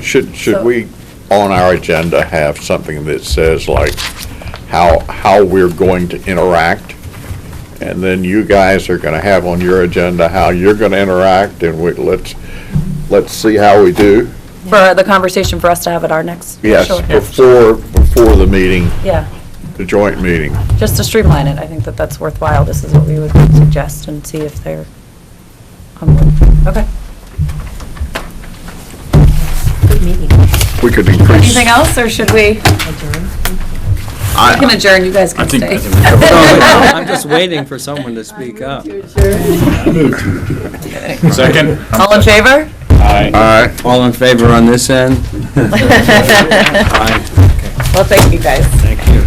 Should So- we, on our agenda, have something that says like how we're going to interact? And then you guys are gonna have on your agenda how you're gonna interact, and let's see how we do. For the conversation for us to have at our next. Yes, Sure. before the meeting, Yeah, the joint meeting. just to streamline it, I think that's worthwhile. This is what we would suggest and see if they're on board. Okay. Good meeting. We could increase. Anything else, or should we? Adjourn. I can adjourn, you guys can I think stay. we covered it. I'm just waiting for someone to speak up. To adjourn. Second? All in favor? Aye. Aye. All in favor on this end? Aye. Well, thank you, guys. Thank you.